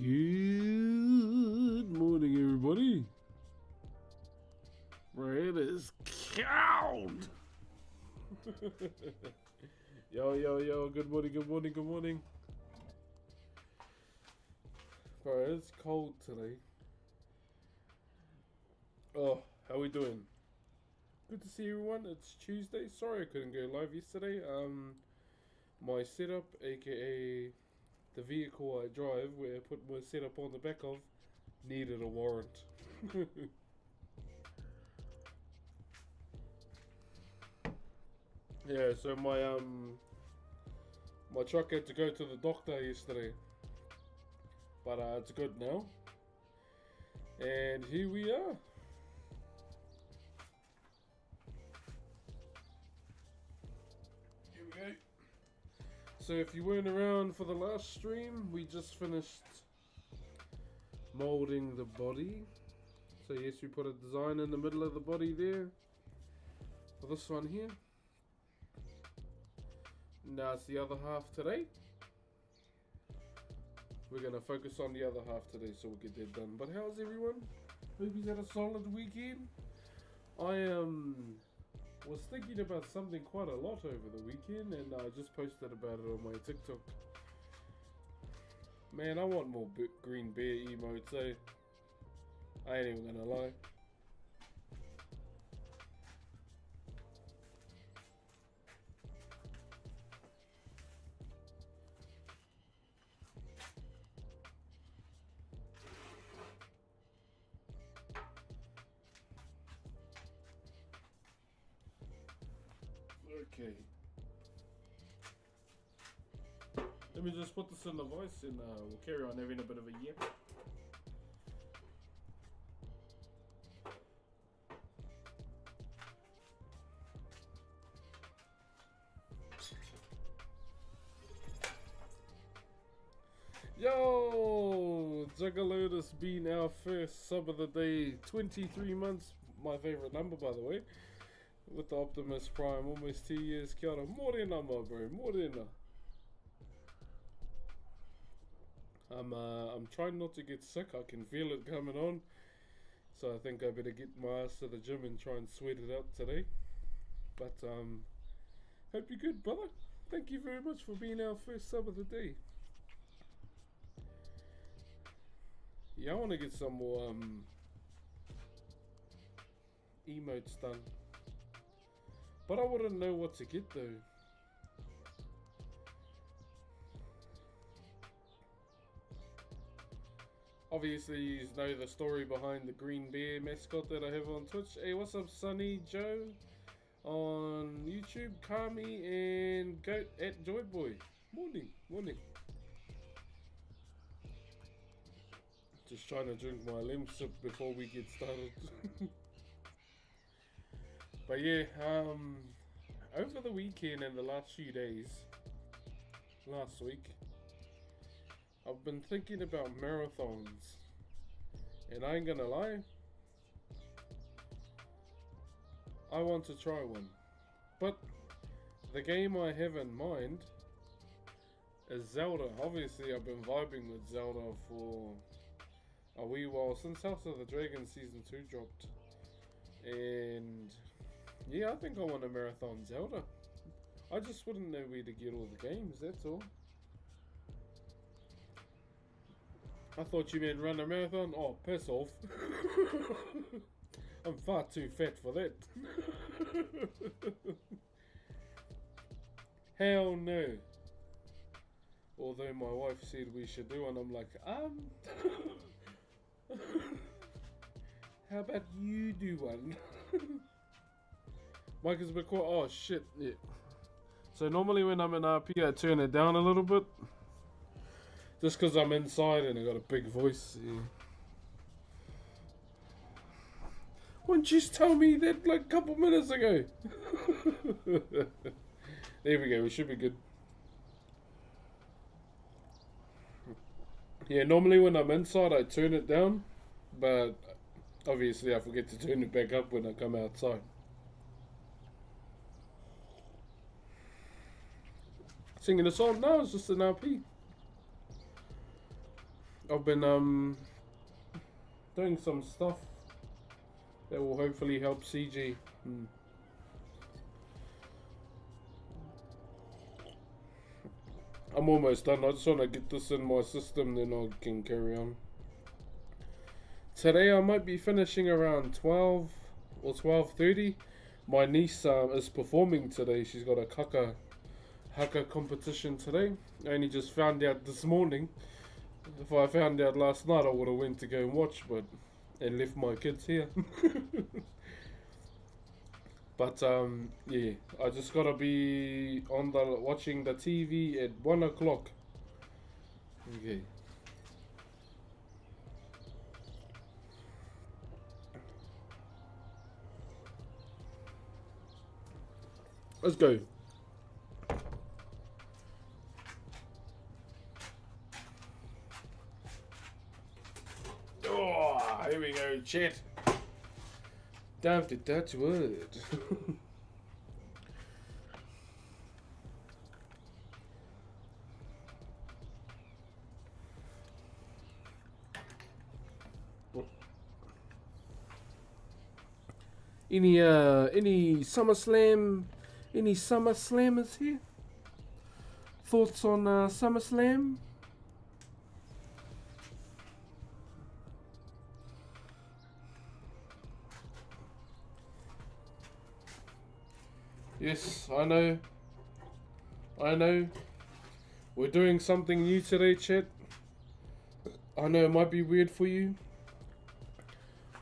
Good morning, everybody. Red is cold. Yo. Good morning. Bro, it's cold today. Oh, how we doing? Good to see everyone. It's Tuesday. Sorry I couldn't go live yesterday. My setup, aka the vehicle I drive, where I put my setup on the back of, needed a warrant. Yeah, so my truck had to go to the doctor yesterday, but it's good now. And here we are. Here we go. So if you weren't around for the last stream, we just finished molding the body. So yes, we put a design in the middle of the body there for this one here. Now it's the other half today. We're going to focus on the other half today, so we'll get that done. But how's everyone? Hope you've had a solid weekend. I was thinking about something quite a lot over the weekend, and I just posted about it on my TikTok. Man, I want more green bear emotes, eh? I ain't even gonna lie. Okay. Let me just put this in the voice and we'll carry on having a bit of a yip. Yo! Juggalotus being our first sub of the day. 23 months. My favourite number, by the way. With the Optimus Prime. Almost 2 years. Kia ora. Morena, my bro. Morena. I'm trying not to get sick. I can feel it coming on. So I think I better get my ass to the gym and try and sweat it out today. But hope you're good, brother. Thank you very much for being our first sub of the day. Yeah, I want to get some more emotes done. But I wouldn't know what to get though. Obviously, you know the story behind the green bear mascot that I have on Twitch. Hey, what's up, Sunny Joe on YouTube, Kami and Goat at Joyboy. Morning. Just trying to drink my lemon sip before we get started. But yeah, over the weekend and the last few days, last week, I've been thinking about marathons, and I ain't gonna lie, I want to try one. But the game I have in mind is Zelda. Obviously, I've been vibing with Zelda for a wee while, since House of the Dragon Season 2 dropped. And yeah, I think I want to marathon Zelda. I just wouldn't know where to get all the games, that's all. I thought you meant run a marathon? Oh, piss off. I'm far too fat for that. Hell no. Although my wife said we should do one, I'm like, how about you do one? Mike is a bit quiet. Oh shit, yeah. So normally when I'm in RP, I turn it down a little bit. Just because I'm inside and I got a big voice. Yeah. Why didn't you just tell me that like a couple minutes ago? There we go, we should be good. Yeah, normally when I'm inside I turn it down, but obviously I forget to turn it back up when I come outside. Singing a song? No, it's just an RP. I've been doing some stuff that will hopefully help CG. I'm almost done. I just want to get this in my system, then I can carry on. Today I might be finishing around 12 or 12:30. My niece is performing today. She's got a haka competition today. I only just found out this morning. If I found out last night, I would have went to go and watch, but and left my kids here. But yeah, I just gotta be on the watching the TV at 1 o'clock. Okay. Let's go. Oh, here we go, chat. Damn the Dutch word. Any SummerSlam? Any SummerSlammers here? Thoughts on SummerSlam? Yes, I know. We're doing something new today, chat. I know it might be weird for you,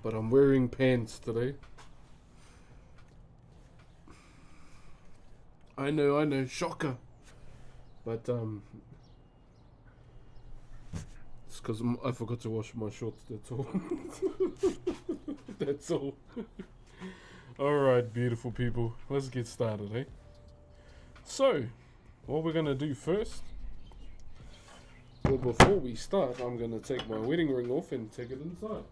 but I'm wearing pants today. I know, shocker. But it's because I forgot to wash my shorts, that's all. That's all. Alright, beautiful people, let's get started, eh? So, what we're gonna do first, well, before we start, I'm gonna take my wedding ring off and take it inside.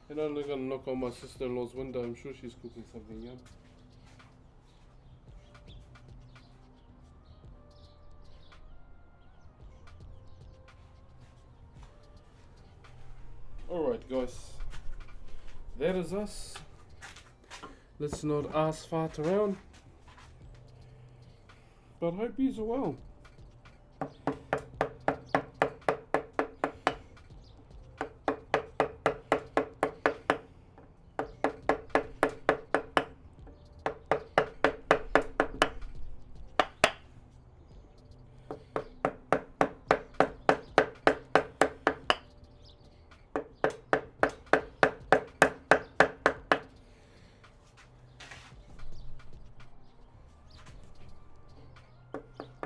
And I'm not gonna knock on my sister-in-law's window. I'm sure she's cooking something yum. Alright guys, that is us. Let's not ass fart around. But hope yous are well.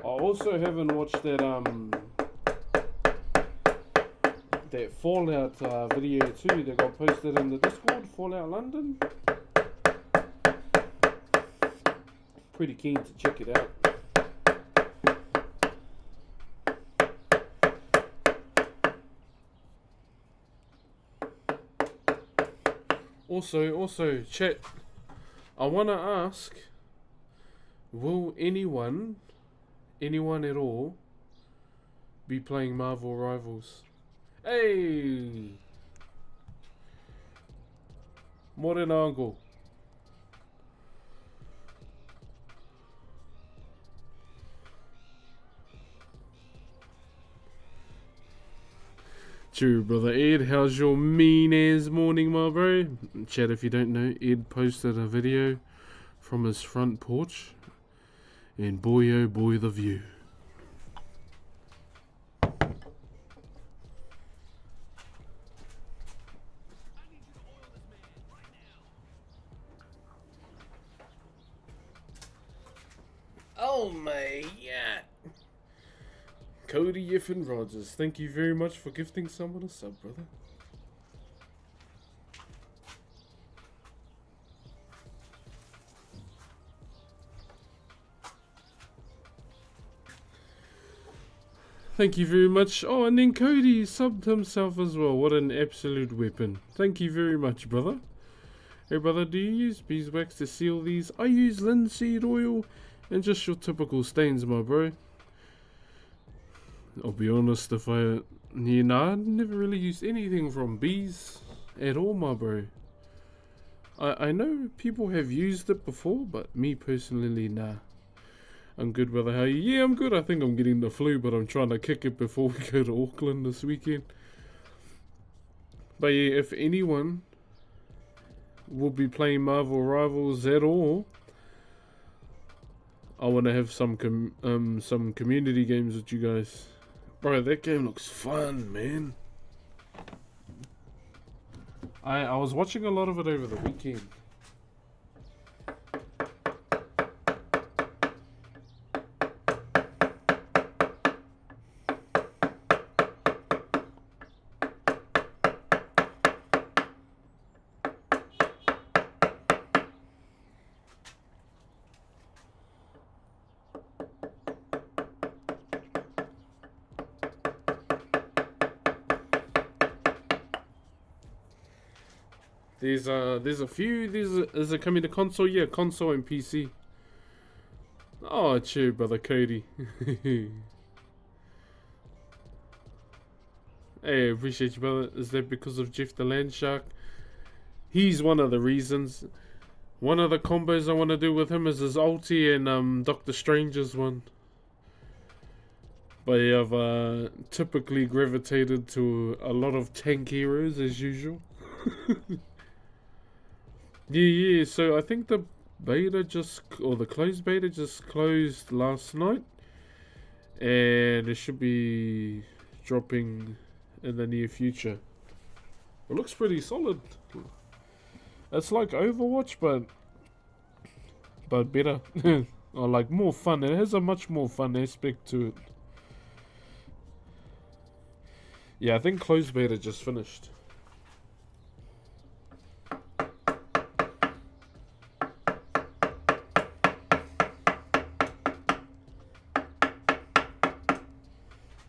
I also haven't watched that Fallout video too that got posted in the Discord, Fallout London. Pretty keen to check it out. Also, chat, I want to ask, will anyone at all be playing Marvel Rivals? Hey! Morena uncle. True, brother Ed. How's your mean ass morning, my bro? Chat, if you don't know, Ed posted a video from his front porch, and boy oh boy the view. Oh my god. Cody Yiffin Rogers, thank you very much for gifting someone a sub, brother. Thank you very much. Oh, and then Cody subbed himself as well. What an absolute weapon. Thank you very much, brother. Hey, brother, do you use beeswax to seal these? I use linseed oil and just your typical stains, my bro. I'll be honest, if I... Yeah, nah, I never really used anything from bees at all, my bro. I know people have used it before, but me personally, nah. I'm good, brother. How are you? Yeah, I'm good. I think I'm getting the flu, but I'm trying to kick it before we go to Auckland this weekend. But yeah, if anyone will be playing Marvel Rivals at all, I want to have some community games with you guys. Bro, that game looks fun, man. I was watching a lot of it over the weekend. There's a few. Is it coming to console? Yeah, console and PC. Oh, cheer, brother Cody. Hey, appreciate you, brother. Is that because of Jeff the Land Shark? He's one of the reasons. One of the combos I want to do with him is his ulti and Doctor Strange's one. But yeah, I've typically gravitated to a lot of tank heroes as usual. Yeah, so I think the beta the closed beta just closed last night. And it should be dropping in the near future. It looks pretty solid. It's like Overwatch, but better. Or like more fun. It has a much more fun aspect to it. Yeah, I think closed beta just finished.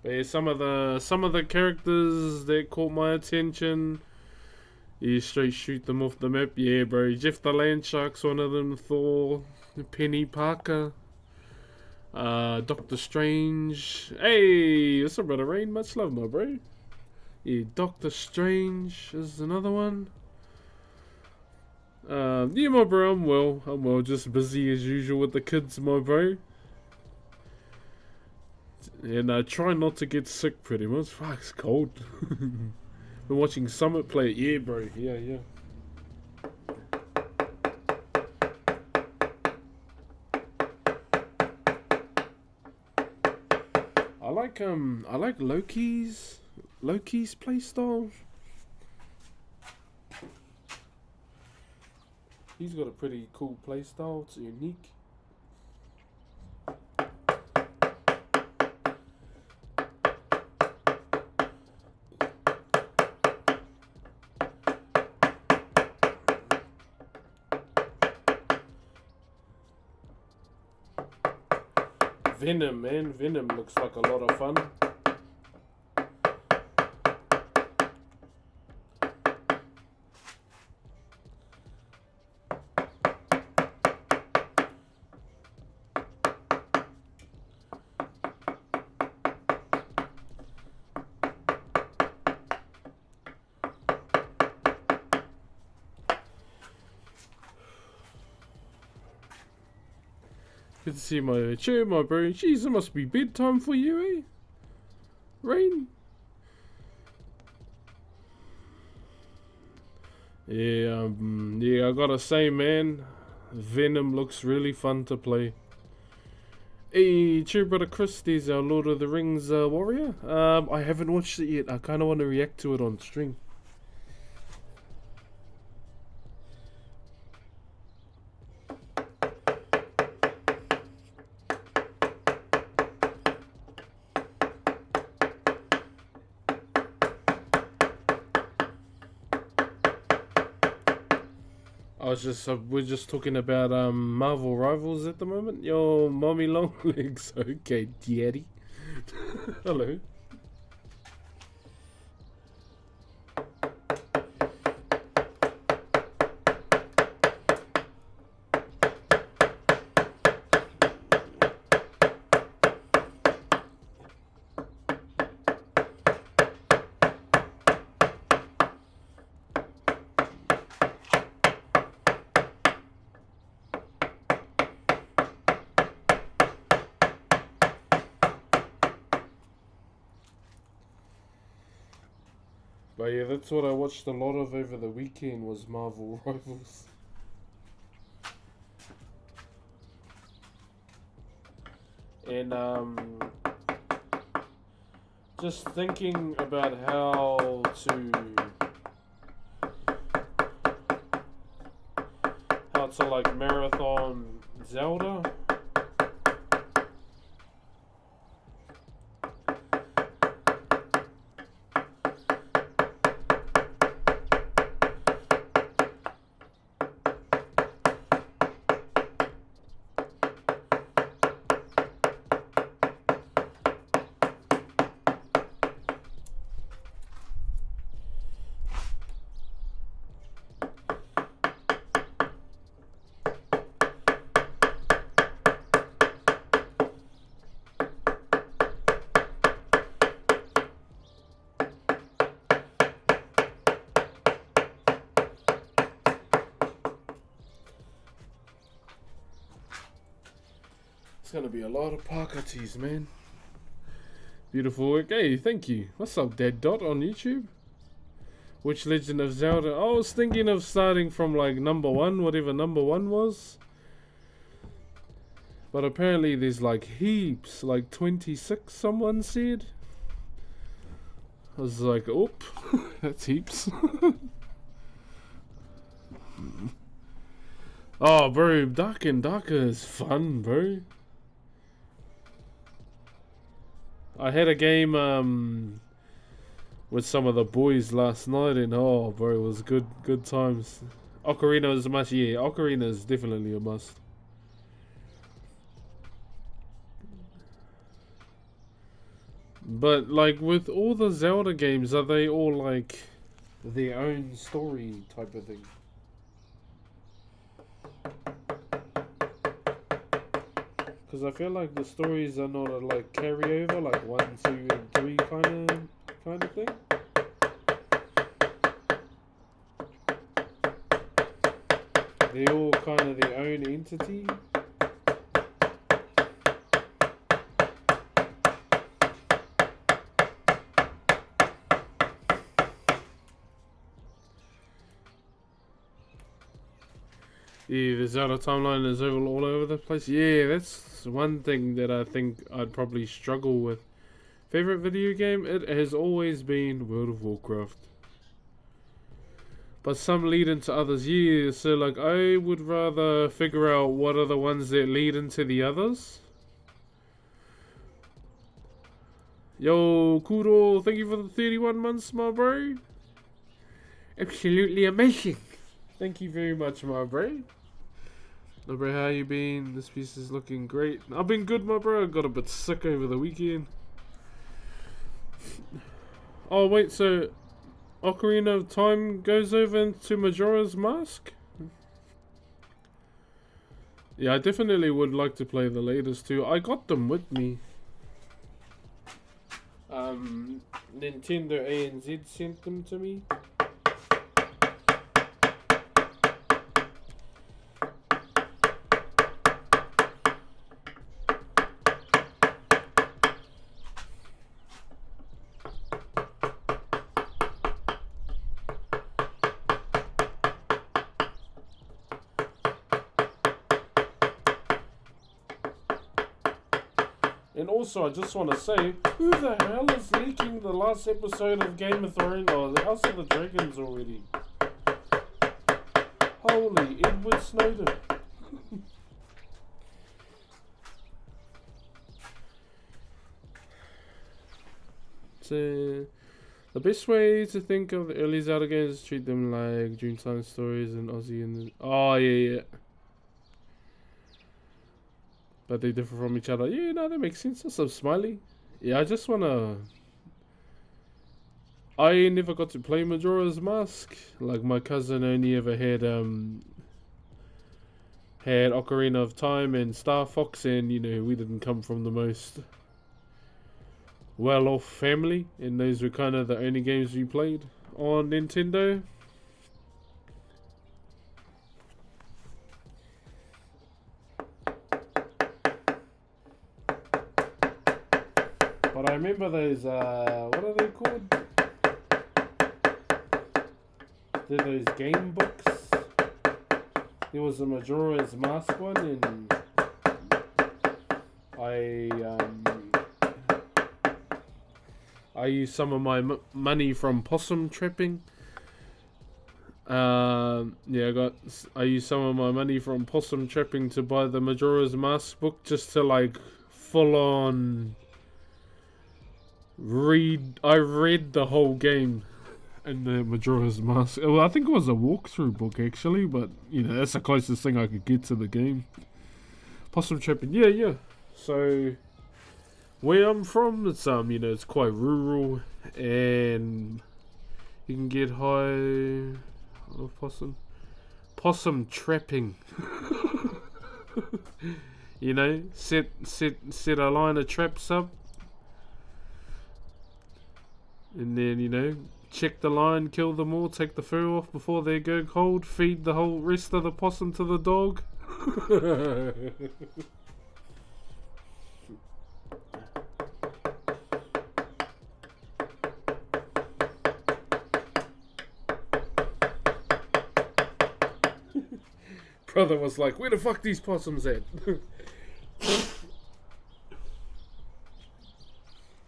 But yeah, some of the characters that caught my attention. You straight shoot them off the map. Yeah, bro. Jeff the Landshark's one of them. Thor, Penny Parker, Doctor Strange. Hey, what's up, brother Rain? Much love, my bro. Yeah, Doctor Strange is another one. Yeah, my bro, I'm well. Just busy as usual with the kids, my bro. And I try not to get sick pretty much. Fuck, it's cold. Been watching Summit play. Yeah, bro. Yeah. I like Loki's playstyle. He's got a pretty cool playstyle. It's unique. Venom, man. Venom looks like a lot of fun. Good to see my chair, my bro. Jeez, it must be bedtime for you, eh? Rain? Yeah, I gotta say, man, Venom looks really fun to play. Hey, cheer, brother Chris, there's our Lord of the Rings warrior. I haven't watched it yet. I kind of want to react to it on stream. we're just talking about Marvel Rivals at the moment. Yo, mommy long legs. Okay, daddy. Hello. But yeah, that's what I watched a lot of over the weekend was Marvel Rivals. And just thinking about how to like marathon Zelda. It's gonna be a lot of Parker teas, man. Beautiful work. Hey, thank you. What's up, Dead Dot on YouTube? Which Legend of Zelda? I was thinking of starting from like number 1, whatever number 1 was. But apparently there's like heaps, like 26 someone said. I was like, oop, that's heaps. Oh, bro, Dark and Darker is fun, bro. I had a game with some of the boys last night, and oh, bro, it was good times. Ocarina is a must. Yeah, Ocarina is definitely a must. But like with all the Zelda games, are they all like their own story type of thing? Because I feel like the stories are not a like carryover, like 1, 2, and 3 kind of thing. They're all kind of their own entity. Yeah, the Zelda timeline is all over the place. Yeah, that's one thing that I think I'd probably struggle with. Favorite video game? It has always been World of Warcraft. But some lead into others, yeah. So like I would rather figure out what are the ones that lead into the others. Yo, Kuro, thank you for the 31 months, my bro. Absolutely amazing. Thank you very much, my bro. No, bro, how you been? This piece is looking great. I've been good, my bro. I got a bit sick over the weekend. Oh, wait, so Ocarina of Time goes over into Majora's Mask? Yeah, I definitely would like to play the latest two. I got them with me. Nintendo ANZ sent them to me. And also, I just want to say, who the hell is leaking the last episode of Game of Thrones or the House of the Dragons already? Holy Edward Snowden. So, The best way to think of the early Zelda games is treat them like Dreamtime stories and Aussie and oh yeah. But they differ from each other. Yeah, no, that makes sense. What's up, Smiley? Yeah, I just wanna. I never got to play Majora's Mask. Like my cousin only ever had Ocarina of Time and Star Fox, and you know we didn't come from the most well-off family, and those were kind of the only games we played on Nintendo. But I remember those, what are they called? They're those game books. There was a Majora's Mask one, and I used some of my money from possum trapping. I used some of my money from possum trapping to buy the Majora's Mask book just to like full on read. I read the whole game in the Majora's Mask. Well, I think it was a walkthrough book actually, but you know that's the closest thing I could get to the game. Possum trapping, yeah. So where I'm from, it's it's quite rural, and you can get high of possum trapping. You know, set a line of traps up, and then check the line, kill them all, take the fur off before they go cold, feed the whole rest of the possum to the dog. Brother was like, where the fuck these possums at?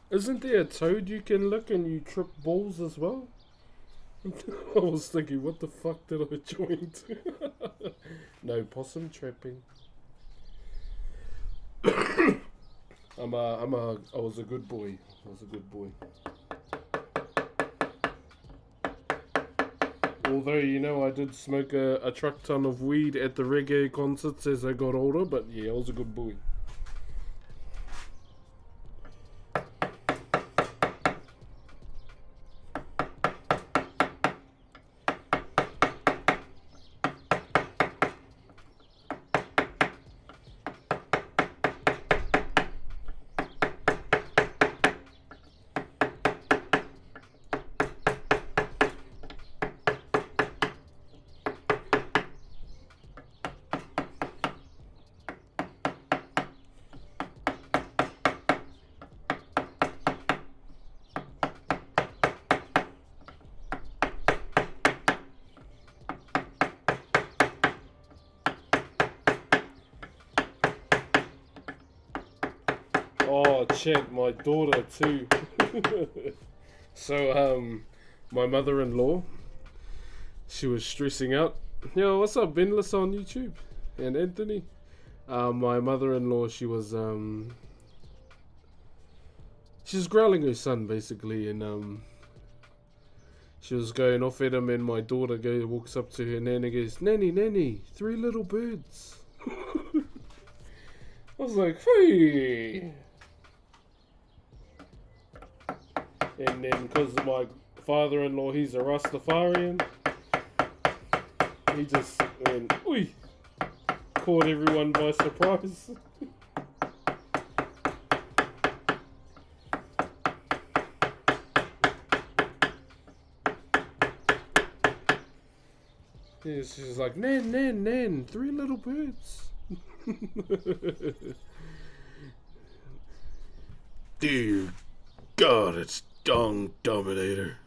Isn't there a toad you can lick and you trip balls as well? I was thinking, what the fuck did I join to? No possum trapping. I was a good boy. Although, I did smoke a truck ton of weed at the reggae concerts as I got older, but yeah, I was a good boy. Oh, check my daughter too. So, my mother-in-law, she was stressing out. Yo, what's up, Benless on YouTube? And Anthony. My mother-in-law, she was growling her son basically, and she was going off at him, and my daughter walks up to her nanny and goes, Nanny, 3 little birds. I was like, hey. And then because my father-in-law, he's a Rastafarian, he just went, oi, caught everyone by surprise. Yeah, she's like, Nan, 3 little birds. Dear God, it's Dong Dominator.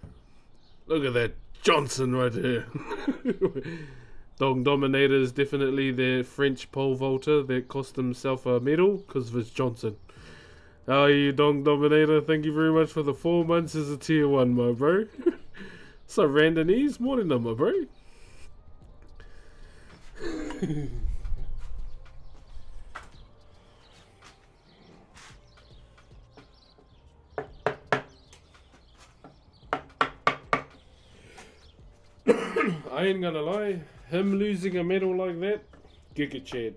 Look at that Johnson right there. Dong Dominator is definitely the French pole vaulter that cost himself a medal because of his Johnson. How are you, Dong Dominator? Thank you very much for the 4 months as a tier 1, my bro. So, Randonese, morning number, bro. I ain't gonna lie, him losing a medal like that, Giga Chad.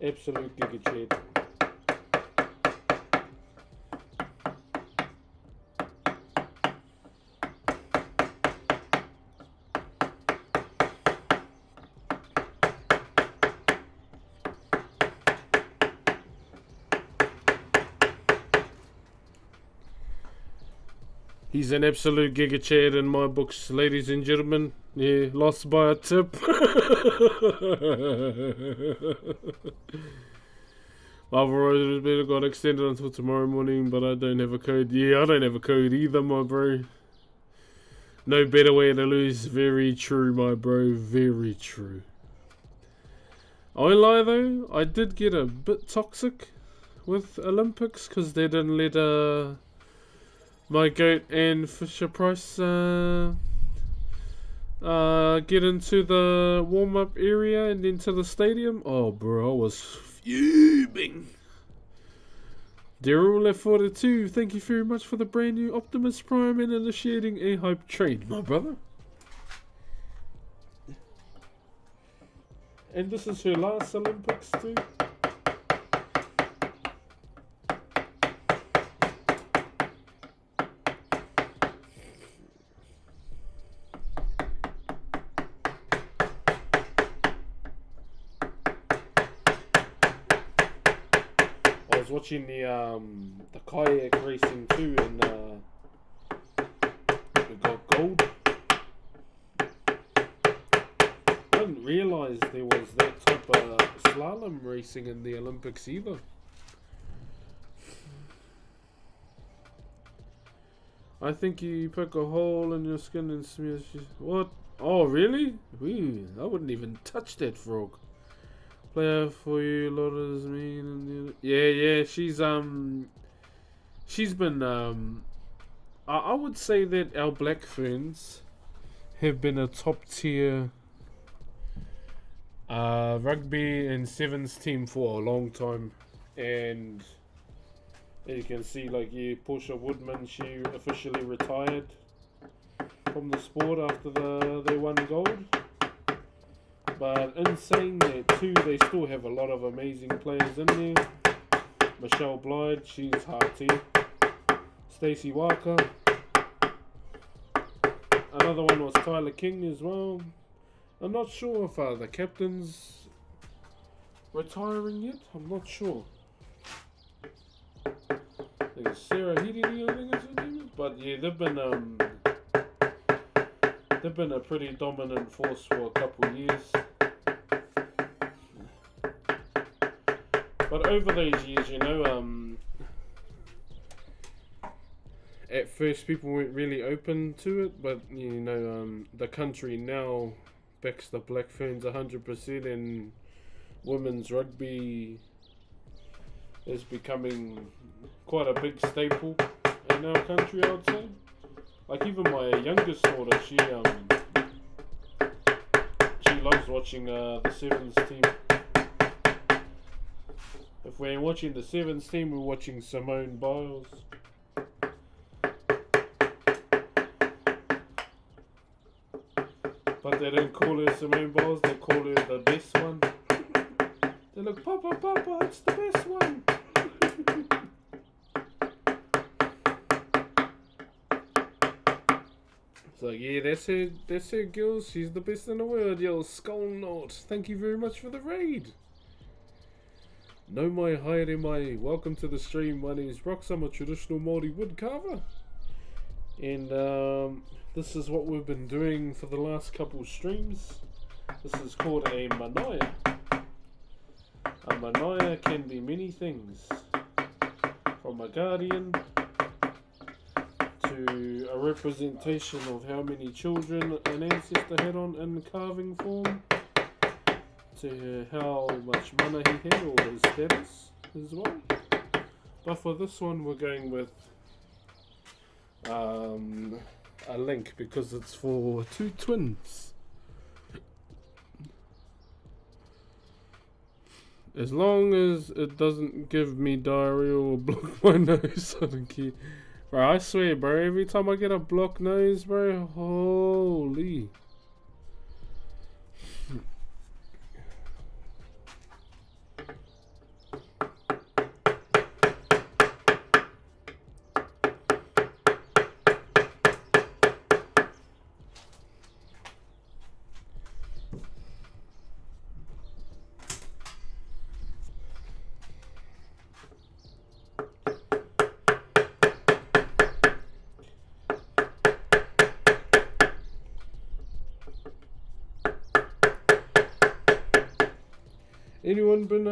Absolute Giga Chad. He's an absolute Giga Chad in my books, ladies and gentlemen. Yeah, lost by a tip. My Verizon beta got extended until tomorrow morning, but I don't have a code. Yeah, I don't have a code either, my bro. No better way to lose. Very true, my bro. Very true. I won't lie though, I did get a bit toxic with Olympics because they didn't let my goat and Fisher Price get into the warm-up area and into the stadium. Oh bro, I was fuming. Daryl left 42. Thank you very much for the brand new Optimus Prime and initiating a hype train, my brother. And this is her last Olympics too. I was watching the kayak racing too, and we got gold. I didn't realise there was that type of slalom racing in the Olympics either. I think you poke a hole in your skin and smear. What? Oh, really? Wee, I wouldn't even touch that frog. Player for you, Lotta's mean. Yeah. She's been I would say that our black ferns have been a top tier rugby and sevens team for a long time, and you can see, like, Portia Woodman, she officially retired from the sport after they won gold. But in saying that too, they still have a lot of amazing players in there. Michelle Blyde, she's hard tier. Stacey Walker. Another one was Tyler King as well. I'm not sure if the captain's retiring yet. I'm not sure. I think it's Sarah Hidini, I think it's her name. But yeah, they've been a pretty dominant force for a couple of years. But over those years, at first people weren't really open to it, but the country now backs the Black Ferns 100%, and women's rugby is becoming quite a big staple in our country, I would say. Like, even my youngest daughter, she loves watching the sevens team. If we're watching the sevens team, we're watching Simone Biles. But they don't call her Simone Biles, they call her the best one. They look, Papa, it's the best one. It's like, yeah, that's her girls, she's the best in the world, yo, Skull Knot. Thank you very much for the raid. No mai haere mai, welcome to the stream. My name is Rox, I'm a traditional Maori wood carver. And this is what we've been doing for the last couple streams. This is called a manaia. A manaia can be many things. From a guardian to a representation of how many children an ancestor had on in carving form, to how much mana he had or his status as well. But for this one we're going with a link because it's for two twins. As long as it doesn't give me diarrhea or block my nose, I don't care. Bro, I swear, bro, every time I get a blocked nose, bro, holy. Anyone been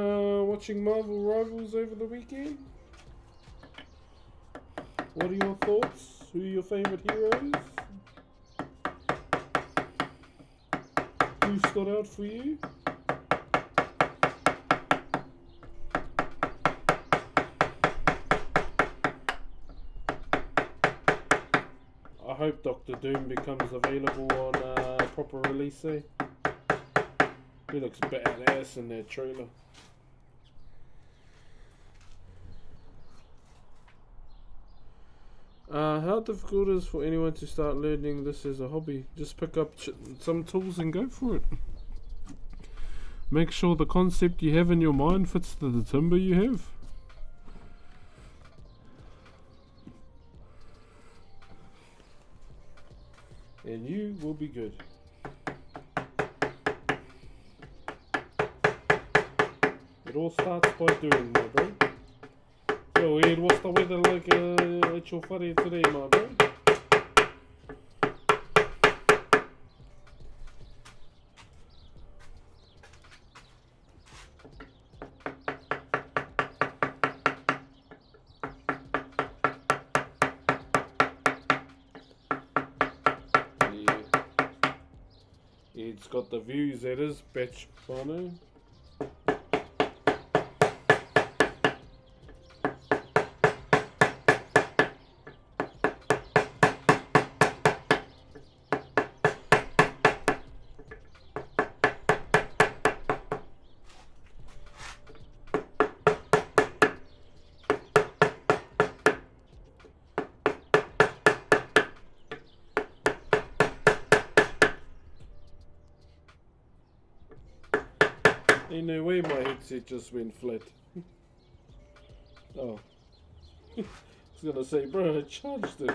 watching Marvel Rivals over the weekend? What are your thoughts? Who are your favourite heroes? Who stood out for you? I hope Doctor Doom becomes available on proper release day. He looks badass in that trailer. How difficult is for anyone to start learning this as a hobby? Just pick up some tools and go for it. Make sure the concept you have in your mind fits the timber you have. And you will be good. It all starts by doing, my bro. So, Ed, what's the weather like at your whare today, my bro? Yeah. Ed's got the views at his bitch, Bono. Ain't no way my headset just went flat. Oh. I was gonna say, bro, I charged it.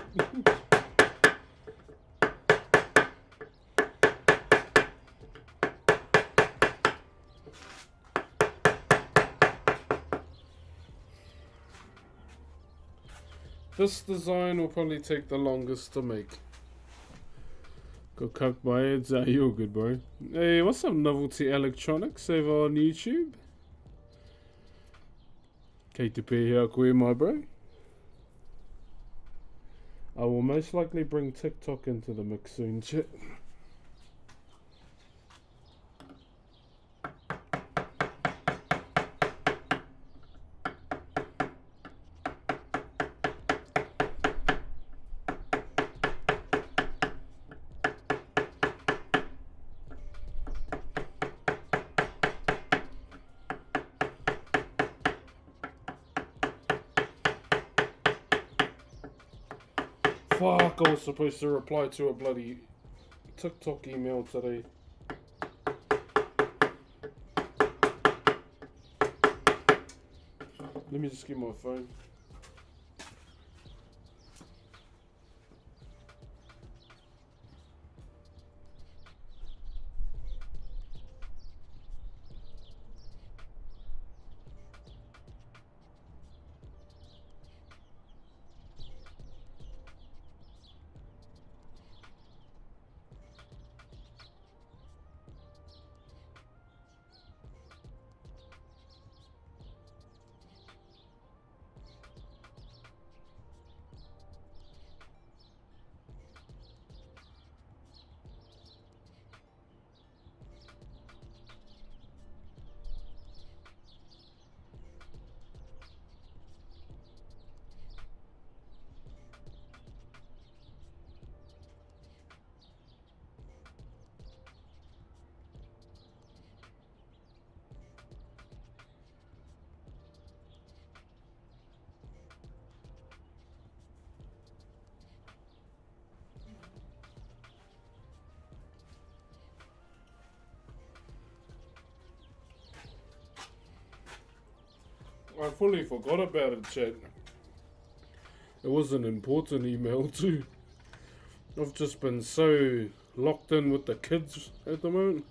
This design will probably take the longest to make. Got cucked by ads. You're good, bro. Hey, what's up, Novelty Electronics over on YouTube? Kei te pēhea koe, my bro. I will most likely bring TikTok into the mix soon, chat. Fuck, I was supposed to reply to a bloody TikTok email today. Let me just get my phone. I fully forgot about it, chat. It was an important email too. I've just been so locked in with the kids at the moment.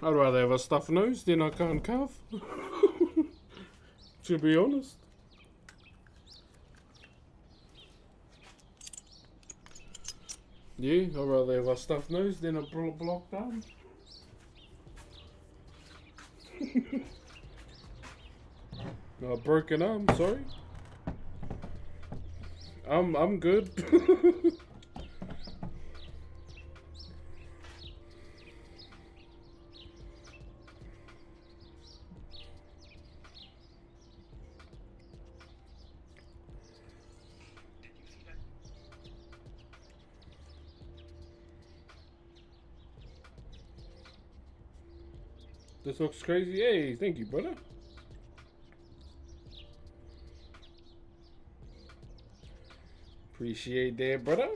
I'd rather have a stuffed nose than I can't carve. To be honest. Yeah, I'd rather have a stuffed nose than a blocked arm. A broken arm, sorry. I'm good. This looks crazy. Hey, thank you, brother. Appreciate that, brother.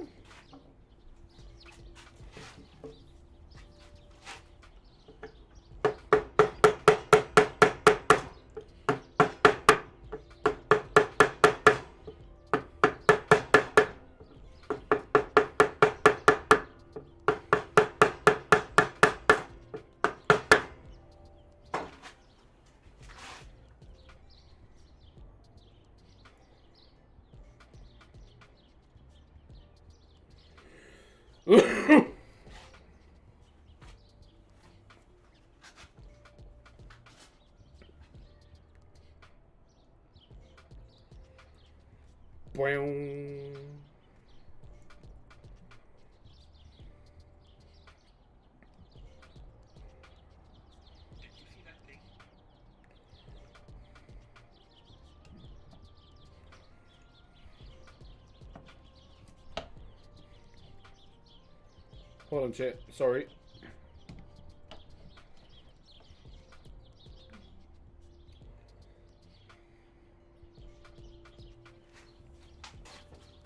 Boing. Hold on, chat. Sorry.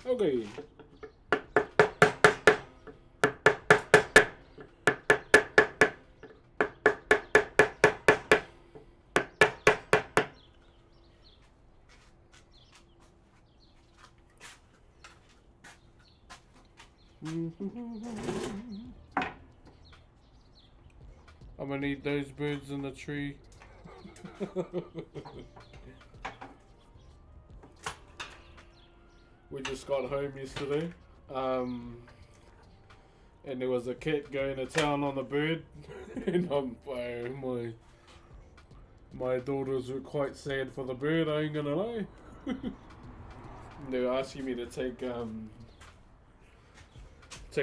Okay. I'm gonna eat those birds in the tree. We just got home yesterday, and there was a cat going to town on the bird, and my daughters were quite sad for the bird. I ain't gonna lie. They were asking me to take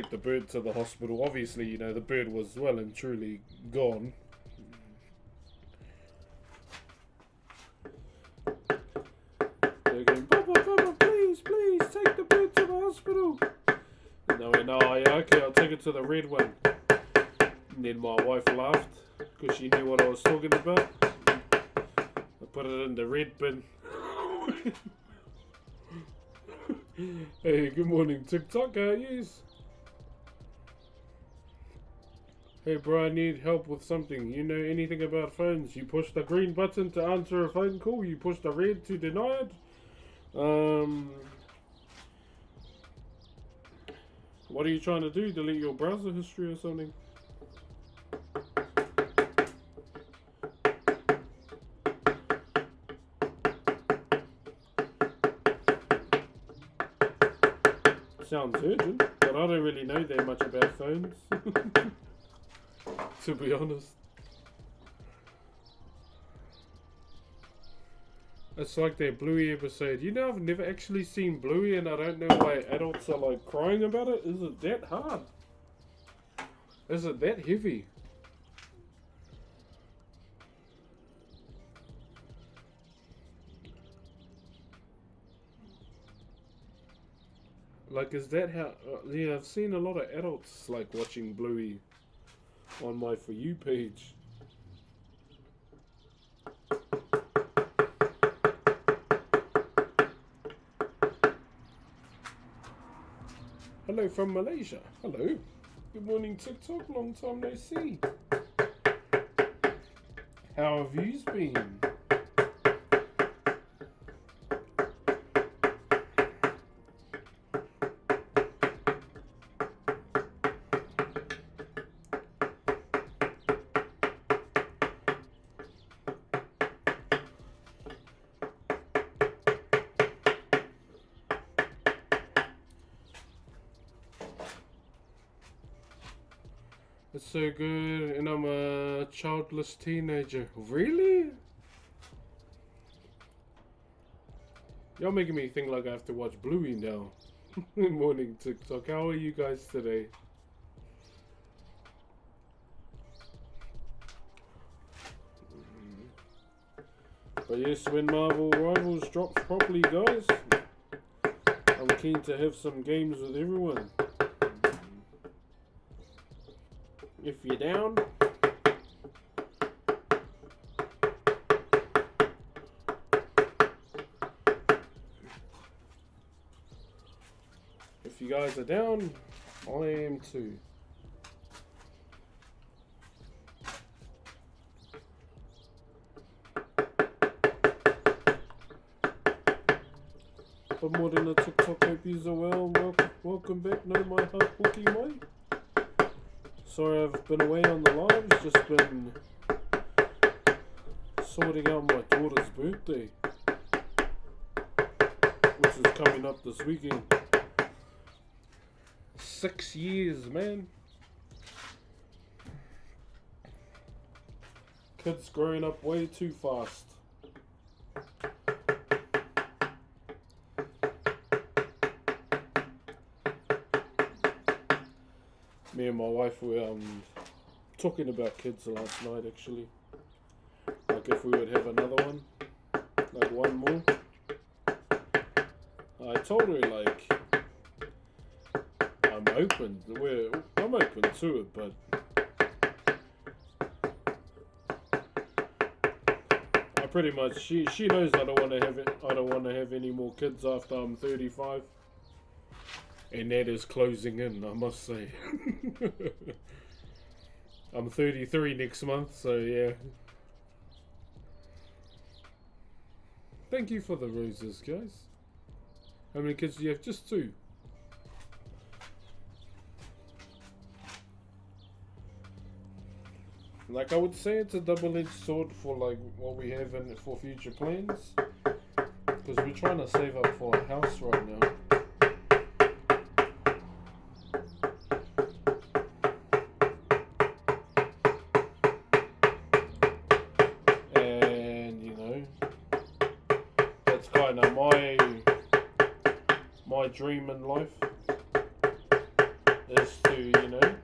the bird to the hospital. Obviously, you know, the bird was well and truly gone. They're going, Papa, please, take the bird to the hospital. And I went, oh yeah, okay, I'll take it to the red one. And then my wife laughed because she knew what I was talking about. I put it in the red bin. Hey, good morning, TikTok. Yes. Hey bro, I need help with something. You know anything about phones? You push the green button to answer a phone call. You push the red to deny it. What are you trying to do? Delete your browser history or something? Sounds urgent, but I don't really know that much about phones. To be honest. It's like that Bluey episode. You know, I've never actually seen Bluey and I don't know why adults are like crying about it. Is it that hard? Is it that heavy? Like, is that how... yeah, I've seen a lot of adults like watching Bluey on my For You page. Hello from Malaysia. Hello. Good morning, TikTok. Long time no see. How have you been? It's so good, and I'm a childless teenager. Really? Y'all making me think like I have to watch Bluey now. Morning TikTok. How are you guys today? But yes, when Marvel Rivals drops properly, guys, I'm keen to have some games with everyone. If you're down. If you guys are down, I am too. But more than a TikTok, hope you are well. Welcome back, no my heart hooky mate. Sorry I've been away on the lives, just been sorting out my daughter's birthday, which is coming up this weekend. 6 years, man. Kids growing up way too fast. Me and my wife were talking about kids last night, actually. Like if we would have another one, like one more. I told her like I'm open to it, but I pretty much she knows I don't want to have it. I don't want to have any more kids after I'm 35. And that is closing in, I must say. I'm 33 next month, so yeah. Thank you for the roses, guys. How many kids do you have? Just 2. Like I would say it's a double-edged sword for like what we have in for future plans. Because we're trying to save up for a house right now. My dream in life is to, you know,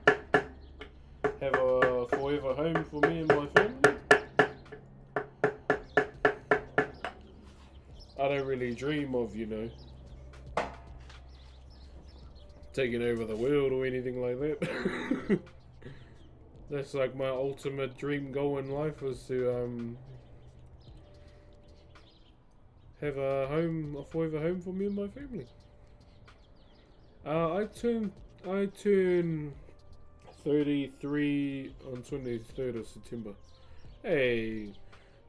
have a forever home for me and my family. I don't really dream of, you know, taking over the world or anything like that. That's like my ultimate dream goal in life, was to have a forever home for me and my family. I turn 33 on 23rd of September. Hey,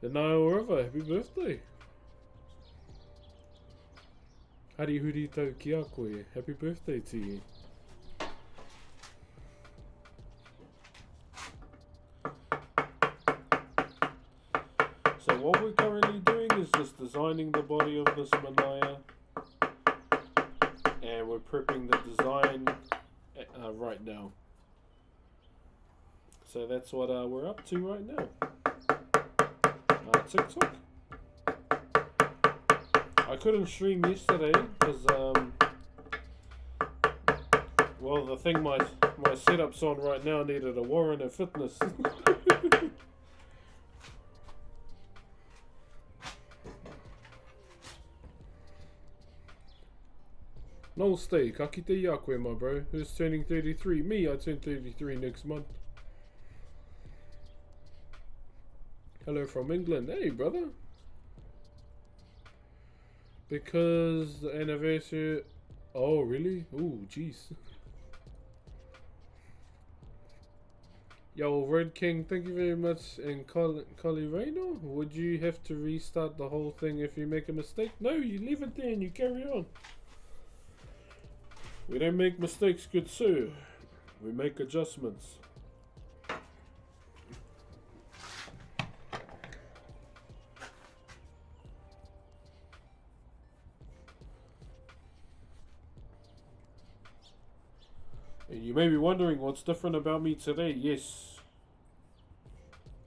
the Nile River, happy birthday. Hari huri tau ki a koe, happy birthday to you. So what we're currently doing is just designing the body of this Manaya. And we're prepping the design right now. So that's what we're up to right now. TikTok. I couldn't stream yesterday because, well, the thing my setup's on right now needed a warrant of fitness. No stay, ka kite ia koe, my bro. Who's turning 33? Me, I turn 33 next month. Hello from England. Hey, brother. Because the anniversary... Oh, really? Ooh, jeez. Yo, Red King, thank you very much. And Colireno, would you have to restart the whole thing if you make a mistake? No, you leave it there and you carry on. We don't make mistakes, good sir. We make adjustments. And you may be wondering what's different about me today. Yes,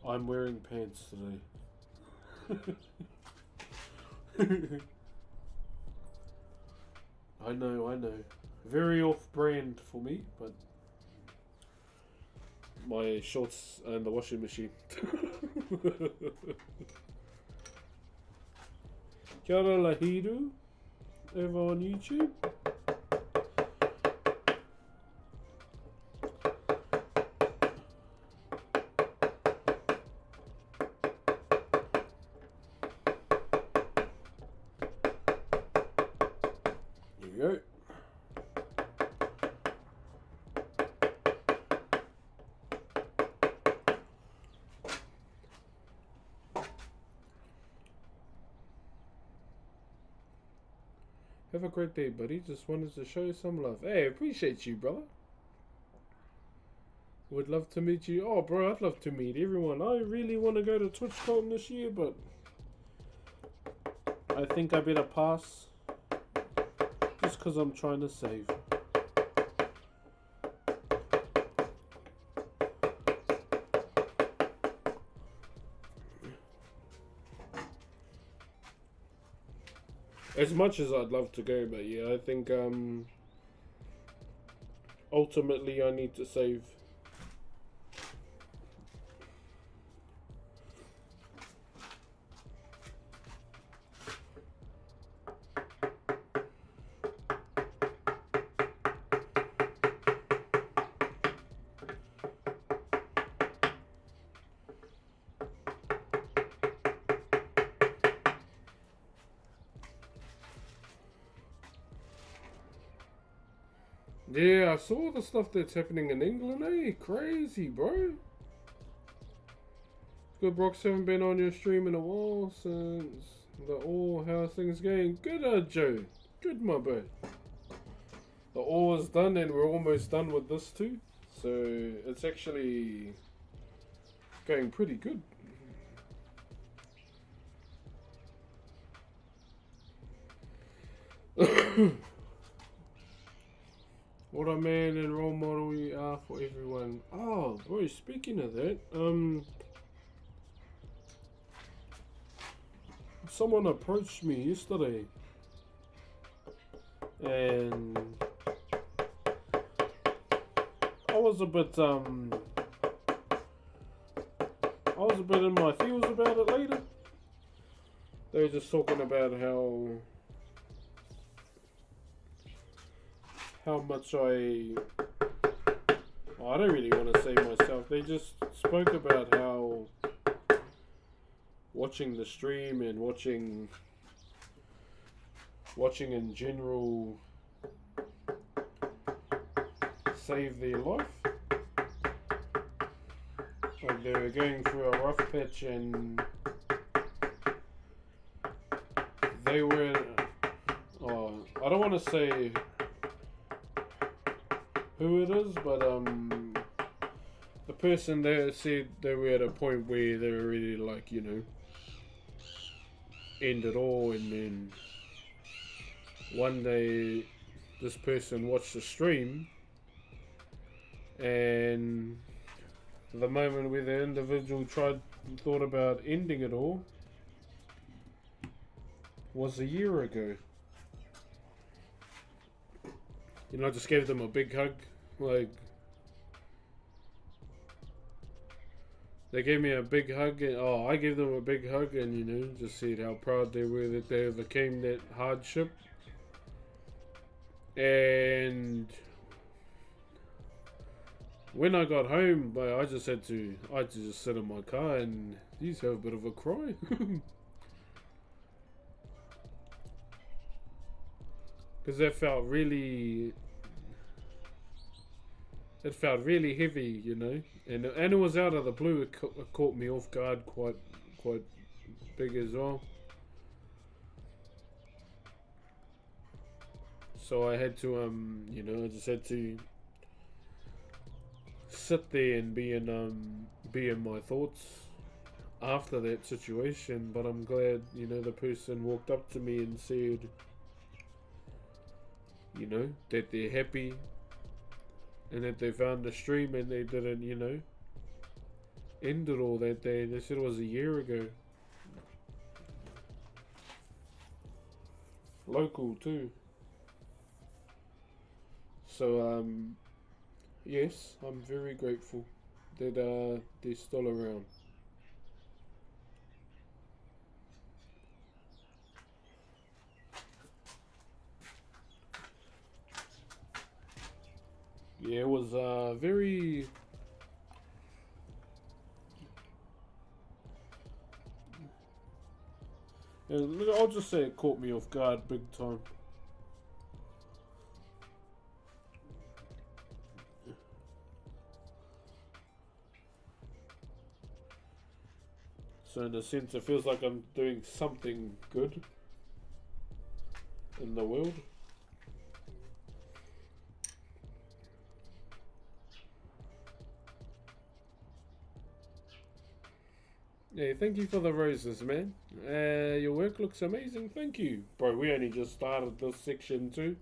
I'm wearing pants today. I know. Very off-brand for me, but my shorts and the washing machine. Kia ora Lahiru, over on YouTube. Here we go. Have a great day, buddy. Just wanted to show you some love. Hey, appreciate you, brother. Would love to meet you. Oh, bro, I'd love to meet everyone. I really want to go to TwitchCon this year, but I think I better pass. Just because I'm trying to save. As much as I'd love to go, but yeah, I think ultimately I need to save. Yeah, I saw the stuff that's happening in England, eh? Crazy, bro. Good, Brox, haven't been on your stream in a while since the All. How's things going? Good, Joe. Good, my boy. The All is done and we're almost done with this too. So it's actually going pretty good. What a man and role model you are for everyone. Oh, bro, speaking of that, someone approached me yesterday and I was a bit in my feels about it later. They were just talking about how much I don't really want to say myself. They just spoke about how watching the stream and watching in general save their life. Like they were going through a rough patch and they were, I don't want to say who it is, but the person there said they were at a point where they were really like, you know, end it all, and then one day this person watched the stream and the moment where the individual thought about ending it all was a year ago. You know, I just gave them a big hug. Like, they gave me a big hug, and I gave them a big hug, and you know, just said how proud they were that they overcame that hardship. And when I got home, I just had to just sit in my car and just have a bit of a cry. Because that felt really it felt really heavy, you know, and it was out of the blue. It caught me off guard quite big as well. So I had to you know, I just had to sit there and be in my thoughts after that situation. But I'm glad, you know, the person walked up to me and said, you know, that they're happy and that they found the stream and they didn't, you know, end it all that day. They said it was a year ago. Local too. So yes, I'm very grateful that they're still around. Yeah, it was very. I'll just say it caught me off guard big time. So in a sense, it feels like I'm doing something good in the world. Yeah, thank you for the roses, man. Your work looks amazing. Thank you. Bro, we only just started this section too.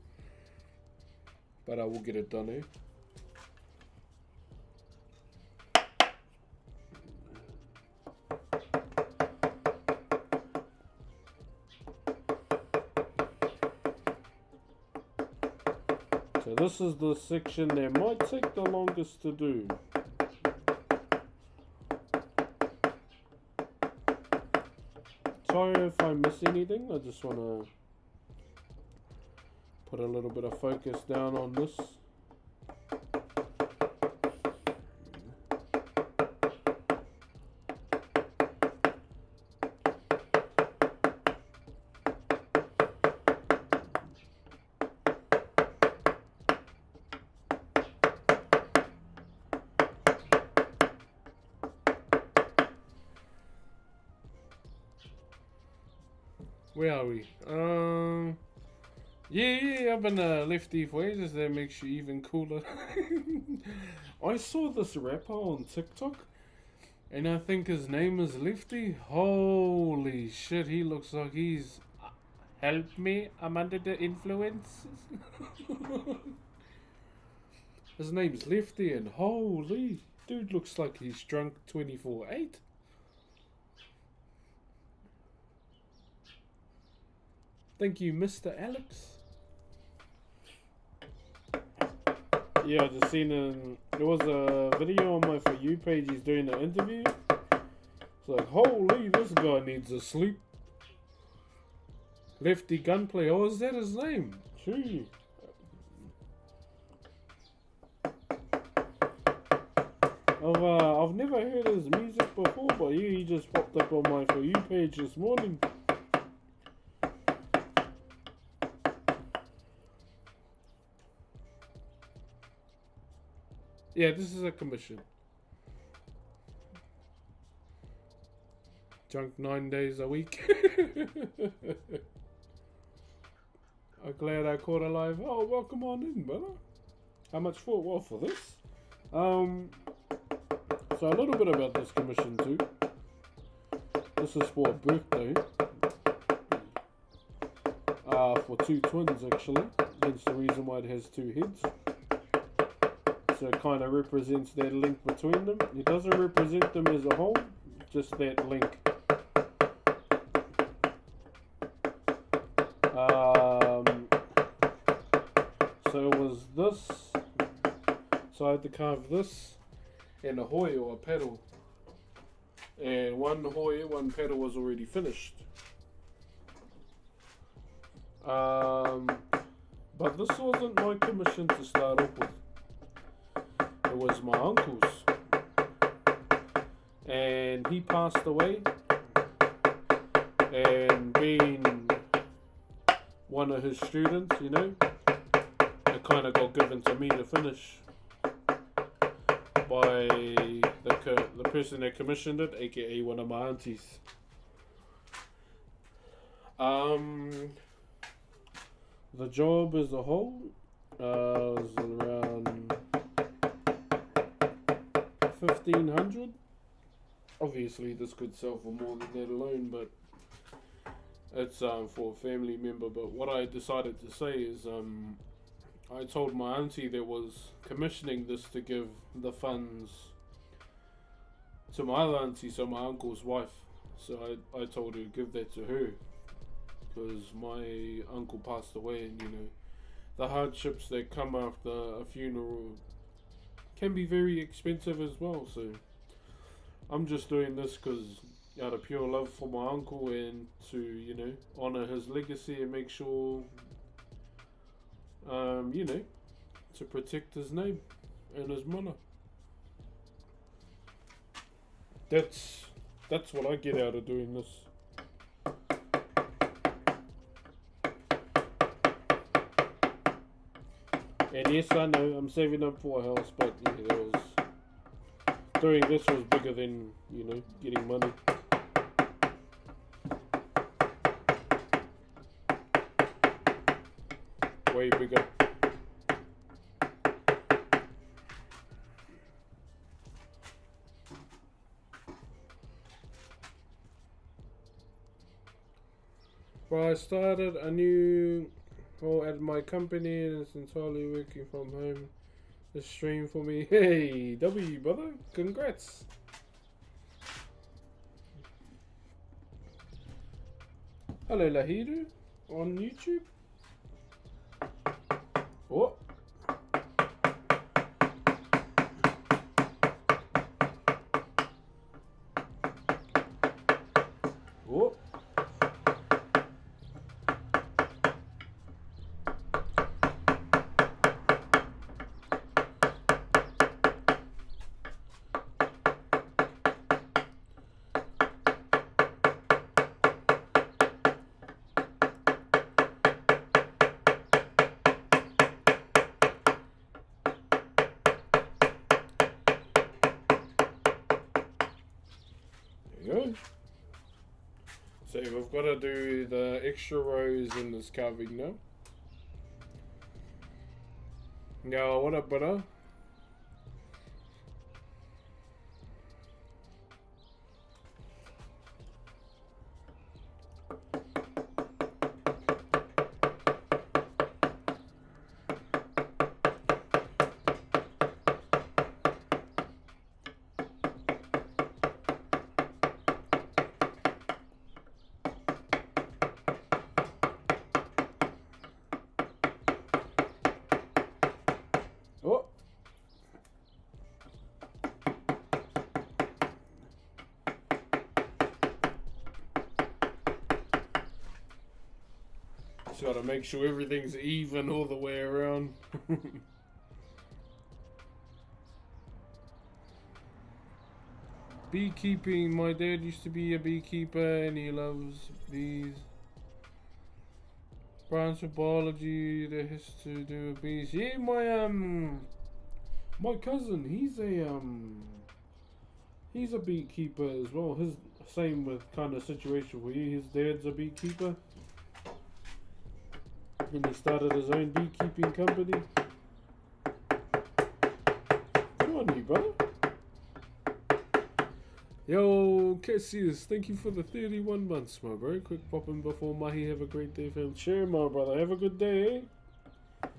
But I will get it done, eh? So this is the section that might take the longest to do. Sorry if I miss anything. I just want to put a little bit of focus down on this. Where are we? Yeah, I've been lefty for ages. That makes you even cooler. I saw this rapper on TikTok, and I think his name is Lefty. Holy shit, he looks like he's... Help me, I'm under the influence. His name's Lefty, and holy... Dude looks like he's drunk 24/8. Thank you, Mr. Alex. Yeah, I just seen there was a video on my For You page. He's doing an interview. It's like, holy, this guy needs a sleep. Lefty Gunplay. Oh, is that his name? Gee. I've never heard his music before, but yeah, he just popped up on my For You page this morning. Yeah, this is a commission. Drunk 9 days a week. I'm glad I caught a live. Oh, welcome on in, brother. How much for? Well, for this. So a little bit about this commission too. This is for a birthday. For two twins actually. Hence the reason why it has two heads. So it kind of represents that link between them. It doesn't represent them as a whole, just that link. So it was this. So I had to carve this and a hoi or a paddle. And one hoi, one paddle was already finished. But this wasn't my commission to start off with. It was my uncle's, and he passed away, and being one of his students, you know, it kind of got given to me to finish. by the person that commissioned it, aka one of my aunties. The job as a whole was around 1,500. Obviously, this could sell for more than that alone, but it's for a family member. But what I decided to say is I told my auntie that was commissioning this to give the funds to my other auntie, so my uncle's wife. So I told her to give that to her, because my uncle passed away, and you know, the hardships that come after a funeral can be very expensive as well. So I'm just doing this because out of pure love for my uncle, and to, you know, honour his legacy and make sure, you know, to protect his name and his mana. That's what I get out of doing this. And yes, I know I'm saving up for a house, but yeah, doing this was bigger than, you know, getting money. Way bigger. Well, I started a new, at my company, and it's entirely working from home. The stream for me. Hey, W, brother, congrats. Hello, Lahiru, on YouTube. Oh. Oh. Good. So we've got to do the extra rows in this carving now. Now, what up, brother? Oh. Just gotta make sure everything's even all the way around. Beekeeping. My dad used to be a beekeeper and he loves bees. Branch of biology that has to do with bees. Yeah, my cousin, he's a beekeeper as well. His same with kind of situation for you. His dad's a beekeeper, and he started his own beekeeping company. Good on you, brother. Yo, Cassius, thank you for the 31 months, my bro. Quick popping before Mahi. Have a great day, fam. Sure, my brother. Have a good day, eh?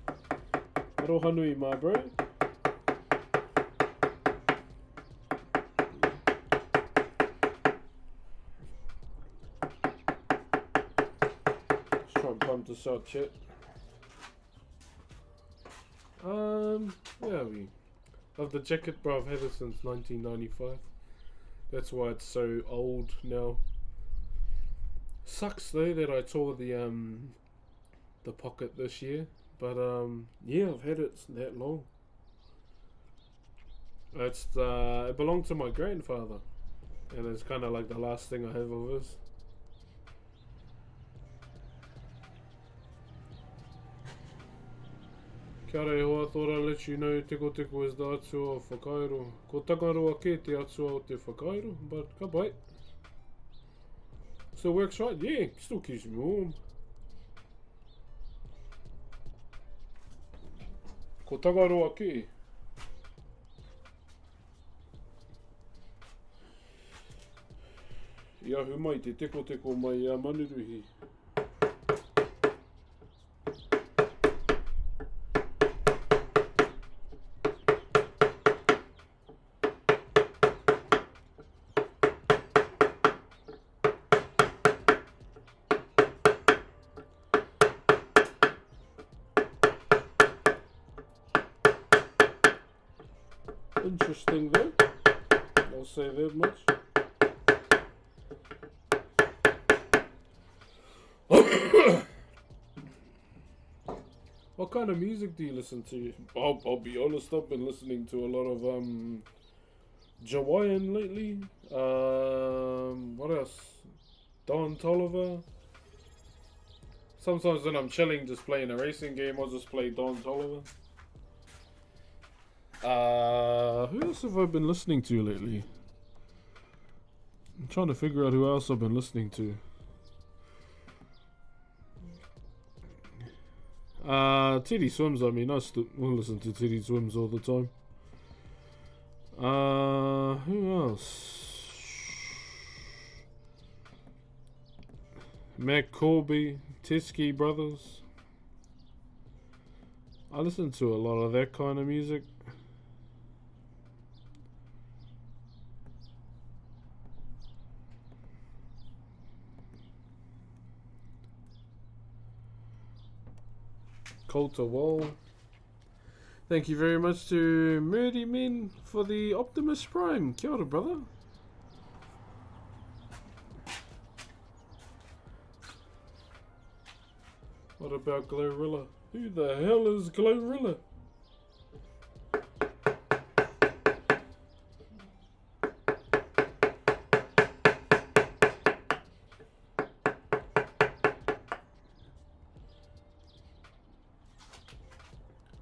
Aroha nui, my bro. Let's try and pump this out, chat. Where are we? Love the jacket, bro. I've had it since 1995. That's why it's so old now. Sucks though that I tore the pocket this year, but yeah, I've had it that long. It belonged to my grandfather, and it's kind of like the last thing I have of his. Kia reo, I thought I'd let you know Teko Teko is the atua of Whakairo. Ko tangaroa ke te atua o te Whakairo, but ka pai. Still works right? Yeah, still keeps me warm. Ko tangaroa ke. Ia hu mai te Teko Teko mai a Manuruhi. Interesting though, I'll say that much. What kind of music do you listen to? I'll be honest, I've been listening to a lot of Jawaiian lately. What else? Don Toliver. Sometimes when I'm chilling just playing a racing game, I'll just play Don Toliver. Who else have I been listening to lately? I'm trying to figure out who else I've been listening to. Teddy Swims, I mean, I still will listen to Teddy Swims all the time. Who else? Mac Corby, Teskey Brothers. I listen to a lot of that kind of music. Coulter Wall. Thank you very much to Murdy Min for the Optimus Prime. Kia ora, brother. What about Glorilla? Who the hell is Glorilla?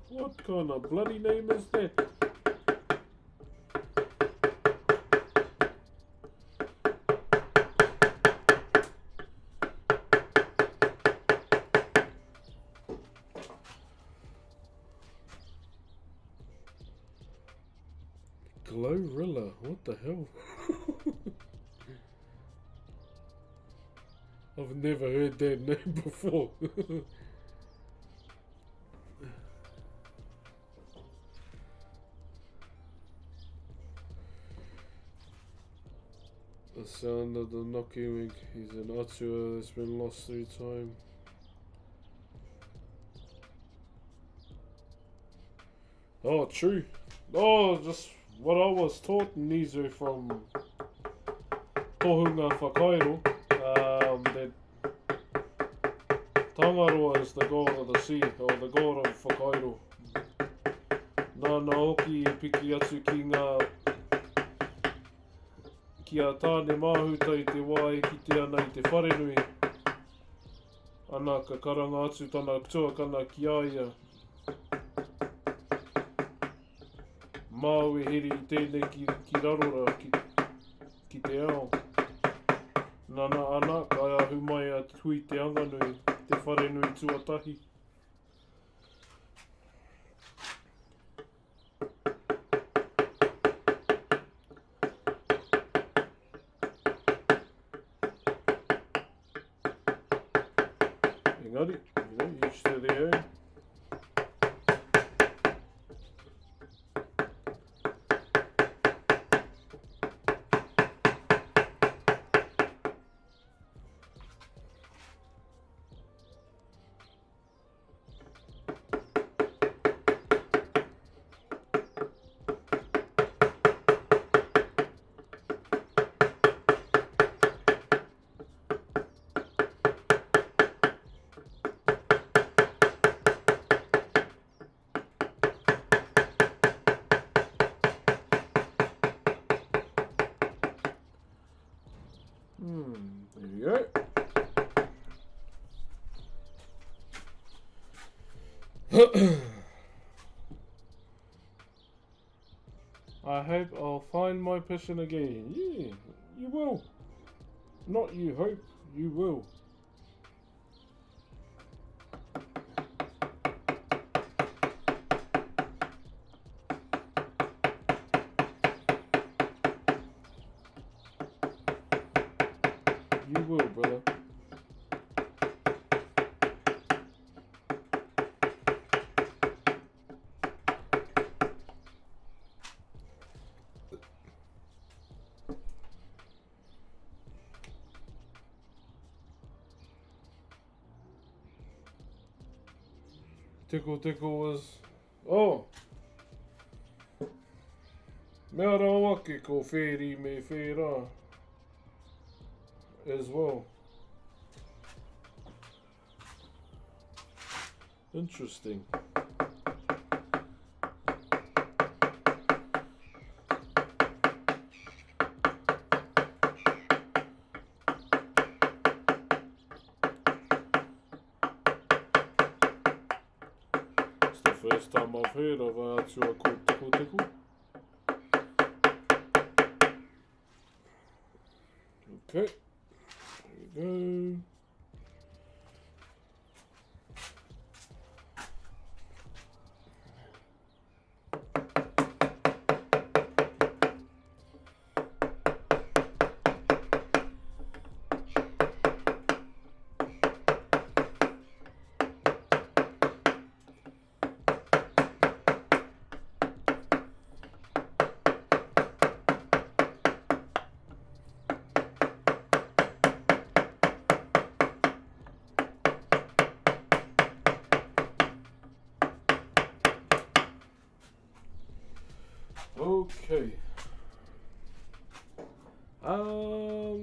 What kind of bloody name is that? Glorilla, what the hell? I've never heard that name before. The sound of the Nokiwig. He's an Atua that's been lost through time. Oh, true. Oh, just what I was taught in Nizu from Tohunga Whakairo. That Tangaroa is the god of the sea, or the god of Whakairo. Nāna hoki e piki atu ki ngā ki a tāne māhuta I te wā e kite ana I te wharenui. Ana ka karanga atu tana tuakana ki aia. Māu e heri I tēnei ki rarora ki te ao. Nana ana ka ahu mai a hui te anganui, te wharenui tuatahi. Engari, each to their own. There we go. passion again. Yeah, you will. Not you hope, you will. You will, brother. Tickle Tickle was... Oh! Mea rā wake ko whēri me whērā. As well. Interesting. It's the first time I've heard of a atua called Tickle Tickle. Okay, there we go. Okay.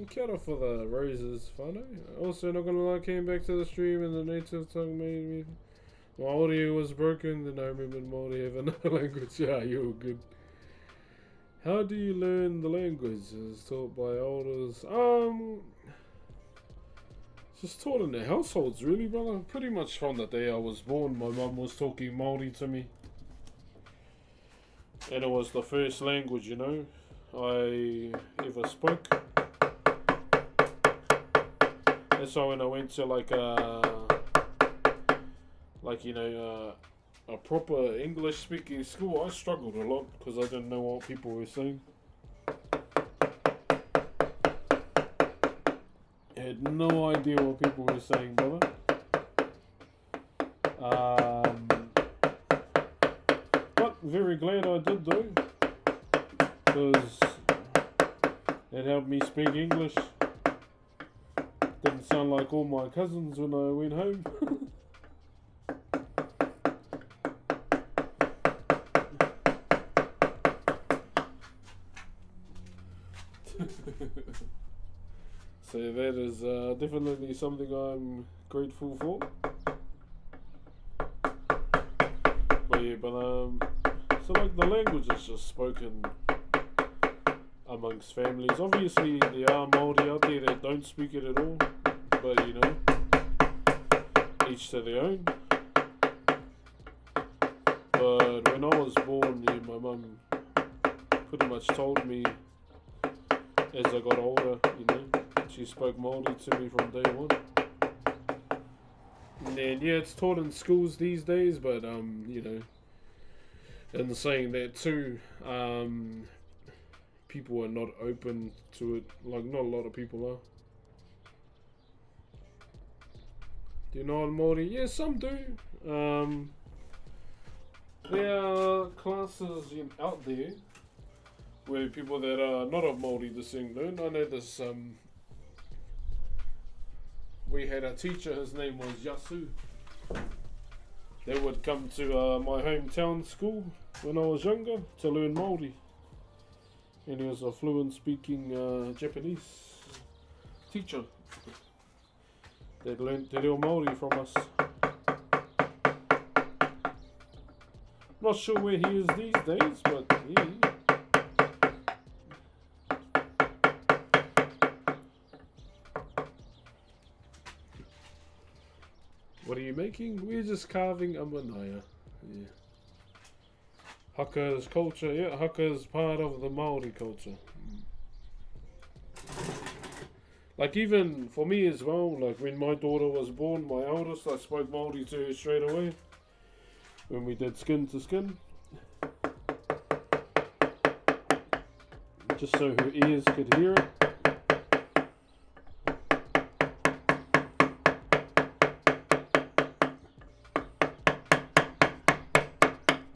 Kia ora for the roses, whānau. Also, not gonna lie, came back to the stream and the native tongue made me... My audio was broken, then I remembered Maori have another language. Yeah, you're good. How do you learn the language? It's taught by elders. Just taught in the households, really, brother. Pretty much from the day I was born, my mum was talking Maori to me. And it was the first language, you know, I ever spoke. That's why when I went to like you know, a proper English speaking school, I struggled a lot because I didn't know what people were saying. I had no idea what people were saying, brother. But very glad I did though, because it helped me speak English. Didn't sound like all my cousins when I went home. So that is definitely something I'm grateful for. But yeah, so like the language is just spoken amongst families. Obviously there are Maori out there that don't speak it at all, but you know, each to their own. But when I was born, yeah, my mum pretty much told me as I got older, you know, she spoke Maori to me from day one. And then, yeah, it's taught in schools these days, but, you know, in saying that too, people are not open to it, like not a lot of people are. Do you know what Maori? Yeah, some do. There are classes out there where people that are not of Maori descent learn. I know this, we had a teacher, his name was Yasu. They would come to my hometown school when I was younger to learn Maori. And he was a fluent speaking Japanese teacher that learned te reo Maori from us. Not sure where he is these days, but yeah. What are you making? We're just carving a manaya. Yeah. Haka is culture, yeah, haka is part of the Maori culture. Like even for me as well, like when my daughter was born, my eldest, I spoke Maori to her straight away. When we did skin to skin. Just so her ears could hear it.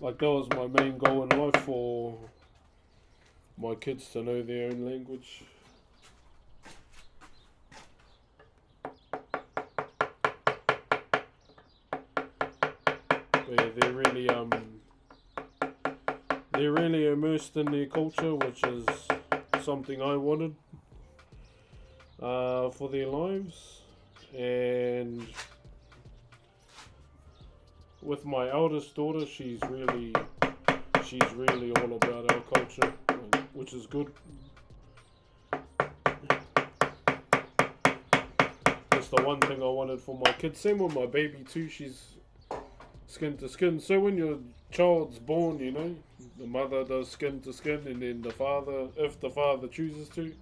Like that was my main goal in life, for my kids to know their own language. But yeah, they're really immersed in their culture, which is something I wanted for their lives. And with my eldest daughter, she's really all about our culture, which is good. That's the one thing I wanted for my kids. Same with my baby too. She's skin to skin. So when your child's born, you know, the mother does skin to skin, and then the father, if the father chooses to.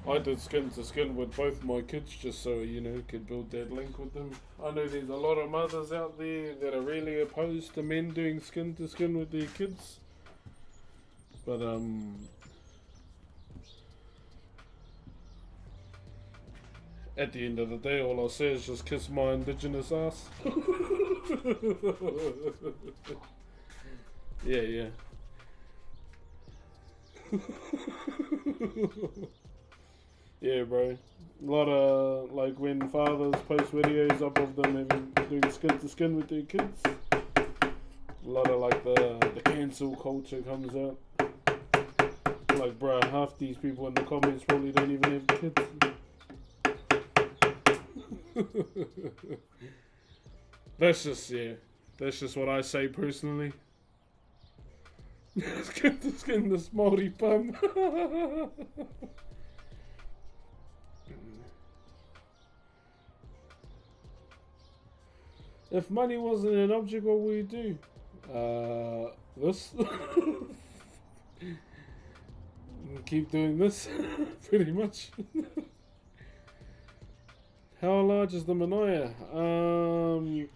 I did skin to skin with both my kids, just so, you know, could build that link with them. I know there's a lot of mothers out there that are really opposed to men doing skin to skin with their kids. But at the end of the day, all I say is just kiss my indigenous ass. Yeah. Yeah, bro. A lot of, like, when fathers post videos up of them doing skin to skin with their kids, a lot of, like, the cancel culture comes out. Like, bro, half these people in the comments probably don't even have kids. That's just what I say personally. Skin to skin this Maori pum. If money wasn't an object, what would you do? This. Keep doing this, pretty much. How large is the Manaya?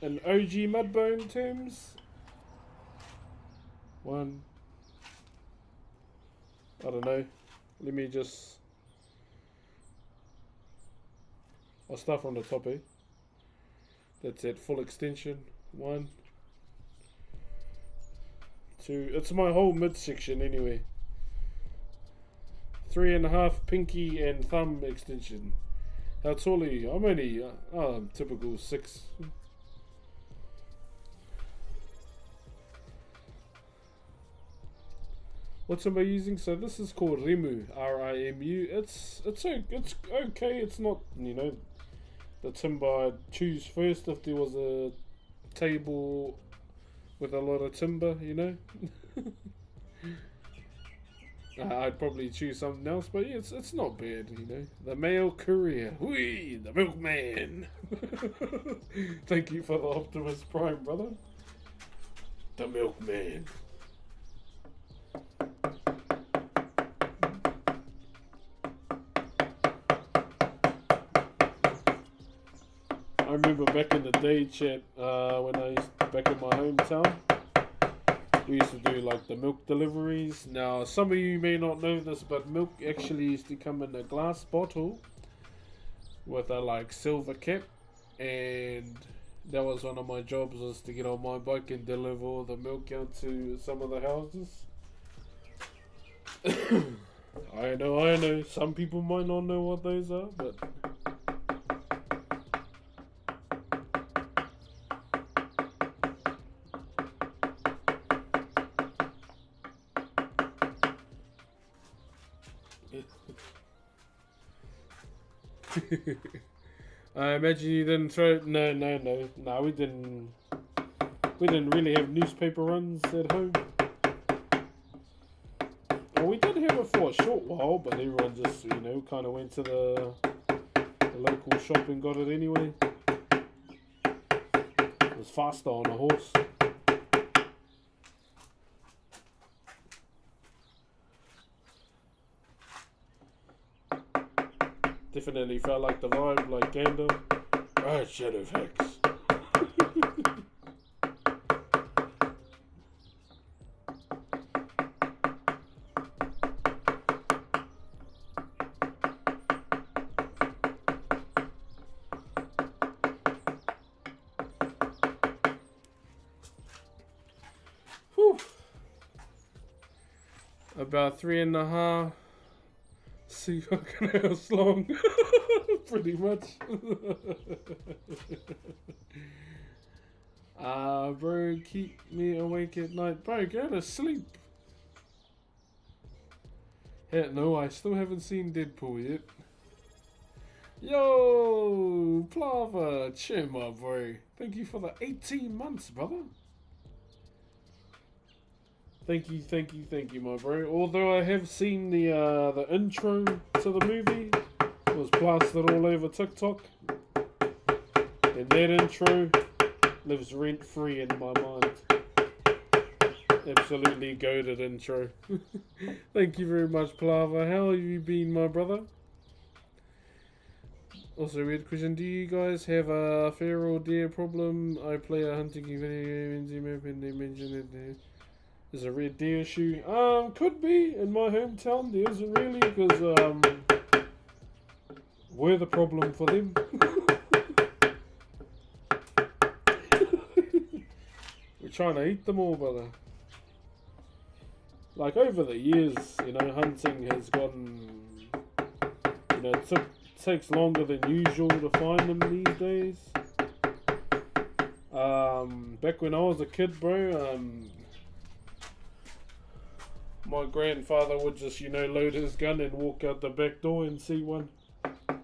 In OG Mudbone terms? One. I don't know. Let me just... I'll start from the top, eh? That's at full extension. 1, 2. It's my whole midsection anyway. 3.5 pinky and thumb extension. How tall are you? I'm only typical 6. What am I using? So this is called Rimu, R-I-M-U. It's okay. It's not, you know, the timber I'd choose first if there was a table with a lot of timber, you know. I'd probably choose something else, but yeah, it's not bad, you know. The mail courier, whee, the milkman. Thank you for the Optimus Prime, brother. The milkman. I remember back in the day, chat, when I used back in my hometown, we used to do like the milk deliveries. Now, some of you may not know this, but milk actually used to come in a glass bottle with a like silver cap, and that was one of my jobs, was to get on my bike and deliver all the milk out to some of the houses. I know, some people might not know what those are, but... I imagine you didn't throw... No, we didn't really have newspaper runs at home. Well, we did have it for a short while, but everyone just, you know, kind of went to the local shop and got it anyway. It was faster on a horse. Definitely felt like the vibe, like Gandalf. Right, Shadowfax. Whew. About 3.5 sea hours long. Pretty much. Bro, keep me awake at night. Bro, go to sleep. Heck no, I still haven't seen Deadpool yet. Yo, Plava, cheer my bro. Thank you for the 18 months, brother. Thank you, my bro. Although I have seen the intro to the movie, it was plastered all over TikTok, and that intro lives rent free in my mind. Absolutely goated intro. Thank you very much, Plava. How have you been, my brother? Also, weird question. Do you guys have a feral deer problem? I play a hunting video game and they mentioned it there. There's a red deer issue. Could be. In my hometown, there isn't really, because we're the problem for them. We're trying to eat them all, brother. Like, over the years, you know, hunting has gotten, you know, it takes longer than usual to find them these days. Back when I was a kid, bro, my grandfather would just, you know, load his gun and walk out the back door and see one. And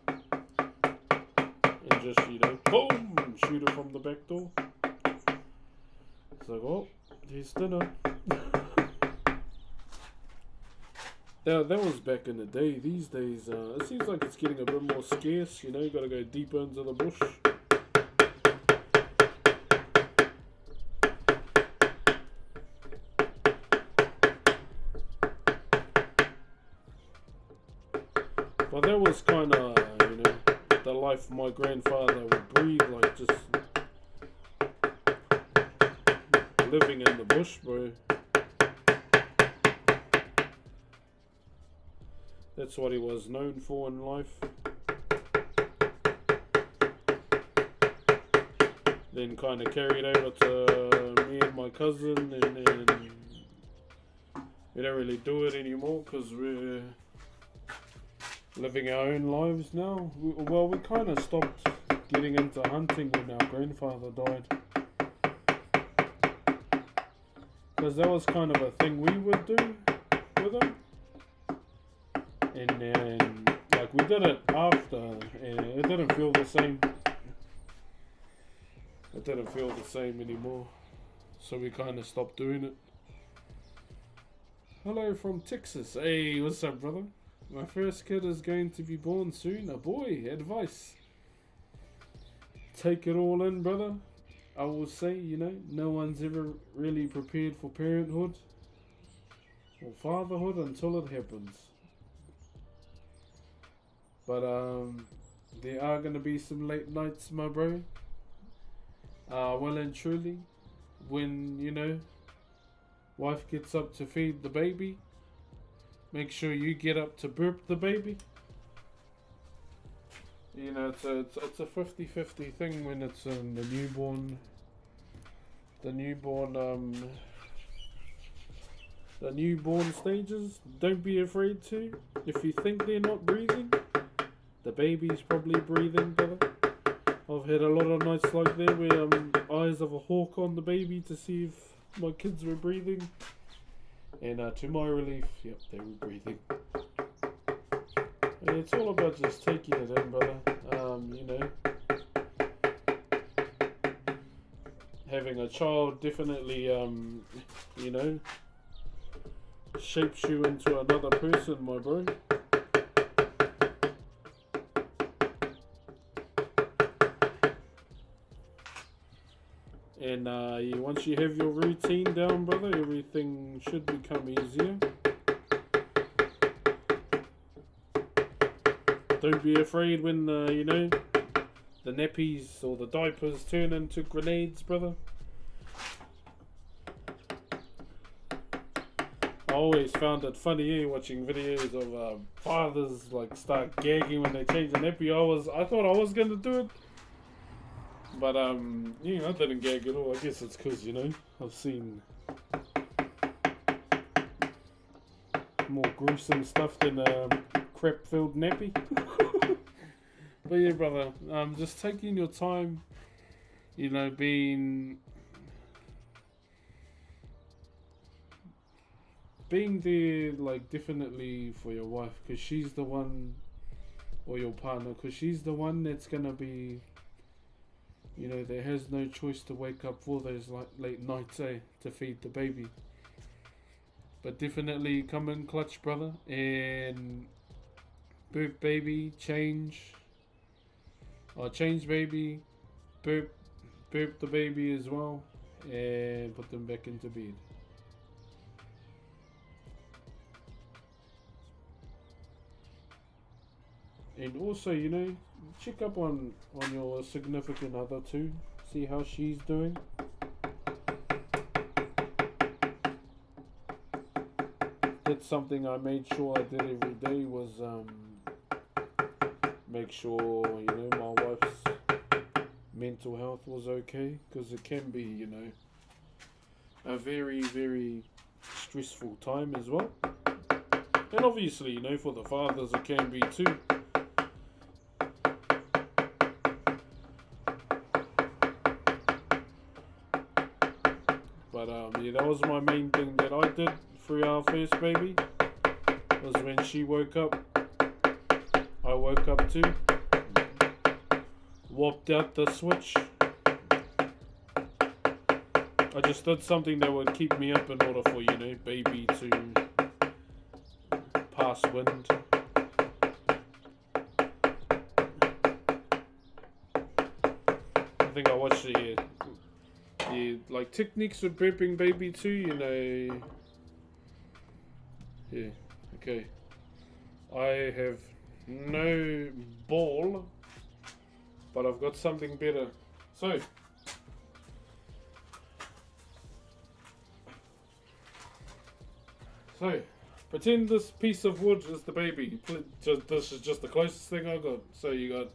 just, you know, boom, shoot it from the back door. It's like, oh, here's dinner. That was back in the day. These days, it seems like it's getting a bit more scarce, you know, you gotta go deeper into the bush. But that was kind of, you know, the life my grandfather would breathe, like just living in the bush, bro. That's what he was known for in life. Then kind of carried over to me and my cousin, and then we don't really do it anymore because we're living our own lives now. We kind of stopped getting into hunting when our grandfather died, because that was kind of a thing we would do with him. And then, like, we did it after, and it didn't feel the same. It didn't feel the same anymore. So we kind of stopped doing it. Hello from Texas. Hey, what's up, brother? My first kid is going to be born soon. A boy. Advice. Take it all in, brother. I will say, you know, no one's ever really prepared for parenthood or fatherhood until it happens. But there are going to be some late nights, my bro. Well and truly, when, you know, wife gets up to feed the baby, make sure you get up to burp the baby. You know, it's a 50-50 thing when it's in the newborn stages. Don't be afraid to. If you think they're not breathing, the baby's probably breathing, brother. I've had a lot of nights like that where eyes of a hawk on the baby to see if my kids were breathing. And to my relief, yep, they were breathing. And it's all about just taking it in, brother. You know, having a child definitely, you know, shapes you into another person, my bro. And once you have your routine down, brother, everything should become easier. Don't be afraid when, you know, the nappies or the diapers turn into grenades, brother. I always found it funny, watching videos of fathers like start gagging when they change the nappy. I thought I was gonna do it, but you know, I didn't gag at all. I guess it's because, you know, I've seen more gruesome stuff than a crap-filled nappy. But yeah, brother, just taking your time, you know, being there, like, definitely for your wife, because she's the one, or your partner, because she's the one that's gonna be, you know, that has no choice to wake up for those like late nights, to feed the baby. But definitely come in clutch, brother, and burp baby, change baby, burp the baby as well, and put them back into bed. And also, you know, check up on your significant other too. See how she's doing. That's something I made sure I did every day, was make sure, you know, my wife's mental health was okay, because it can be, you know, a very, very stressful time as well. And obviously, you know, for the fathers it can be too. But yeah, that was my main thing that I did for our first baby, was when she woke up, I woke up too, whopped out the switch. I just did something that would keep me up in order for, you know, baby to pass wind. I think I watched the like techniques with burping baby too, you know. Yeah, okay. I have no ball, but I've got something better. So, pretend this piece of wood is the baby. This is just the closest thing I got. So you got,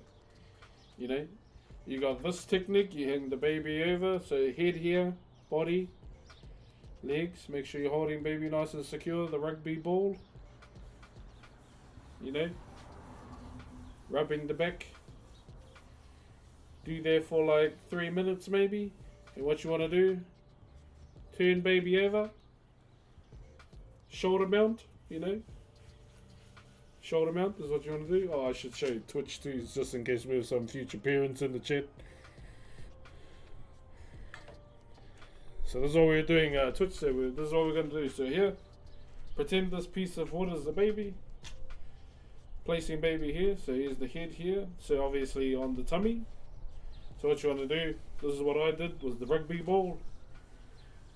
you know, you got this technique. You hang the baby over. So head here, body, legs. Make sure you're holding baby nice and secure. The rugby ball. You know, rubbing the back. Do that for like 3 minutes maybe. And what you want to do, turn baby over. Shoulder mount, you know. Shoulder mount is what you want to do. Oh, I should show you Twitch too, just in case we have some future parents in the chat. So this is all we're doing, Twitch. So this is what we're going to do. So here, pretend this piece of wood is the baby. Placing baby here. So here's the head here. So obviously on the tummy. So what you want to do, this is what I did, was the rugby ball.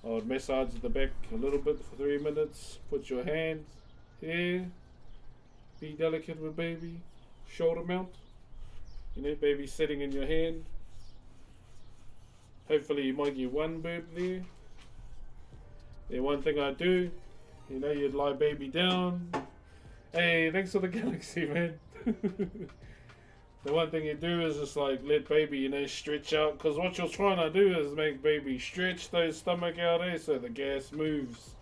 I would massage the back a little bit for 3 minutes. Put your hand here. Be delicate with baby. Shoulder mount. You know, baby sitting in your hand. Hopefully you might get one burp there. Then one thing I do, you know, you'd lie baby down. Hey, thanks for the galaxy, man. The one thing you do is just like let baby, you know, stretch out. Because what you're trying to do is make baby stretch those stomach out there so the gas moves.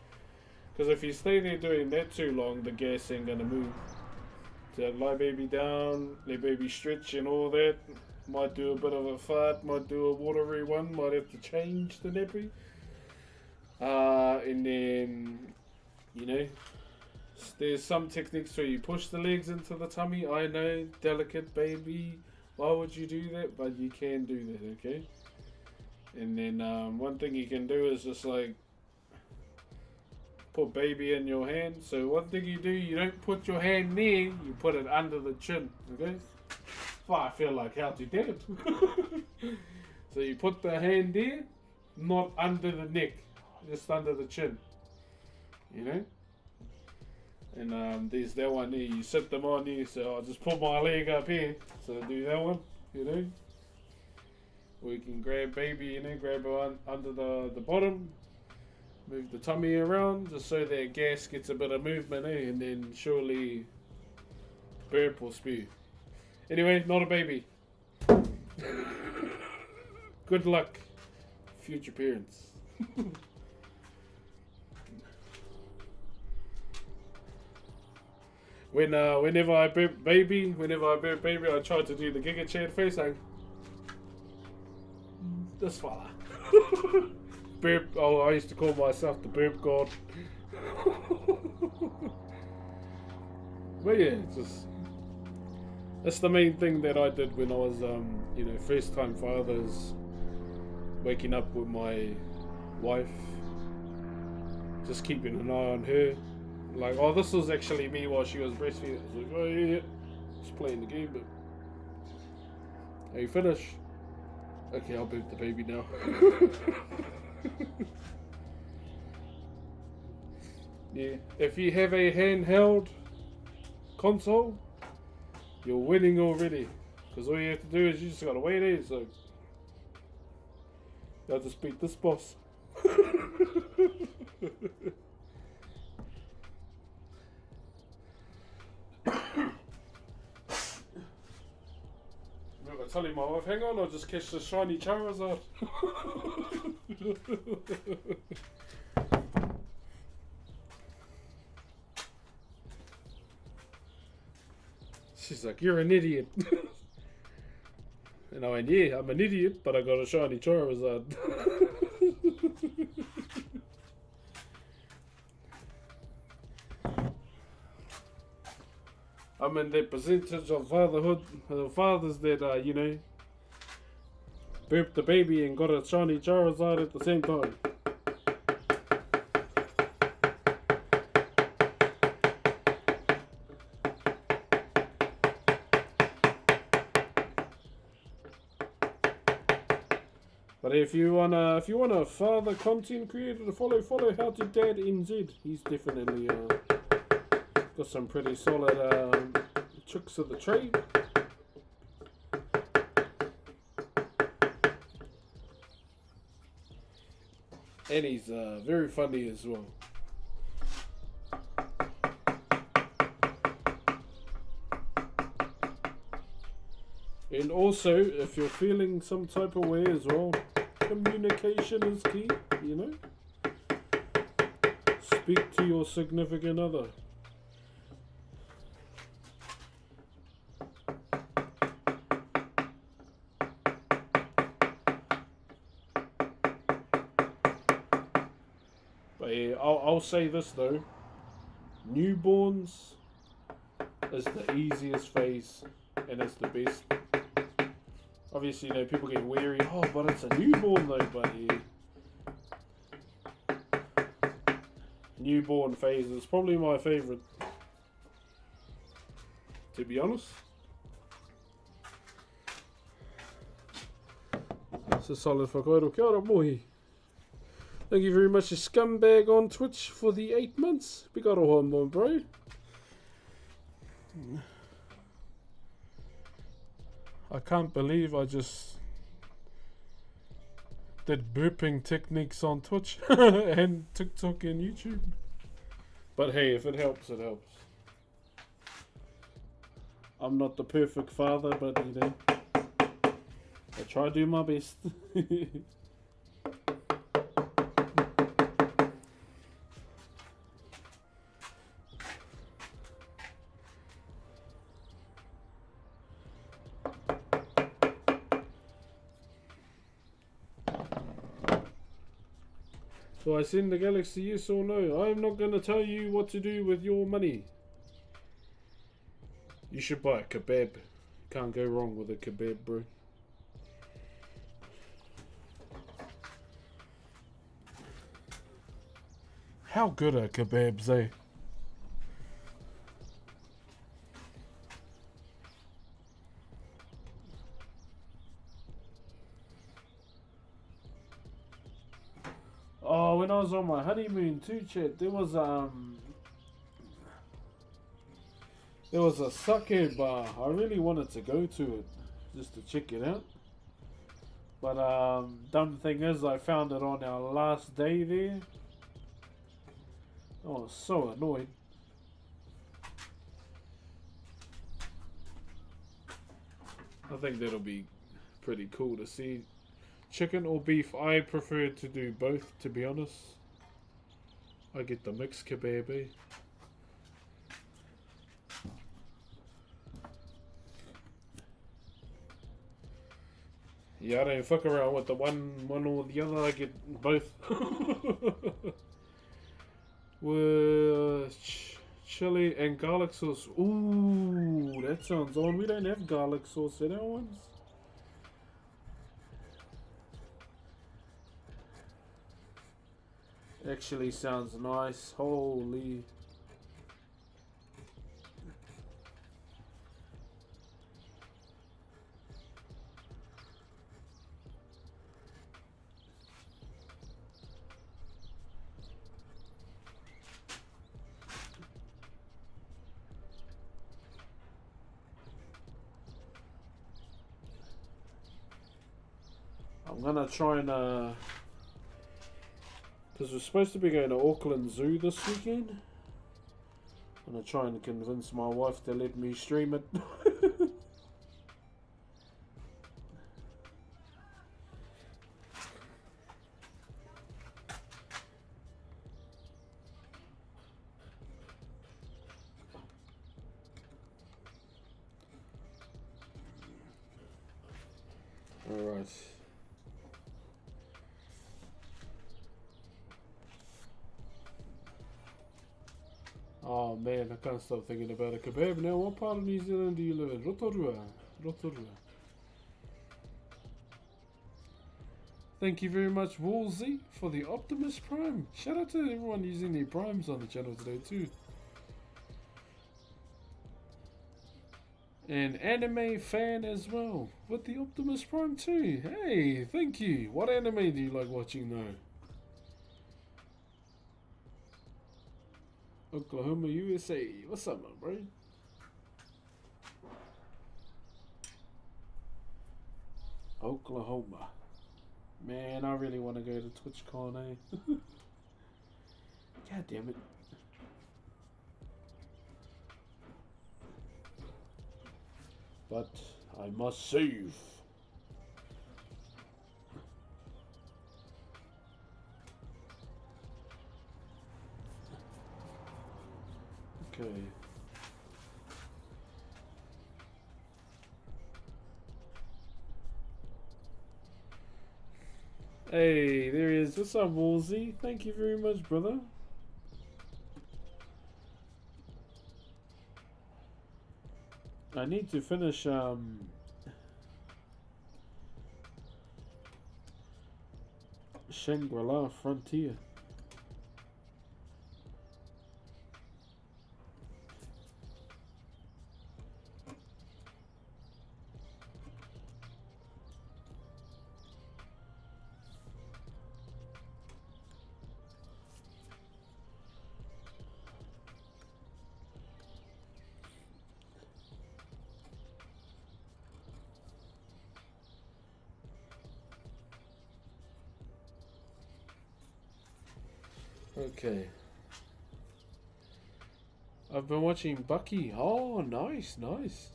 Because if you stay there doing that too long, the gas ain't going to move. So lie baby down, let baby stretch and all that. Might do a bit of a fart, might do a watery one, might have to change the nappy. And then, you know, there's some techniques where you push the legs into the tummy. I know, delicate baby, why would you do that? But you can do that, okay? And then one thing you can do is just like put baby in your hand. So one thing you do, you don't put your hand there, you put it under the chin, okay? Well, I feel like how to do it. So you put the hand there, not under the neck, just under the chin, you know? And there's that one there. You sit them on you, so I'll just put my leg up here. So do that one, you know. Or you can grab baby, you know, grab her under the bottom. Move the tummy around just so that gas gets a bit of movement, eh? And then surely burp or spew. Anyway, not a baby. Good luck, future parents. Whenever I burp baby, I try to do the Giga Chad face. Like this fella. Burp. Oh, I used to call myself the burp god. But yeah, that's the main thing that I did when I was, you know, first time fathers, waking up with my wife, just keeping an eye on her. Like, oh, this was actually me while she was breastfeeding. I was like, oh yeah, just playing the game, but are you finished? Okay, I'll burp the baby now. Yeah, if you have a handheld console, you're winning already. Because all you have to do is you just gotta wait here, so I'll just beat this boss. Remember telling my wife, hang on, I'll just catch the shiny Charizard. She's like, you're an idiot. And I went, yeah, I'm an idiot, but I got a shiny Charizard. I'm in the percentage of fatherhood, fathers that, you know, burped the baby and got a shiny Charizard at the same time. But if you want a father content creator to follow How to Dad NZ. He's definitely got some pretty solid tricks of the trade. And he's very funny as well. And also, if you're feeling some type of way as well, communication is key, you know? Speak to your significant other. But yeah, I'll say this though. Newborns is the easiest phase and it's the best. Obviously, you know, people get wary. Oh, but it's a newborn though, but yeah. Newborn phase is probably my favourite, to be honest. It's a solid Whakairo. Kia ora, mohi. Thank you very much, you scumbag on Twitch, for the 8 months. Big aroha, mon bro. I can't believe I just did burping techniques on Twitch and TikTok and YouTube. But hey, if it helps, it helps. I'm not the perfect father, but you know, I try to do my best. Do I send the galaxy, yes or no? I'm not going to tell you what to do with your money. You should buy a kebab. Can't go wrong with a kebab, bro. How good are kebabs, eh? Oh, when I was on my honeymoon too, chat, there was There was a sake bar. I really wanted to go to it just to check it out. But dumb thing is, I found it on our last day there. I was so annoyed. I think that'll be pretty cool to see. Chicken or beef, I prefer to do both, to be honest. I get the mixed kebab. Yeah, I don't fuck around with the one or the other. I get both. With chili and garlic sauce. Ooh, that sounds on. We don't have garlic sauce in our ones. Actually sounds nice. Holy. I'm gonna try and because we're supposed to be going to Auckland Zoo this weekend. I'm gonna try and convince my wife to let me stream it. Alright. Oh man, I can't stop thinking about a kebab now. What part of New Zealand do you live in? Rotorua. Rotorua. Thank you very much, Woolsey, for the Optimus Prime. Shout out to everyone using their primes on the channel today too. An anime fan as well, with the Optimus Prime too. Hey, thank you. What anime do you like watching though? Oklahoma, USA. What's up, man, bro? Oklahoma. Man, I really want to go to TwitchCon, eh? God damn it. But I must save. Okay. Hey, there he is. What's up, Woolsey? Thank you very much, brother. I need to finish Shangri-La Frontier. Okay. I've been watching Bucky. Oh, nice, nice.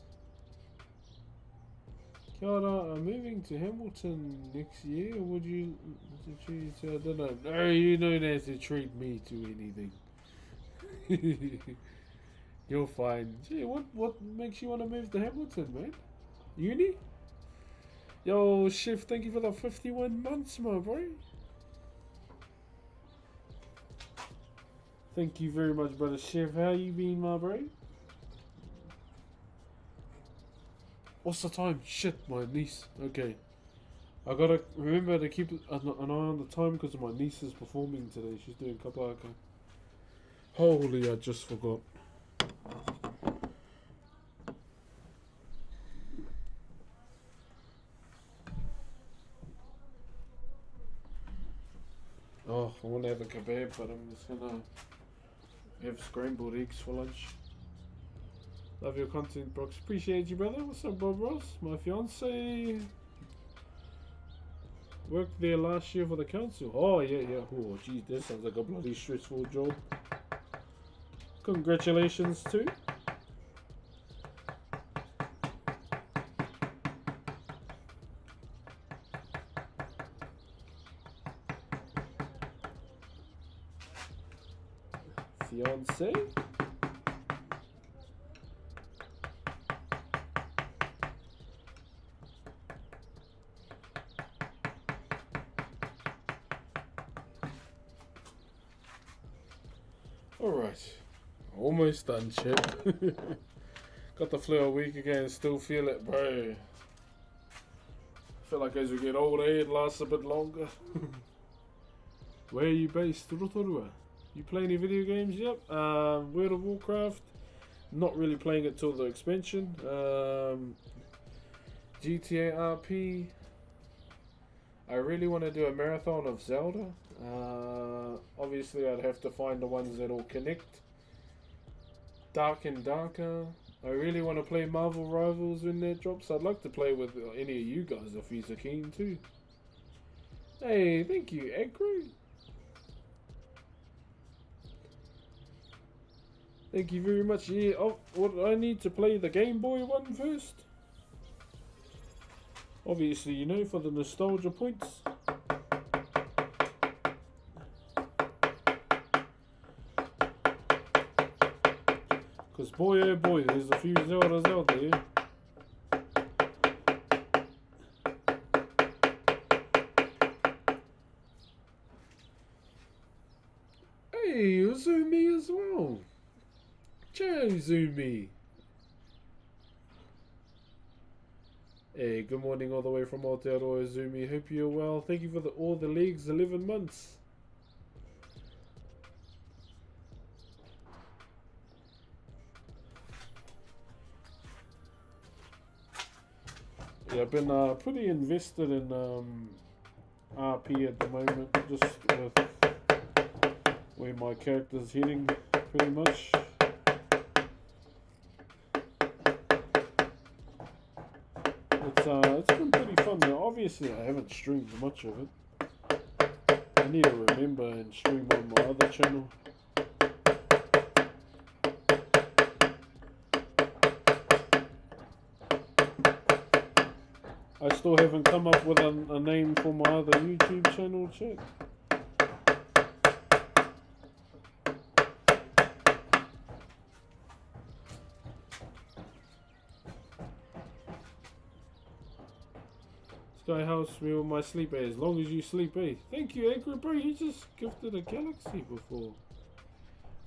Kia ora, I'm moving to Hamilton next year. Would you treat? I don't know. No, you don't have to treat me to anything. You're fine. Gee, what makes you want to move to Hamilton, man? Uni? Yo, Chef, thank you for the 51 months, my bro. Thank you very much, brother Chef. How you been, my bro? What's the time? Shit, my niece. Okay. I gotta remember to keep an eye on the time because my niece is performing today. She's doing kapaka. Holy, I just forgot. Oh, I want to have a kebab, but I'm just gonna have scrambled eggs for lunch. Love your content, Brooks. Appreciate you, brother. What's up, Bob Ross? My fiance worked there last year for the council. Oh, yeah, yeah. Oh, geez, that sounds like a bloody stressful job. Congratulations, too. Fiance? Alright. Almost done, chat. Got the flu a week again, still feel it, bro. Feel like as we get older, it lasts a bit longer. Where are you based? Rotorua. You play any video games? Yep. World of Warcraft. Not really playing it till the expansion. GTA RP. I really want to do a marathon of Zelda. Obviously, I'd have to find the ones that all connect. Dark and Darker. I really want to play Marvel Rivals when that drops. I'd like to play with any of you guys if you're keen too. Hey, thank you, Agro. Thank you very much. Yeah, oh, what I need to play the Game Boy one first. Obviously, you know, for the nostalgia points. Because boy oh boy, there's a few Zeldas out there. Hey, Uzumi as well. Ciao, Uzumi. Hey, good morning all the way from Aotearoa, Uzumi. Hope you're well. Thank you for all the leagues, 11 months. Yeah, I've been pretty invested in RP at the moment, just with where my character's heading, pretty much. It's been pretty fun. Now, obviously, I haven't streamed much of it. I need to remember and stream on my other channel. I still haven't come up with a name for my other YouTube channel, chat. Sky House me with my sleep, as long as you sleep, eh? Thank you, Agro, bro. You just gifted a galaxy before.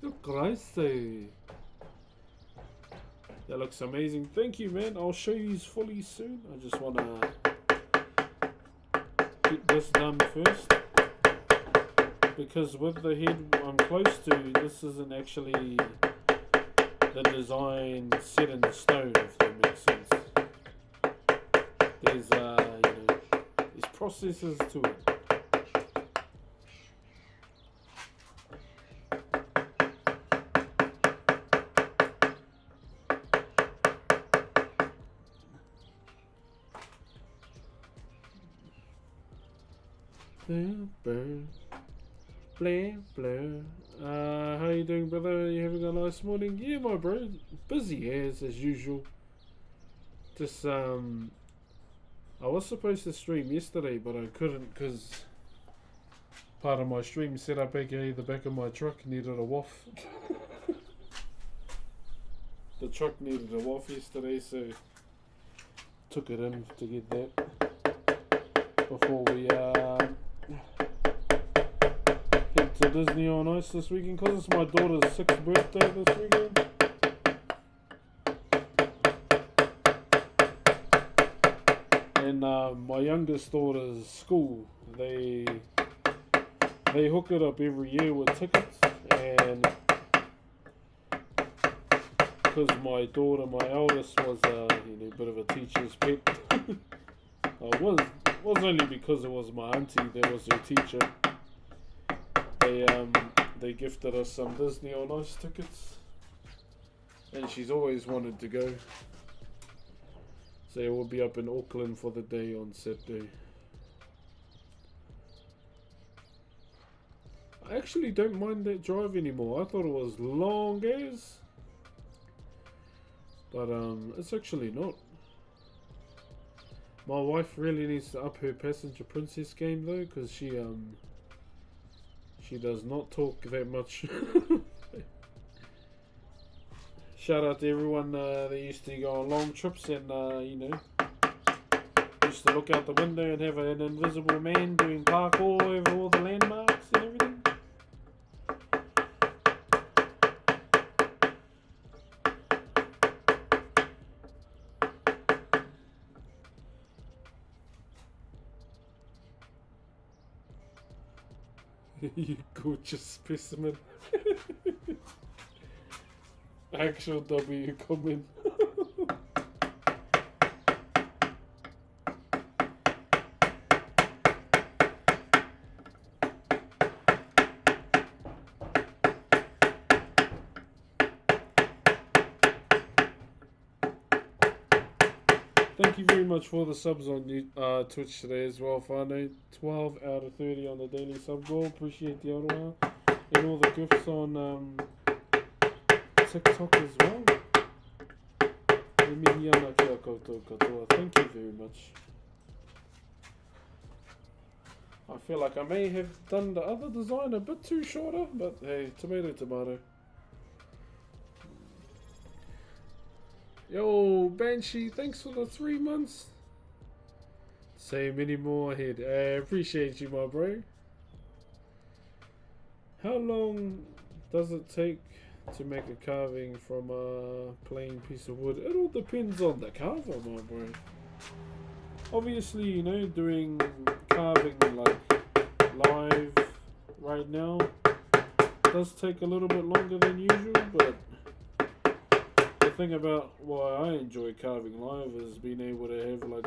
Look, crazy. That looks amazing. Thank you, man. I'll show you fully soon. I just want to get this done first. Because with the head I'm close to, this isn't actually the design set in stone, if that makes sense. There's, there's processes to it. How you doing, brother? You having a nice morning? Yeah, my bro. Busy as usual. Just I was supposed to stream yesterday, but I couldn't because part of my stream setup, aka the back of my truck, needed a waff. The truck needed a waff yesterday, so took it in to get that before we head to Disney on Ice this weekend, because it's my daughter's 6th birthday this weekend. And my youngest daughter's school, they hook it up every year with tickets, and because my daughter, my eldest, was a bit of a teacher's pet. It was only because it was my auntie that was her teacher. They gifted us some Disney on Ice tickets. And she's always wanted to go. So we'll be up in Auckland for the day on Saturday. I actually don't mind that drive anymore. I thought it was long as. But it's actually not. My wife really needs to up her passenger princess game though, because she does not talk that much. Shout out to everyone that used to go on long trips and you know, used to look out the window and have an invisible man doing parkour over all the landmarks and everything. You gorgeous specimen. Actual W comment. Thank you very much for the subs on Twitch today as well, Whānau. 12 out of 30 on the daily sub goal. Appreciate the aroha. And all the gifts on TikTok as well. Thank you very much. I feel like I may have done the other design a bit too shorter, but hey, tomato, tomato. Yo, Banshee, thanks for the 3 months. Say many more ahead. I appreciate you, my bro. How long does it take to make a carving from a plain piece of wood? It all depends on the carver, my bro. Obviously, you know, doing carving like live right now does take a little bit longer than usual, but the thing about why I enjoy carving live is being able to have like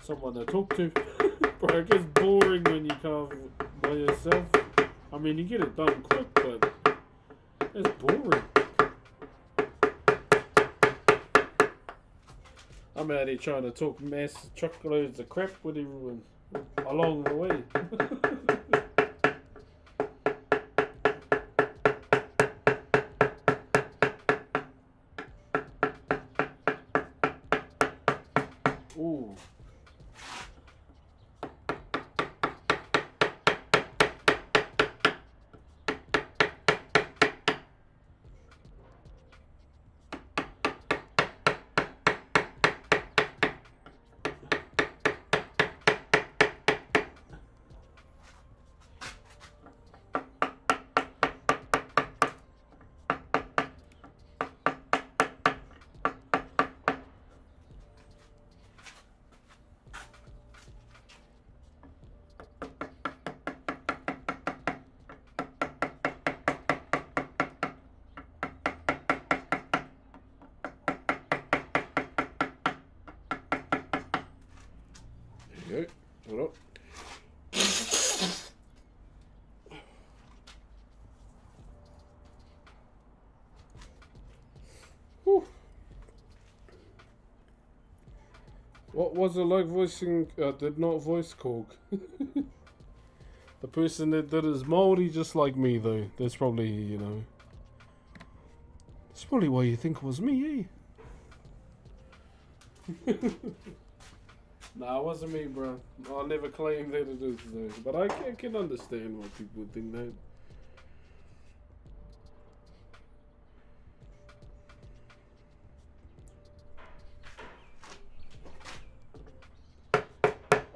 someone to talk to. Bro, it gets boring when you carve by yourself. I mean, you get it done quick, but it's boring. I'm out here trying to talk mass truckloads of crap with everyone along the way. Ooh. There you go. Hold up. Whew. What was it like voicing, did not voice Korg? The person that did is Maori just like me though. That's probably, you know, that's probably why you think it was me, eh? Nah, it wasn't me, bro. I'll never claim that it is though. But I can understand why people would think that.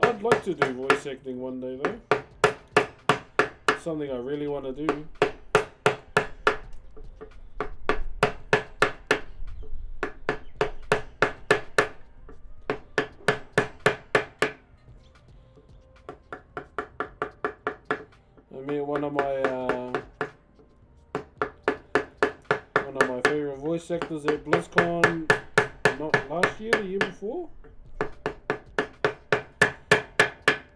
I'd like to do voice acting one day though. Something I really want to do. I mean, one of my favorite voice actors at BlizzCon, not last year, the year before,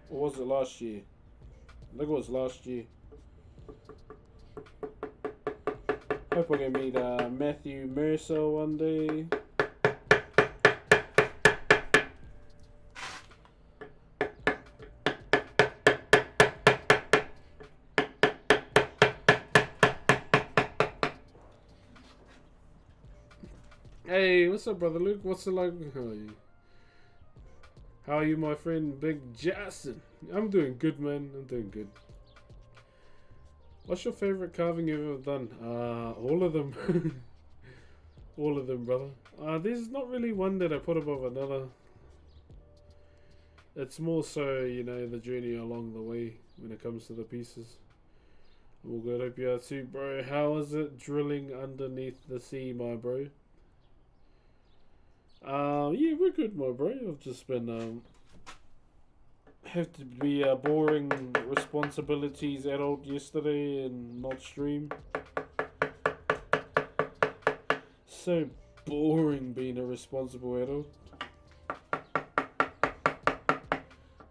or was it last year? I think it was last year. Hope I can meet Matthew Mercer one day. Hey, what's up, brother Luke? What's it like? How are you, my friend Big Jason? I'm doing good, man. I'm doing good. What's your favorite carving you've ever done? All of them. All of them, brother. There's not really one that I put above another. It's more so, you know, the journey along the way when it comes to the pieces. We'll go up here too, bro. How is it drilling underneath the sea, my bro? Yeah, we're good, my bro. I've just been have to be boring responsibilities adult yesterday and not stream. So boring being a responsible adult.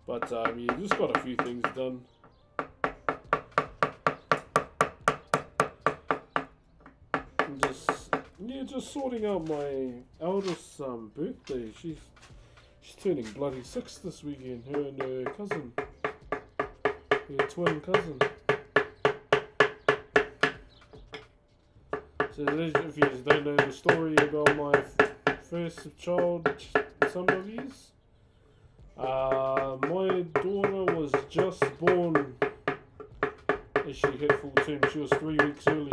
But yeah, just got a few things done. Just sorting out my eldest birthday. She's turning bloody 6 this weekend. Her and her cousin, her twin cousin. So if you don't know the story about my first child, some of yous, my daughter was just born as she hit full term. She was 3 weeks early.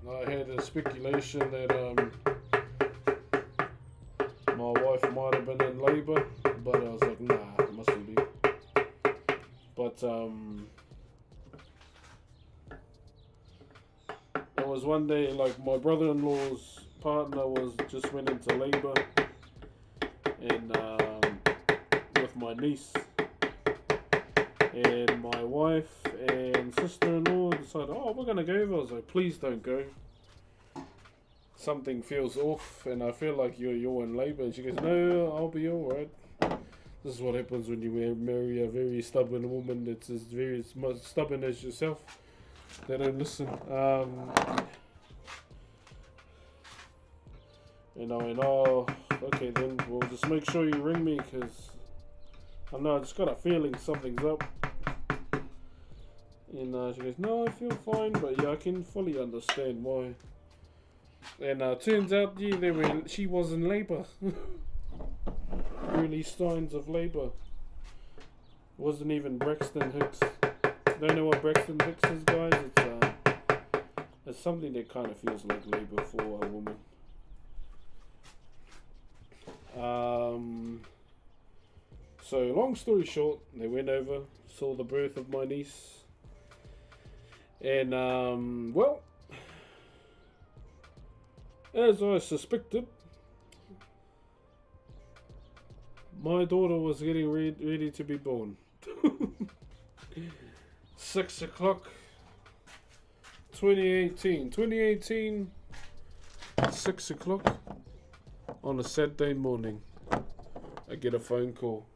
I had a speculation that my wife might have been in labour, but I was like, nah, it mustn't be. But there was one day, like, my brother-in-law's partner just went into labour, and with my niece. And my wife and sister-in-law decided, oh, we're going to go over. I was like, please don't go. Something feels off, and I feel like you're in labour. And she goes, no, I'll be alright. This is what happens when you marry a very stubborn woman that's as very much stubborn as yourself. They don't listen. And I went, oh, okay, then we'll just make sure you ring me, because I know I just got a feeling something's up. And she goes, no, I feel fine, but yeah, I can fully understand why. And turns out, yeah, she was in labour. Early signs of labour. Wasn't even Braxton Hicks. Don't know what Braxton Hicks is, guys. It's something that kind of feels like labour for a woman. So long story short, they went over, saw the birth of my niece. And, well, as I suspected, my daughter was getting ready to be born. 6 o'clock, 2018, 6 o'clock on a Saturday morning, I get a phone call.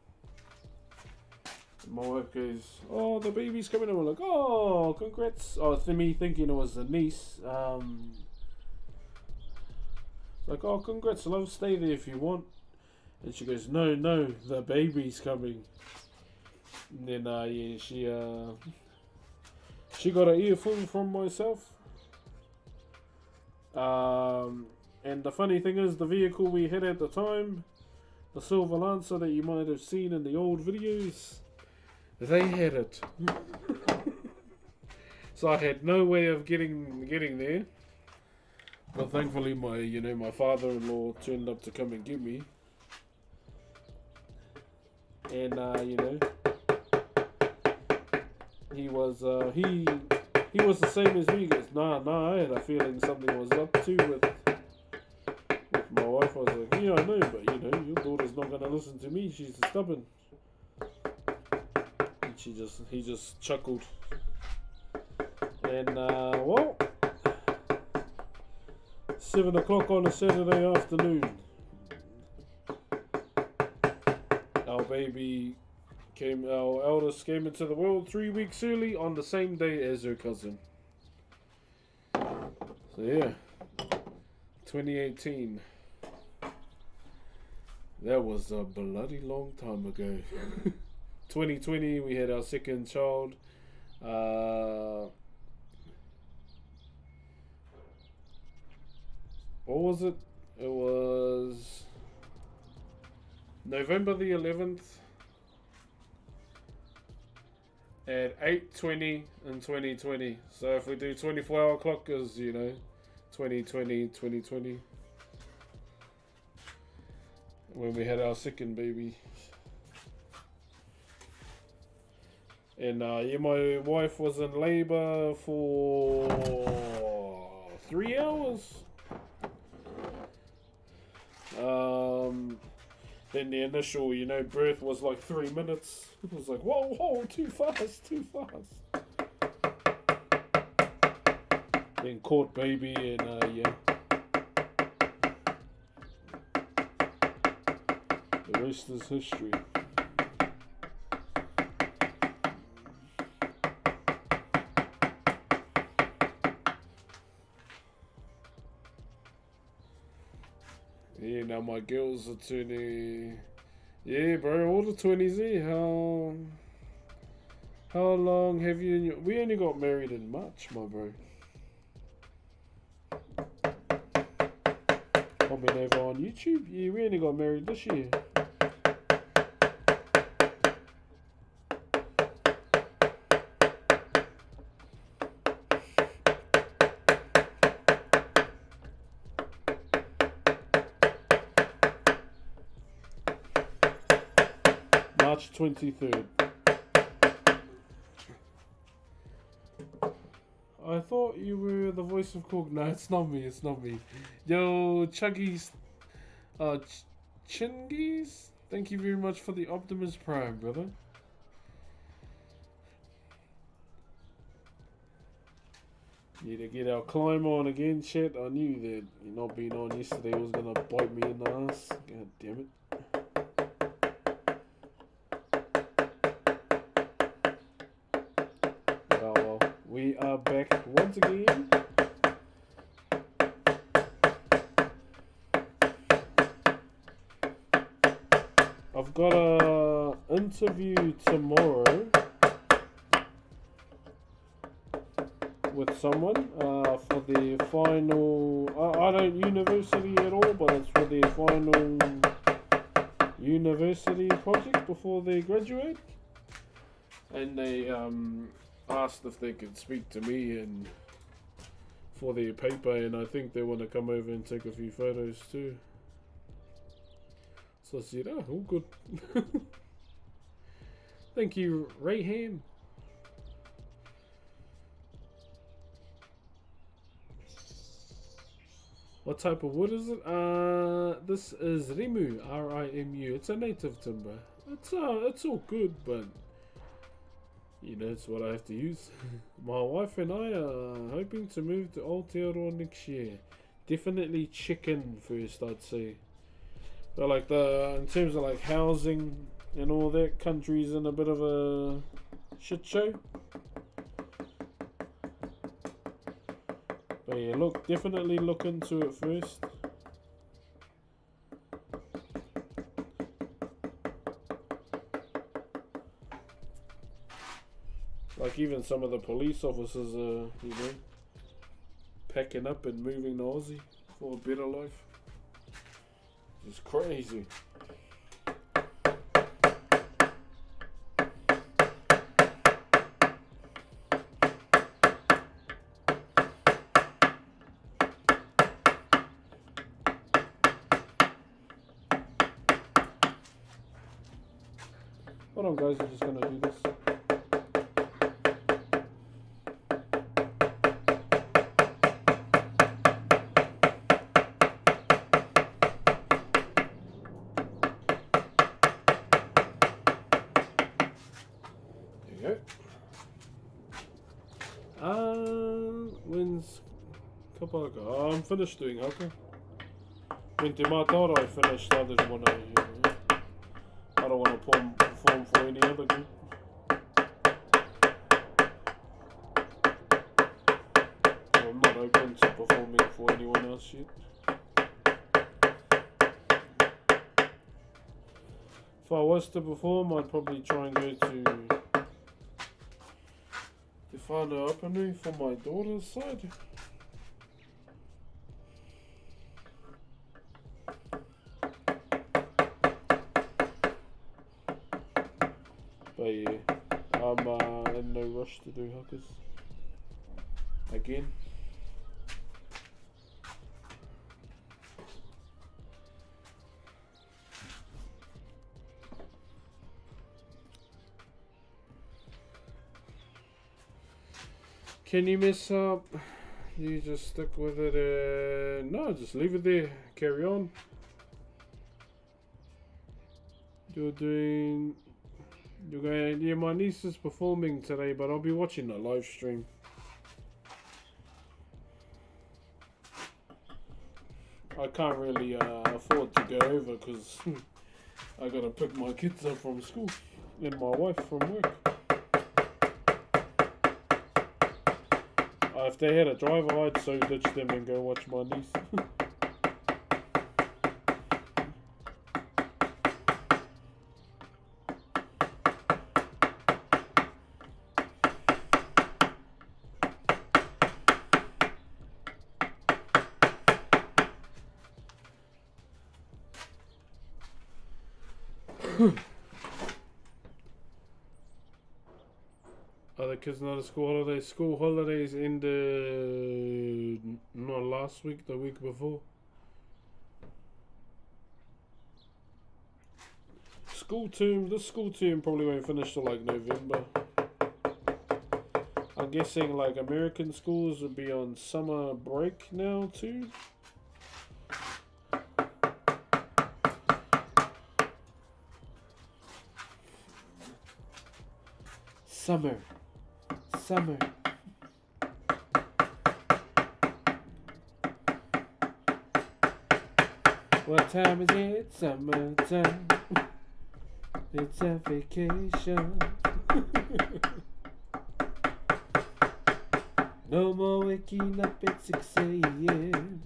My wife goes, oh, the baby's coming. And we're like, oh, congrats. Oh, to me thinking it was a niece. Like, oh, congrats, love, stay there if you want. And she goes, no, the baby's coming. And then, yeah, she got an earful from myself. And the funny thing is, the vehicle we had at the time, the Silver Lancer that you might have seen in the old videos, they had it. So I had no way of getting there. But thankfully my father-in-law turned up to come and get me. And he was the same as me. He goes, nah, I had a feeling something was up too with my wife. I was like, yeah, I know, but your daughter's not gonna listen to me, she's stubborn. He just chuckled. And well, 7 o'clock on a Saturday afternoon, our baby Our eldest came into the world 3 weeks early on the same day as her cousin. So yeah, 2018. That was a bloody long time ago. 2020, we had our second child. What was it? It was November the 11th at 8:20 in 2020. So if we do 24-hour clock as, 2020, when we had our second baby. And my wife was in labor for 3 hours. Then the initial, birth was like 3 minutes. It was like, whoa, too fast. Then caught baby and yeah. The rest is history. Yeah, now my girls are turning. Yeah, bro, all the 20s here. How long have you? We only got married in March, my bro. Comment over on YouTube. Yeah, we only got married this year. March 23rd. I thought you were the voice of Cork. No, it's not me. Yo, Chuggies. Chingies? Thank you very much for the Optimus Prime, brother. Need to get our climb on again, chat. I knew that you not being on yesterday was gonna bite me in the ass. God damn it. Well, we are back once again. I've got a interview tomorrow with someone for the final. I don't university at all, but it's for their final university project before they graduate. And they asked if they could speak to me and for their paper, and I think they want to come over and take a few photos too. So I said, oh, all good. Thank you, Rayham. What type of wood is it? This is Rimu, R-I-M-U. It's a native timber. It's all good, but it's what I have to use. My wife and I are hoping to move to Aotearoa next year. Definitely chicken first, I'd say. But like in terms of like housing and all that, country's in a bit of a shit show. But yeah, definitely look into it first. Like even some of the police officers are, packing up and moving to Aussie for a better life. It's crazy. Hold on, guys, I'm just gonna do this. When's Kapaka? Oh, I'm finished doing haka. When te mātara I finished others one I don't want to perform for any other group. I'm not open to performing for anyone else yet. If I was to perform, I'd probably try and go to find an opening for my daughter's side. But yeah, I'm in no rush to do hookers again. Can you mess up? You just stick with it. No, just leave it there. Carry on. You're going. Yeah, my niece is performing today, but I'll be watching the live stream. I can't really afford to go over because I gotta pick my kids up from school and my wife from work. If they had a driver, I'd so ditch them and go watch my niece. Are the kids not at school holidays? School holidays ended not last week, the week before. This school term probably won't finish till like November. I'm guessing like American schools would be on summer break now too. Summer. What time is it? Summertime. It's a vacation. No more waking up at 6 a.m.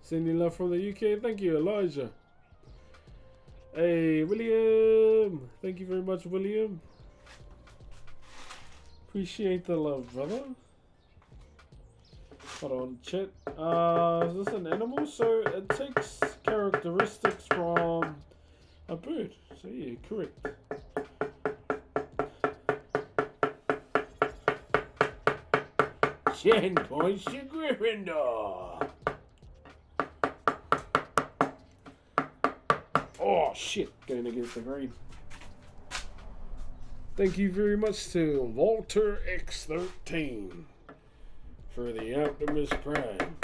Sending love from the UK. Thank you, Elijah. Hey, William. Thank you very much, William. Appreciate the love, brother. Hold on, chat. Is this an animal? So it takes characteristics from a bird. So yeah, correct. Ten points to Gryffindor. Oh shit, going against the grain. Thank you very much to Walter X13 for the Optimus Prime.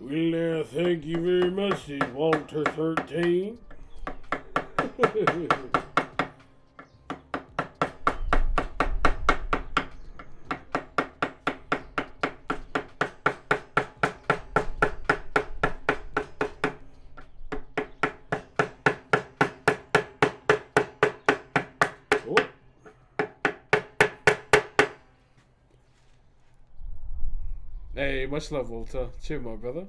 Well, thank you very much to Walter 13. Hey, much love, Walter. Cheer, my brother.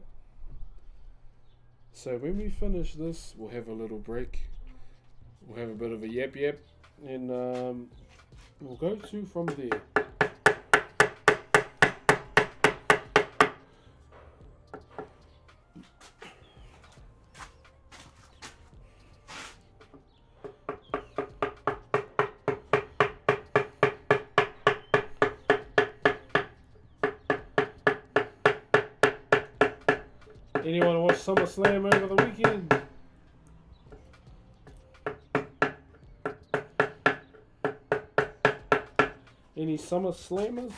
So when we finish this, we'll have a little break. We'll have a bit of a yap, and we'll go to from there. Anyone watch SummerSlam over the weekend? Any SummerSlammers?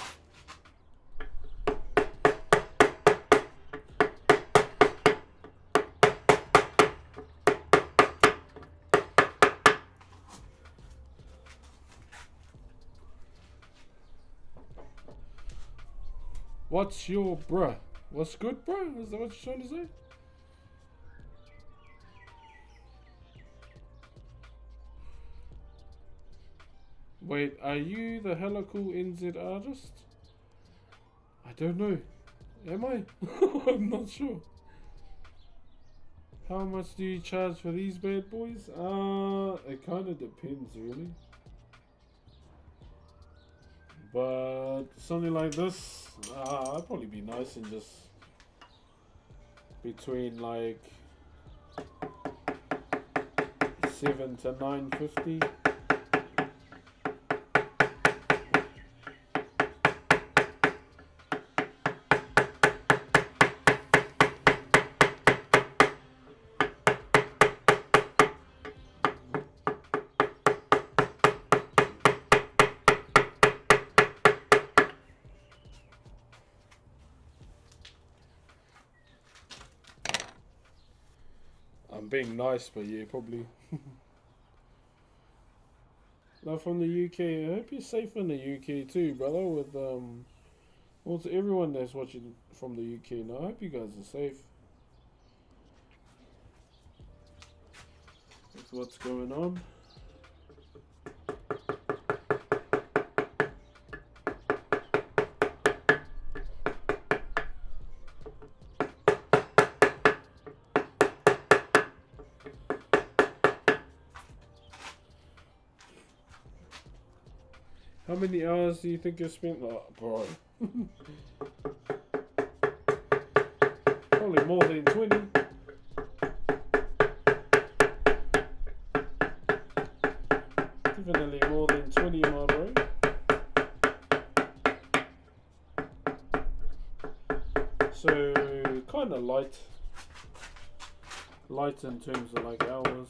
What's your bruh? What's good, bruh? Is that what you're trying to say? Wait, are you the hella cool NZ artist? I don't know. Am I? I'm not sure. How much do you charge for these bad boys? It kind of depends, really. But something like this, I'd probably be nice and just between like 7 to 950. I'm being nice, but yeah, probably. Not from the UK. I hope you're safe in the UK too, brother. With well, to everyone that's watching from the UK now, I hope you guys are safe. With what's going on. How many hours do you think you spent? Oh, bro. Probably more than 20. Definitely more than 20, my bro. So, kind of light. Light in terms of like hours.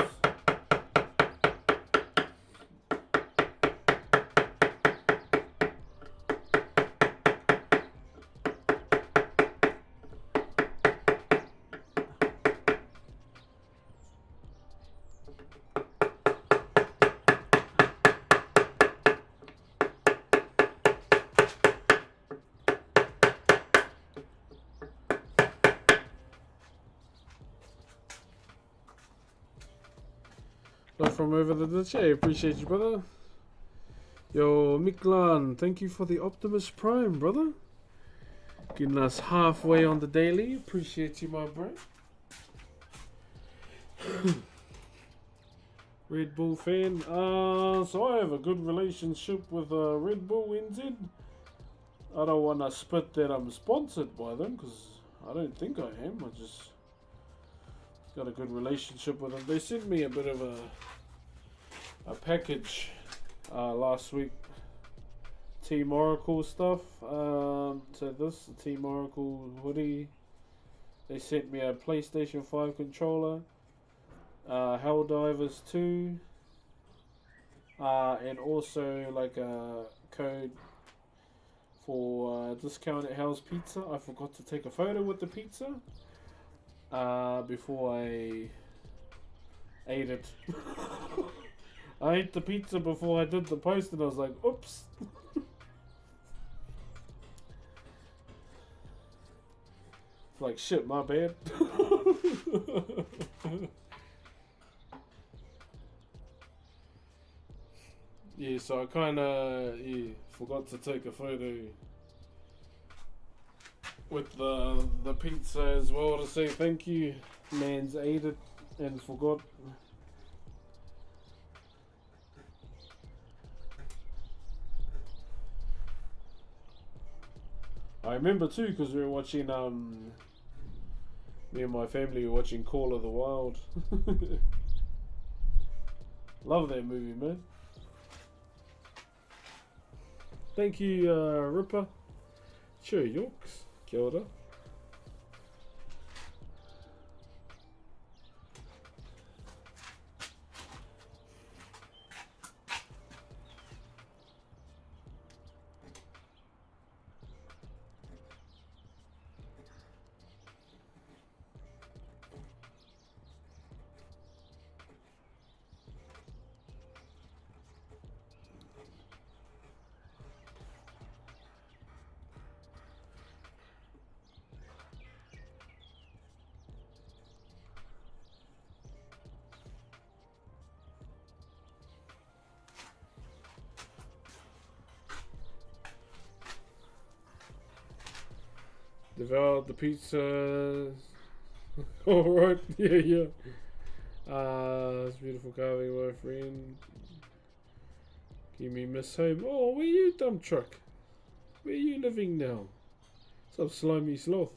Not from over the ditch. Hey, appreciate you, brother. Yo, Miklan, thank you for the Optimus Prime, brother. Getting us halfway on the daily. Appreciate you, my bro. Red Bull fan. So I have a good relationship with Red Bull NZ. I don't want to spit that I'm sponsored by them because I don't think I am. I just got a good relationship with them. They sent me a bit of a package last week. Team Oracle stuff. So this the Team Oracle hoodie. They sent me a PlayStation 5 controller. Helldivers 2. And also like a code for discount at Hell's Pizza. I forgot to take a photo with the pizza before I ate it. I ate the pizza before I did the post and I was like, oops. It's like, shit, my bad. Yeah, so I kind of forgot to take a photo with the pizza as well to say thank you. Man's ate it and forgot. I remember too because we were watching me and my family were watching Call of the Wild. Love that movie, man. Thank you, Ripper. Sure, Yorks. Kia ora. Devoured the pizza. Alright, yeah. It's beautiful carving, my friend. Give me miss home. Oh, where you, dumb truck? Where you living now? Some slimy sloth.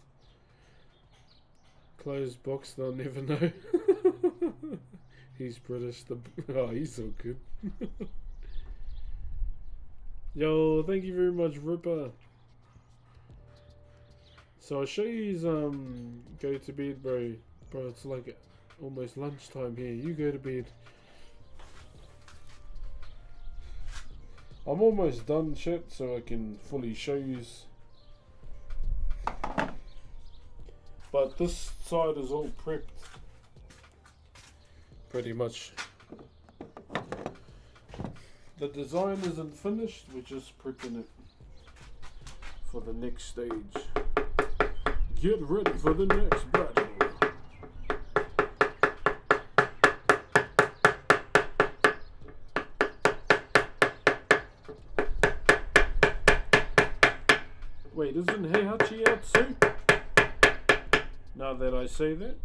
Closed box, they'll never know. He's British. Oh, he's so good. Yo, thank you very much, Ripper. So I'll show you his go to bed, bro. Bro, it's like almost lunchtime here. You go to bed. I'm almost done, shit, so I can fully show you. But this side is all prepped. Pretty much. The design isn't finished, we're just prepping it for the next stage. Get ready for the next battle. Wait, isn't Heihachi out soon? Now that I say that.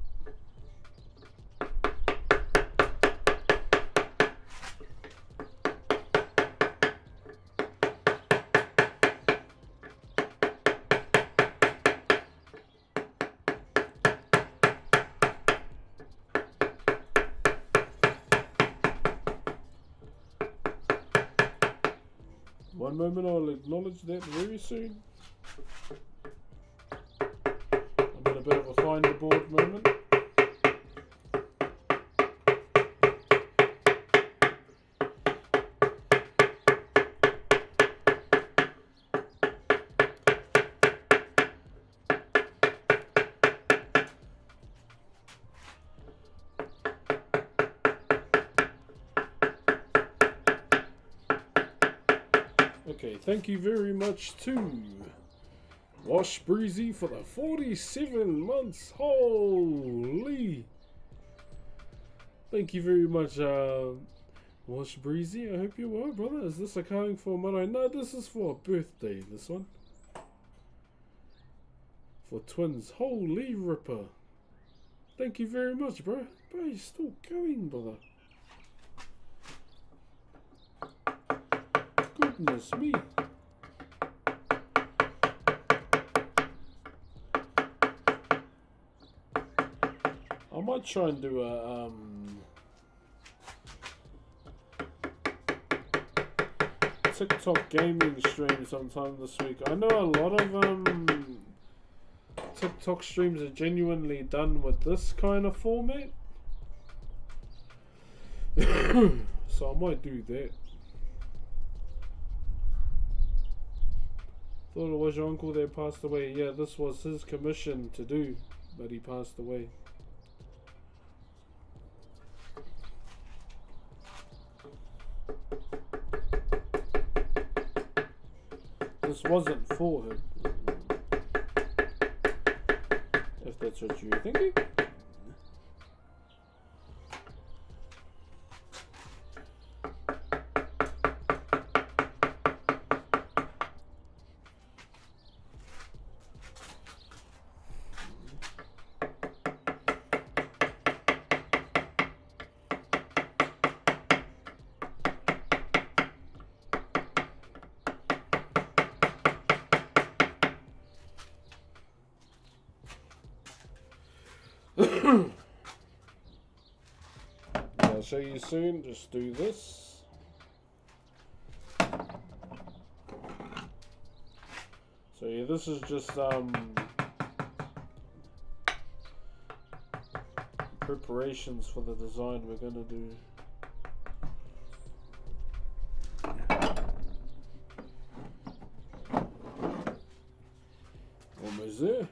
One moment, I'll acknowledge that very soon. I'm in a bit of a find the board moment. Okay, thank you very much to Wash Breezy for the 47 months. Holy! Thank you very much, Wash Breezy. I hope you're well, brother. Is this a coming for Marae? No, this is for a birthday, this one. For twins. Holy Ripper. Thank you very much, bro. Bro, you're still going, brother. Goodness me. I might try and do a TikTok gaming stream sometime this week. I know a lot of TikTok streams are genuinely done with this kind of format. So I might do that. Thought it was your uncle that passed away. Yeah, this was his commission to do, but he passed away. This wasn't for him, if that's what you're thinking. I'll show you soon. Just do this. So yeah, this is just preparations for the design we're gonna do. Almost there.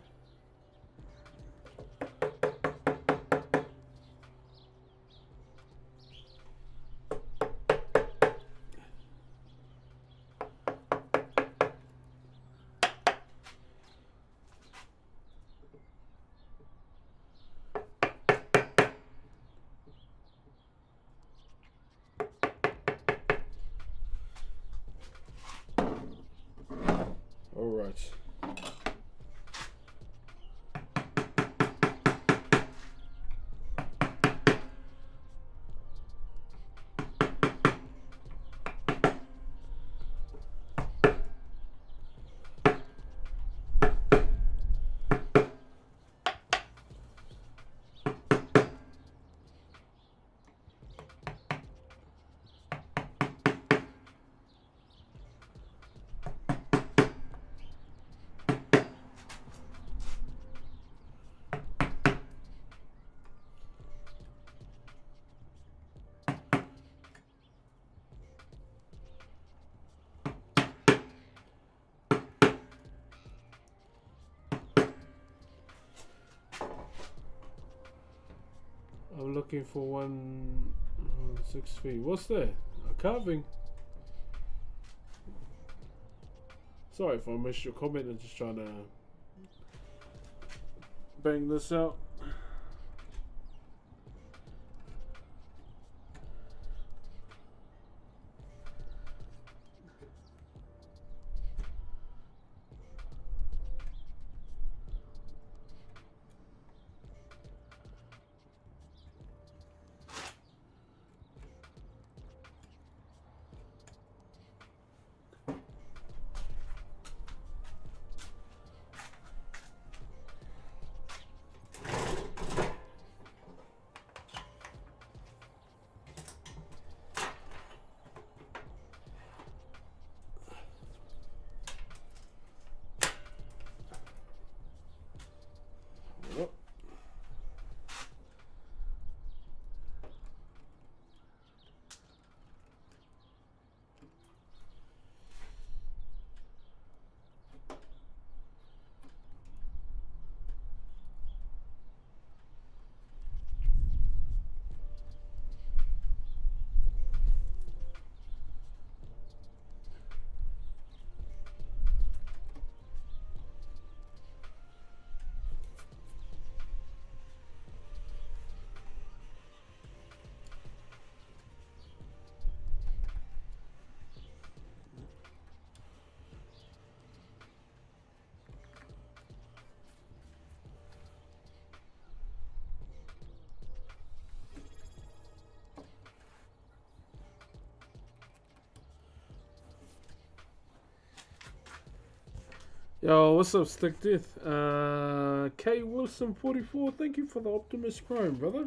looking for 6 feet. What's there? A carving. Sorry if I missed your comment. I'm just trying to bang this out. Yo, what's up, Stick Death? K Wilson 44, thank you for the Optimus Prime, brother.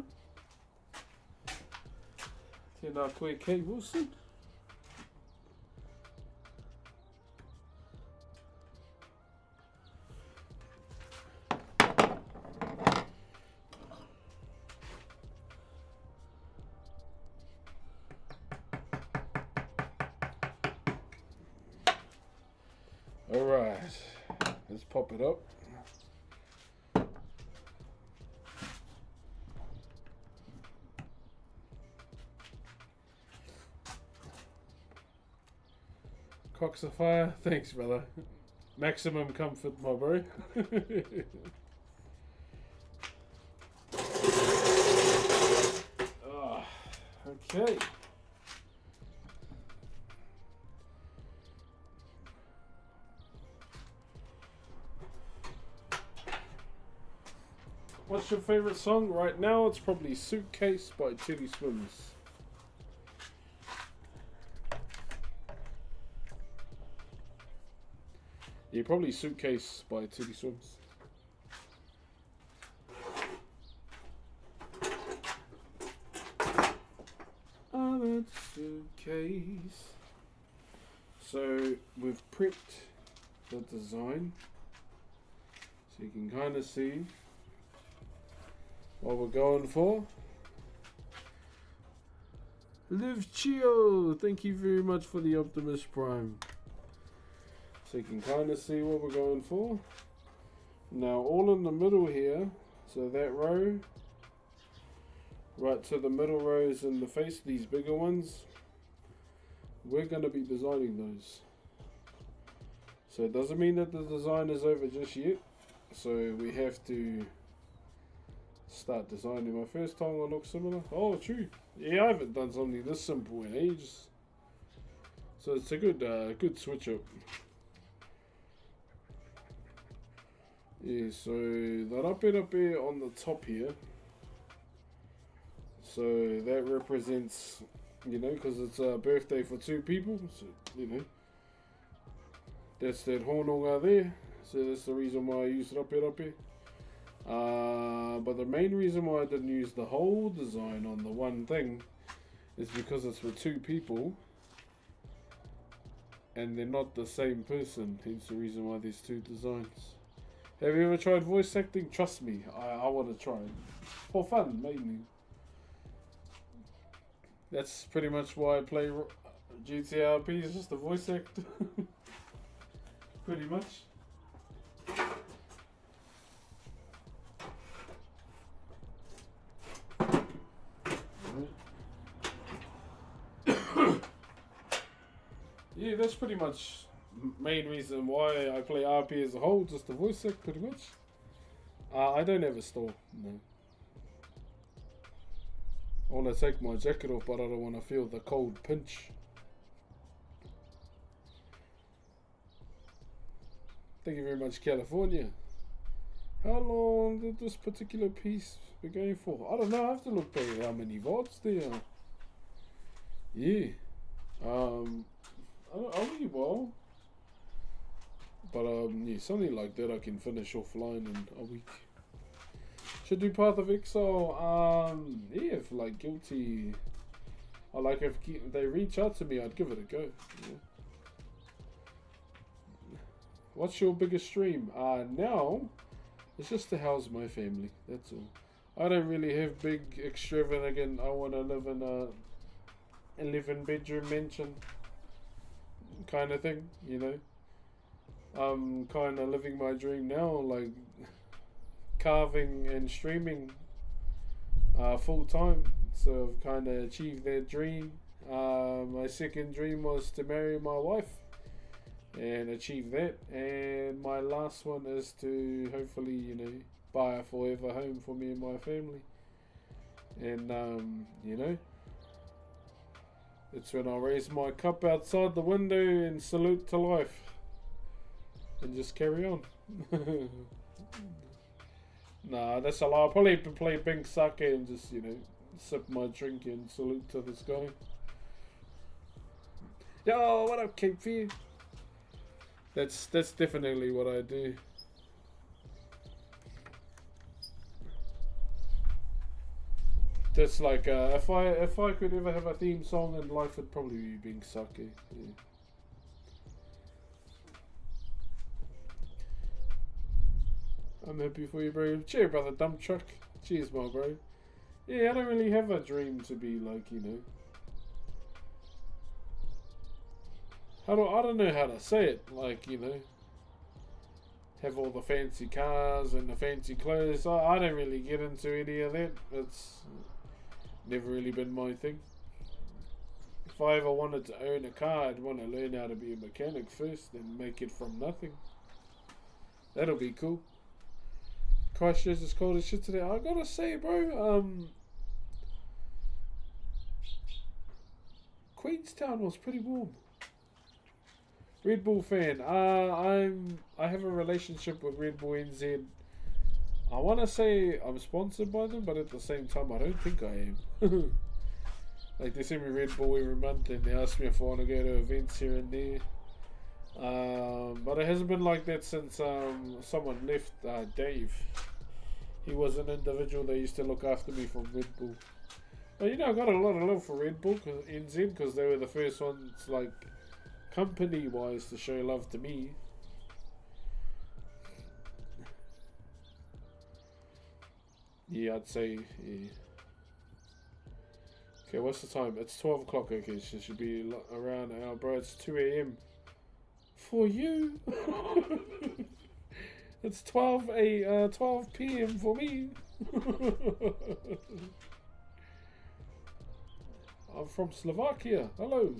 Tēnā koe, K Wilson. Alright, let's pop it up. Cocks of fire, thanks brother. Maximum comfort, my bro. Oh, okay. What's your favorite song? Right now it's probably Suitcase by Teddy Swims. Yeah, probably Suitcase by Teddy Swims. Oh, that's Suitcase. So we've prepped the design so you can kind of see what we're going for. Live Chio, thank you very much for the Optimus Prime. So you can kind of see what we're going for. Now all in the middle here, so that row, right to the middle rows in the face, these bigger ones, we're going to be designing those. So it doesn't mean that the design is over just yet. So we have to start designing. My first time will look similar. Oh, true. Yeah, I haven't done something this simple in ages. So it's a good switch up. Yeah, so the rape on the top here. So that represents, you know, because it's a birthday for 2 people. So, you know, that's that hononga there. So that's the reason why I use rape. But the main reason why I didn't use the whole design on the one thing is because it's for 2 people and they're not the same person, hence the reason why there's 2 designs. Have you ever tried voice acting? Trust me, I want to try it. For fun, mainly. That's pretty much why I play GTA RP, is just a voice actor. Pretty much. Yeah, that's pretty much main reason why I play RP as a whole, just the voice act, pretty much. I don't have a store, no. I want to take my jacket off, but I don't want to feel the cold pinch. Thank you very much, California. How long did this particular piece be going for? I don't know. I have to look back at how many VODs there are. Yeah. Only well. But yeah, something like that I can finish offline in a week. Should do Path of Exile. Yeah, if like Guilty, I like if they reach out to me, I'd give it a go. Yeah. What's your biggest stream? Now, it's just to house my family. That's all. I don't really have big extravagant. I want to live in a 11-bedroom mansion kind of thing. You know, I'm kind of living my dream now, like carving and streaming full time. So I've kind of achieved that dream. My second dream was to marry my wife and achieve that, and my last one is to hopefully, you know, buy a forever home for me and my family. And you know, it's when I raise my cup outside the window and salute to life and just carry on. Nah, that's a lie. I'll probably play pink sake and just, you know, sip my drink and salute to the sky. Yo, what up, Cape Fear? That's definitely what I do. That's like if I could ever have a theme song in life, it'd probably be being sake. Yeah. I'm happy for you, bro. Cheers, brother. Dump truck. Cheers, my bro. Yeah, I don't really have a dream to be like, you know. I don't know how to say it. Like, you know, have all the fancy cars and the fancy clothes. I don't really get into any of that. It's never really been my thing. If I ever wanted to own a car, I'd want to learn how to be a mechanic first and make it from nothing. That'll be cool. Christchurch is cold as shit today. I gotta say, bro, Queenstown was pretty warm. Red Bull fan. I have a relationship with Red Bull NZ. I want to say I'm sponsored by them, but at the same time, I don't think I am. Like, they send me Red Bull every month, and they ask me if I want to go to events here and there. But it hasn't been like that since someone left. Dave. He was an individual that used to look after me from Red Bull. But you know, I got a lot of love for Red Bull NZ because they were the first ones, like, company-wise, to show love to me. Yeah, I'd say, yeah. Okay, what's the time? It's 12 o'clock, okay, so it should be around an hour, bro. It's 2 a.m. For you? It's 12 p.m. for me. I'm from Slovakia. Hello.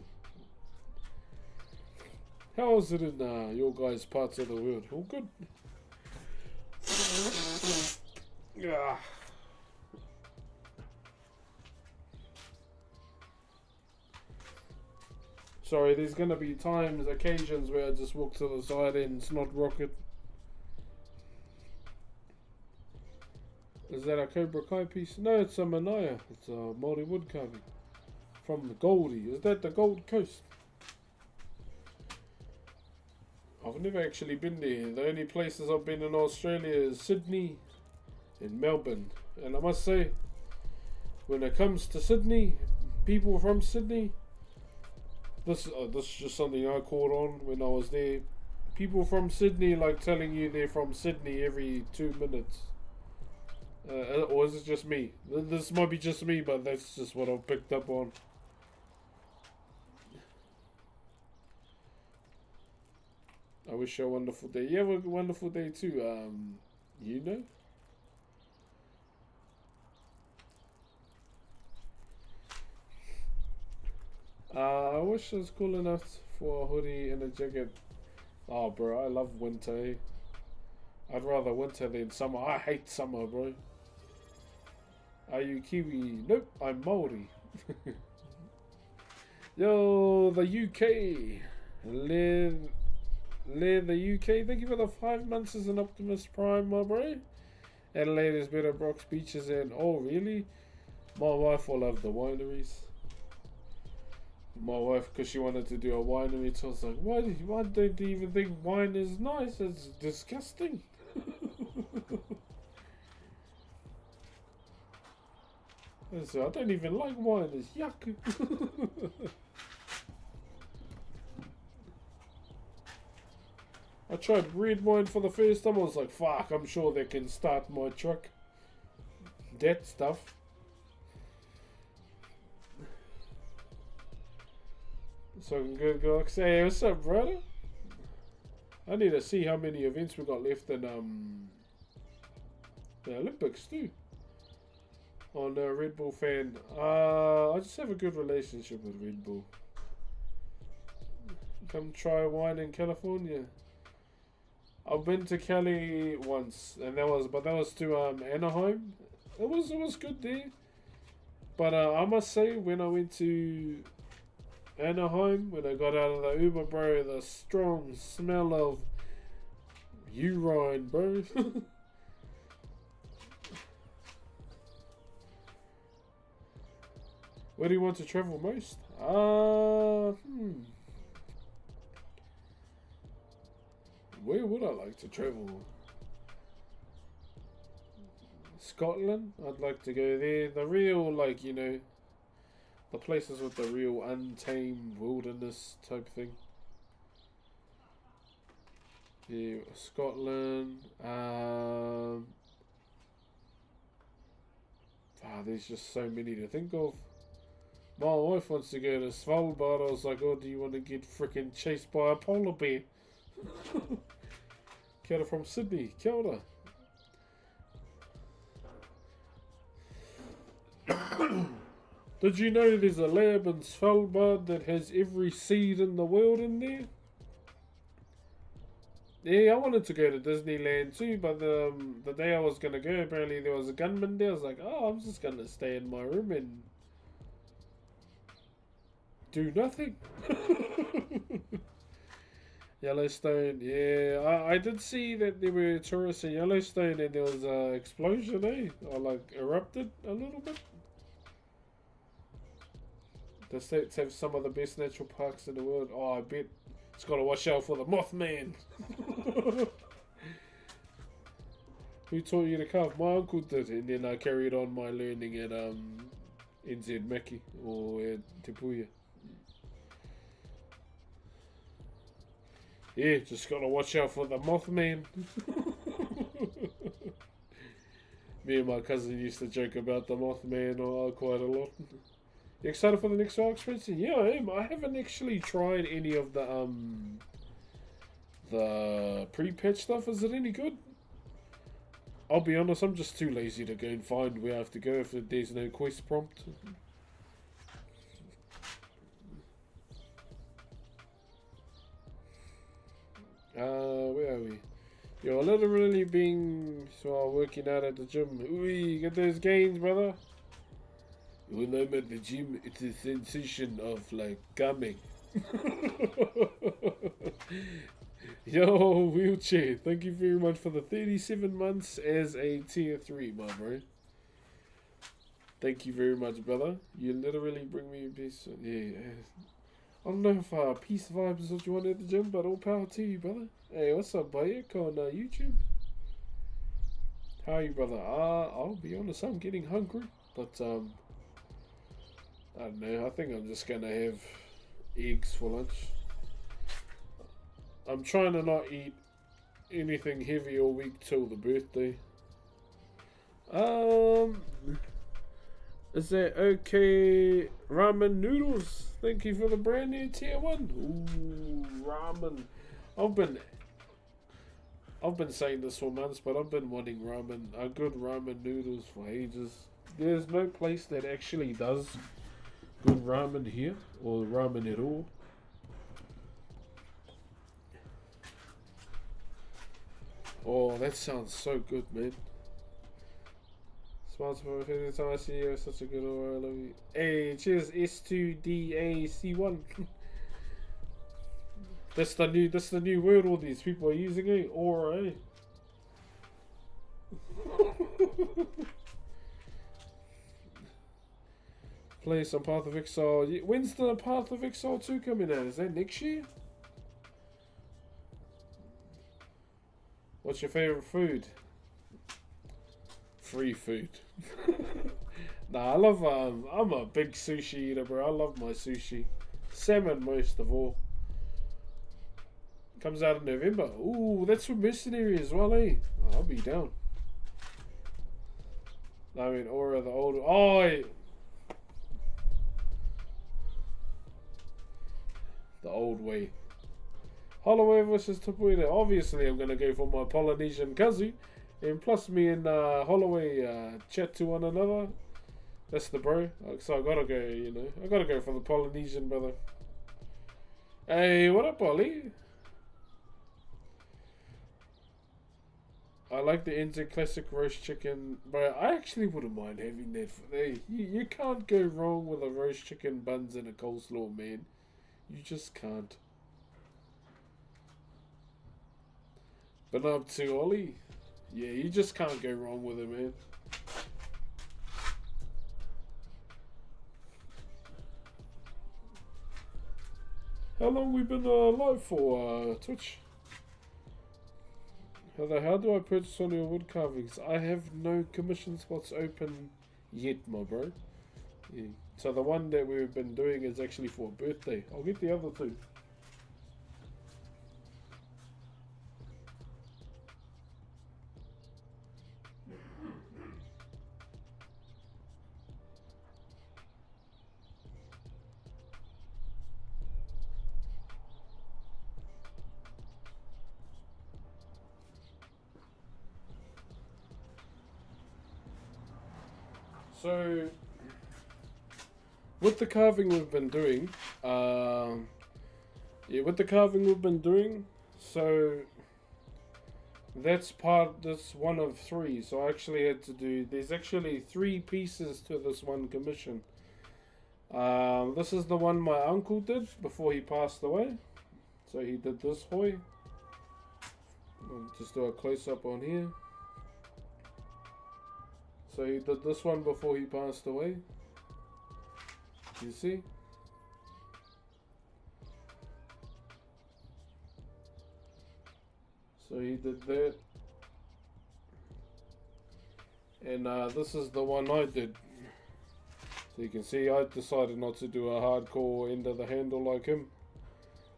How is it in your guys' parts of the world? All good? Yeah. Sorry, there's gonna be occasions where I just walk to the side and it's not rocket. Is that a Cobra Kai piece? No, it's a Manaya. It's a Maori wood carving. From the Goldie. Is that the Gold Coast? I've never actually been there. The only places I've been in Australia is Sydney and Melbourne. And I must say, when it comes to Sydney, people from Sydney, this is just something I caught on when I was there. People from Sydney like telling you they're from Sydney every 2 minutes. Or is it just me? This might be just me, but that's just what I've picked up on. I wish you a wonderful day. You have a wonderful day too, you know? I wish bush is cool enough for a hoodie and a jacket. Oh, bro, I love winter. I'd rather winter than summer. I hate summer, bro. Are you Kiwi? Nope, I'm Maori. Yo, the UK. The UK. Thank you for the 5 months as an Optimus Prime, my bro. Adelaide is better, Brock's beaches, and oh, really? My wife will love the wineries. My wife, because she wanted to do a winery, so I was like, why don't you even think wine is nice? It's disgusting. So I don't even like wine, it's yuck. I tried red wine for the first time, I was like, fuck, I'm sure they can start my truck. That stuff. So good, guys. Hey, what's up, brother? I need to see how many events we got left in the Olympics too. On a Red Bull fan. I just have a good relationship with Red Bull. Come try wine in California. I've been to Cali once, and that was to Anaheim. It was good there. But I must say, when I went to Anaheim, when I got out of the Uber, bro, the strong smell of urine, bro. Where do you want to travel most? Where would I like to travel? Scotland? I'd like to go there. The real, like, you know, the places with the real untamed wilderness type thing. Yeah, Scotland. There's just so many to think of. My wife wants to go to Svalbard. I was like, oh, do you want to get freaking chased by a polar bear? Kia ora from Sydney. Kia ora. Did you know there's a lab in Svalbard that has every seed in the world in there? Yeah, I wanted to go to Disneyland too, but the day I was going to go, apparently there was a gunman there. I was like, oh, I'm just going to stay in my room and do nothing. Yellowstone, yeah, I did see that there were tourists in Yellowstone and there was an explosion, or like erupted a little bit. The states have some of the best natural parks in the world. Oh, I bet it's got to watch out for the Mothman. Who taught you to carve? My uncle did, and then I carried on my learning at NZ Maki or at Te Puia. Yeah, just gotta watch out for the Mothman. Me and my cousin used to joke about the Mothman quite a lot. You excited for the next Arc Spencer? Yeah, I am. I haven't actually tried any of the pre-patch stuff. Is it any good? I'll be honest, I'm just too lazy to go and find where I have to go if there's no quest prompt. Where are we? You're literally working out at the gym. Ooh, get those gains, brother. When I'm at the gym, it's a sensation of like coming. Yo, wheelchair. Thank you very much for the 37 months as a tier 3, my bro. Thank you very much, brother. You literally bring me peace. Yeah. I don't know if peace vibes is what you want at the gym, but all power to you, brother. Hey, what's up, Bayek, on YouTube? How are you, brother? I'll be honest, I'm getting hungry, but I don't know. I think I'm just gonna have eggs for lunch. I'm trying to not eat anything heavy all week till the birthday. Is that okay? Ramen noodles. Thank you for the brand new tier 1. Ooh, ramen. I've been saying this for months, but I've been wanting ramen, a good ramen noodles for ages. There's no place that actually does good ramen here, or ramen at all. Oh, that sounds so good, man. Smartphone, every time I see you, such a good aura. I love you. Hey, cheers, S2DAC1. That's the new word all these people are using, eh? Aura, eh? Play some Path of Exile. When's the Path of Exile 2 coming out? Is that next year? What's your favourite food? Free food. Nah, I love, I'm a big sushi eater, bro. I love my sushi. Salmon most of all. Comes out in November. Ooh, that's for Mercenary as well, eh? Oh, I'll be down. I mean, Aura the old... Oh, the old way. Holloway versus Tapuera. Obviously, I'm going to go for my Polynesian Kazu. And plus me and Holloway chat to one another. That's the bro. So I gotta go, you know. I gotta go for the Polynesian brother. Hey, what up, Ollie? I like the NZ Classic roast chicken. But I actually wouldn't mind having that. Hey, you can't go wrong with a roast chicken, buns, and a coleslaw, man. You just can't. But up to Ollie. Yeah, you just can't go wrong with it, man. How long we been live for, Twitch? How do I purchase on your wood carvings? I have no commission spots open yet, my bro. Yeah. So the one that we've been doing is actually for a birthday. I'll get the other two. So, with the carving we've been doing, so that's one of three. So I actually had to do, there's actually 3 pieces to this one commission. This is the one my uncle did before he passed away. So he did this hoy. I'll just do a close up on here. So he did this one before he passed away. You see? So he did that. And this is the one I did. So you can see I decided not to do a hardcore end of the handle like him.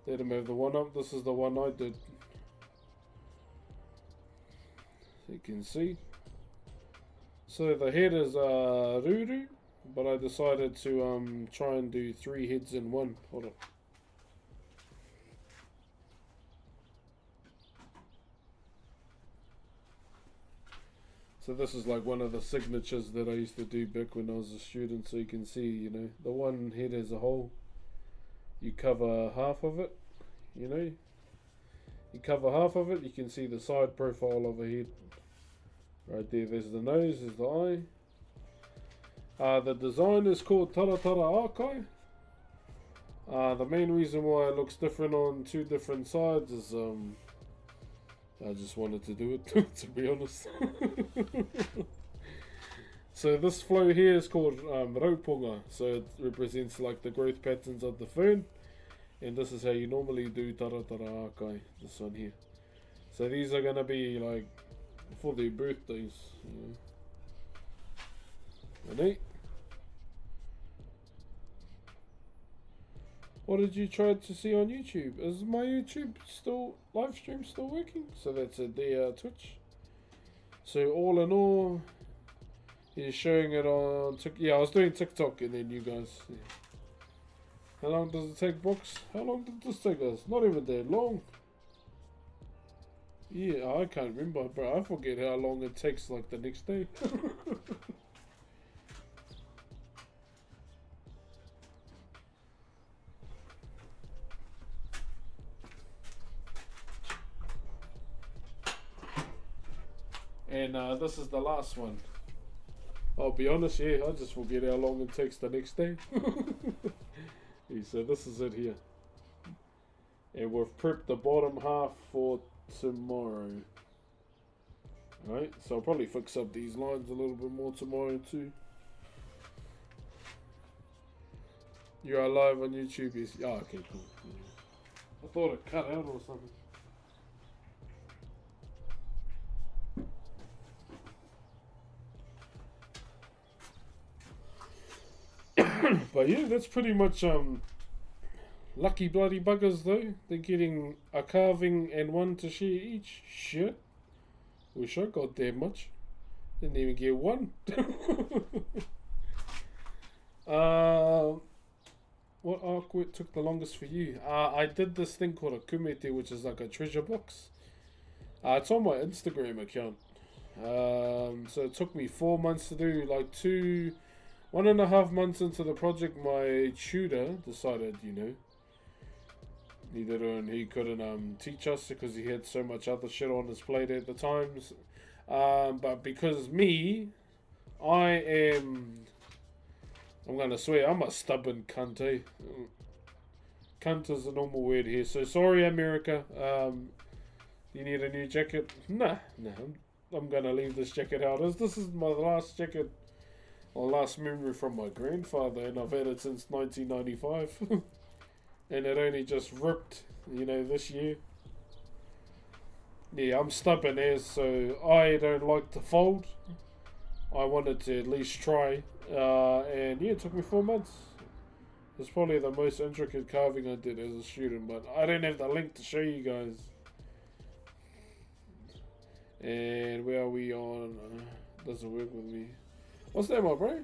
Let him have the one up. This is the one I did. So you can see. So the head is Ruru, but I decided to try and do 3 heads in one. Hold on. So this is like one of the signatures that I used to do back when I was a student. So you can see, you know, the one head as a whole. You cover half of it, you know. You cover half of it, you can see the side profile of a head. Right there, there's the nose, there's the eye. The design is called Taratara Akai. The main reason why it looks different on 2 different sides is I just wanted to do it, to be honest. So this flow here is called Rauponga. So it represents like the growth patterns of the fern. And this is how you normally do Taratara Akai, this one here. So these are going to be like for their birthdays, you know. And what did you try to see on YouTube? Is my YouTube live stream still working? So that's it there, Twitch. So all in all, he's showing it on yeah, I was doing TikTok and then you guys. Yeah. How long does it take, Box? How long did this take us? Not even that long. Yeah, I can't remember, bro. I forget how long it takes, like, the next day. And this is the last one. I'll be honest, yeah, I just forget how long it takes the next day. So this is it here. And we've prepped the bottom half for tomorrow. Alright, so I'll probably fix up these lines a little bit more tomorrow too. You are live on YouTube. Yes. Oh, okay, cool. Yeah. I thought it cut out or something. But yeah, that's pretty much lucky bloody buggers though. They're getting a carving and one to share each. Shit. Wish I got that much. Didn't even get one. What artwork took the longest for you? I did this thing called a kumete, which is like a treasure box. It's on my Instagram account. So it took me 4 months to do. Like 1.5 months into the project, my tutor decided, he couldn't teach us because he had so much other shit on his plate at the times. But because I'm gonna swear, I'm a stubborn cunt, eh? Cunt is a normal word here, so sorry, America. You need a new jacket? Nah, I'm gonna leave this jacket out. This is my last jacket, or last memory from my grandfather, and I've had it since 1995. And it only just ripped, this year. Yeah, I'm stubborn as, so I don't like to fold. I wanted to at least try, and yeah, it took me 4 months. It's probably the most intricate carving I did as a student, but I don't have the link to show you guys. And where are we on? Doesn't work with me. What's that, my bro?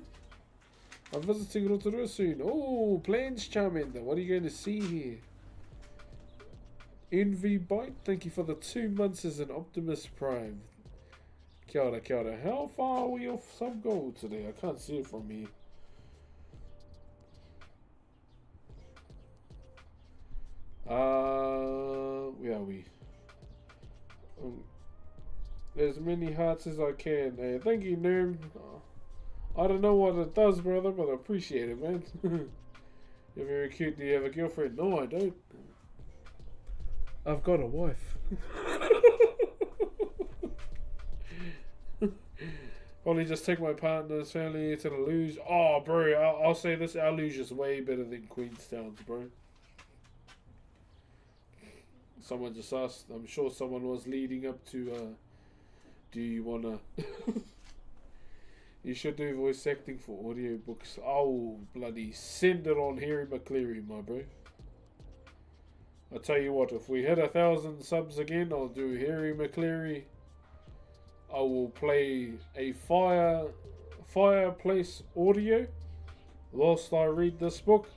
I'm visiting Rotorua soon. Oh, plans, Charmander. What are you going to see here? Envy Bite, thank you for the 2 months as an Optimus Prime. Kia ora, kia ora. How far are we off some goal today? I can't see it from here. Where are we? As many hearts as I can. Hey, thank you, Nerm. I don't know what it does, brother, but I appreciate it, man. You're very cute. Do you have a girlfriend? No, I don't. I've got a wife. Probably just take my partner's family to the luge. Oh, bro, I'll say this. Our luge is way better than Queenstown's, bro. Someone just asked. I'm sure someone was leading up to, do you want to... You should do voice acting for audiobooks. Oh, bloody send it on Harry McCleary, my bro. I'll tell you what, if we hit 1,000 subs again, I'll do Harry McCleary. I will play a fireplace audio whilst I read this book.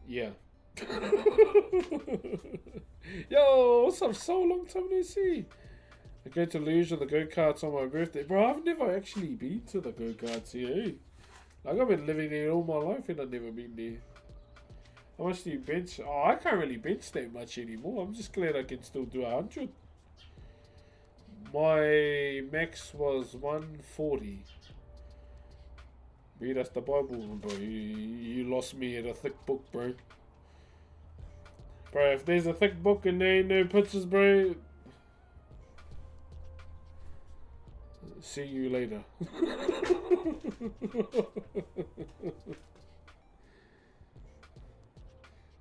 Yeah. Yo, what's up? So long time no see. I go to luge with the go-karts on my birthday. Bro, I've never actually been to the go-karts here. Eh? Like, I've been living here all my life and I've never been there. How much do you bench? Oh, I can't really bench that much anymore. I'm just glad I can still do 100. My max was 140. Read us the Bible, bro. You lost me at a thick book, bro. Bro, if there's a thick book and there ain't no pictures, bro... See you later.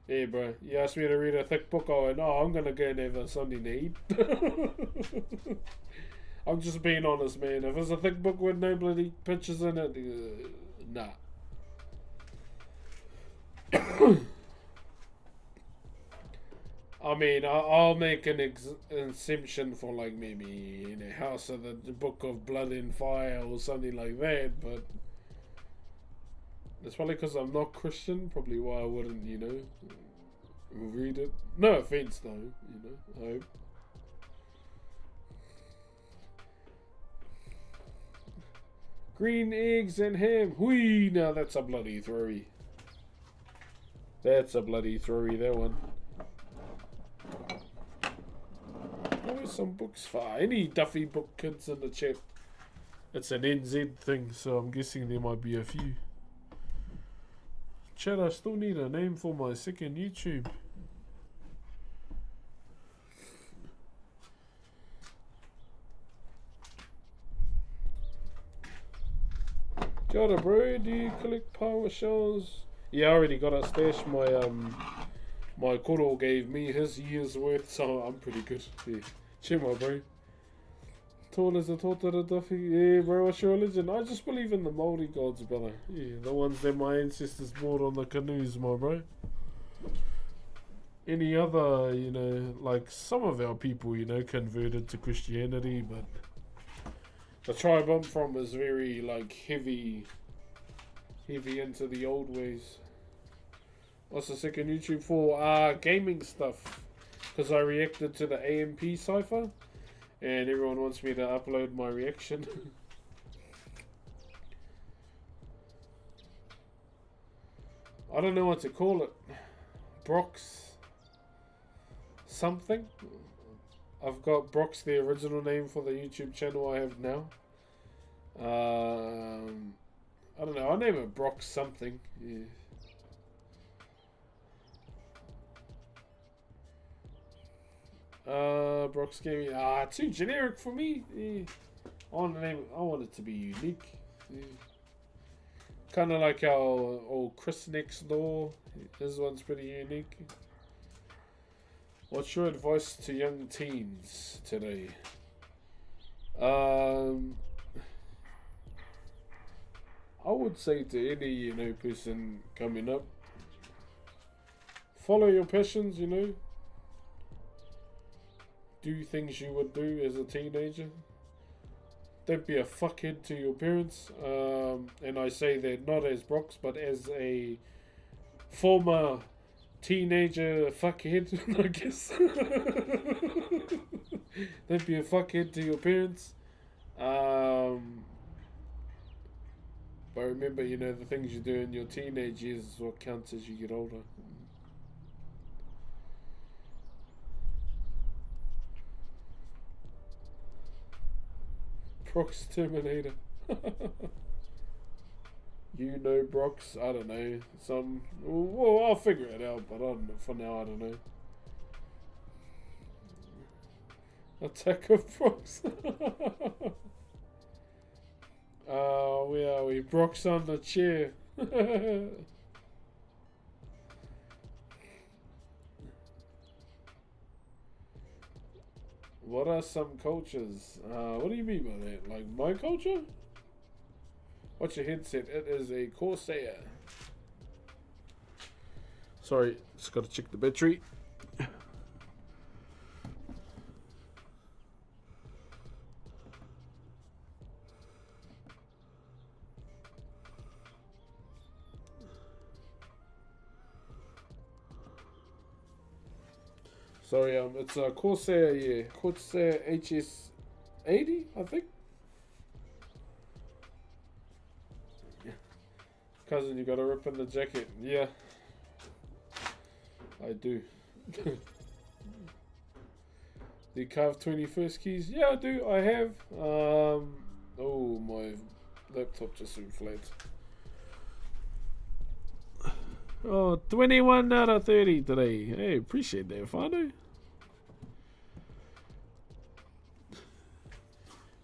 Hey, bro. You asked me to read a thick book. I went, oh, I'm gonna go and have something to eat. I'm just being honest, man. If it's a thick book with no bloody pictures in it, nah. I mean, I'll make an exemption for like maybe in a House of the Book of Blood and Fire or something like that, but it's probably because I'm not Christian, probably why I wouldn't, read it. No offense though, I hope. Green eggs and ham. Whee! Now that's a bloody throwy. That's a bloody throwy, that one. some books for any Duffy book kids in the chat. It's an NZ thing, so I'm guessing there might be a few. Chat, I still need a name for my second YouTube. Kia ora, bro. Do you collect power shells? Yeah, I already got a stash. My koro gave me his year's worth, so I'm pretty good. Yeah. Cheer, my bro. Tall as a totara Duffy. Yeah, bro, what's your religion? I just believe in the Maori gods, brother. Yeah, the ones that my ancestors brought on the canoes, my bro. Any other, you know, like some of our people, you know, converted to Christianity, but the tribe I'm from is very, like, heavy into the old ways. What's the second YouTube for? Gaming stuff. Because I reacted to the AMP cipher, and everyone wants me to upload my reaction. I don't know what to call it. Brox something. I've got Brox, the original name for the YouTube channel I have now. I don't know. I name it Brox something. Yeah. Brox Gaming. Too generic for me. Yeah. I want it to be unique. Yeah. Kind of like our old Chris next door. This one's pretty unique. What's your advice to young teens today? I would say to any, you know, person coming up, follow your passions, you know. Do things you would do as a teenager. Don't be a fuckhead to your parents. And I say that not as Brox, but as a former teenager fuckhead, I guess. Don't be a fuckhead to your parents. But remember, you know, the things you do in your teenage years is what counts as you get older. Brox Terminator. You know Brox? I don't know. Well, I'll figure it out, but I don't know. For now, I don't know. Attack of Brox. Where are we? Brox on the chair. What are some cultures? What do you mean by that? Like my culture? What's your headset? It is a Corsair. Sorry, just gotta check the battery. Sorry, it's a Corsair, yeah. Corsair HS80, I think. Cousin, you gotta rip in the jacket. Yeah. I do. The carved 21st keys? Yeah, I do. I have. Oh, my laptop just went flat. Oh, 21 out of 30 today. Hey, appreciate that, Fano.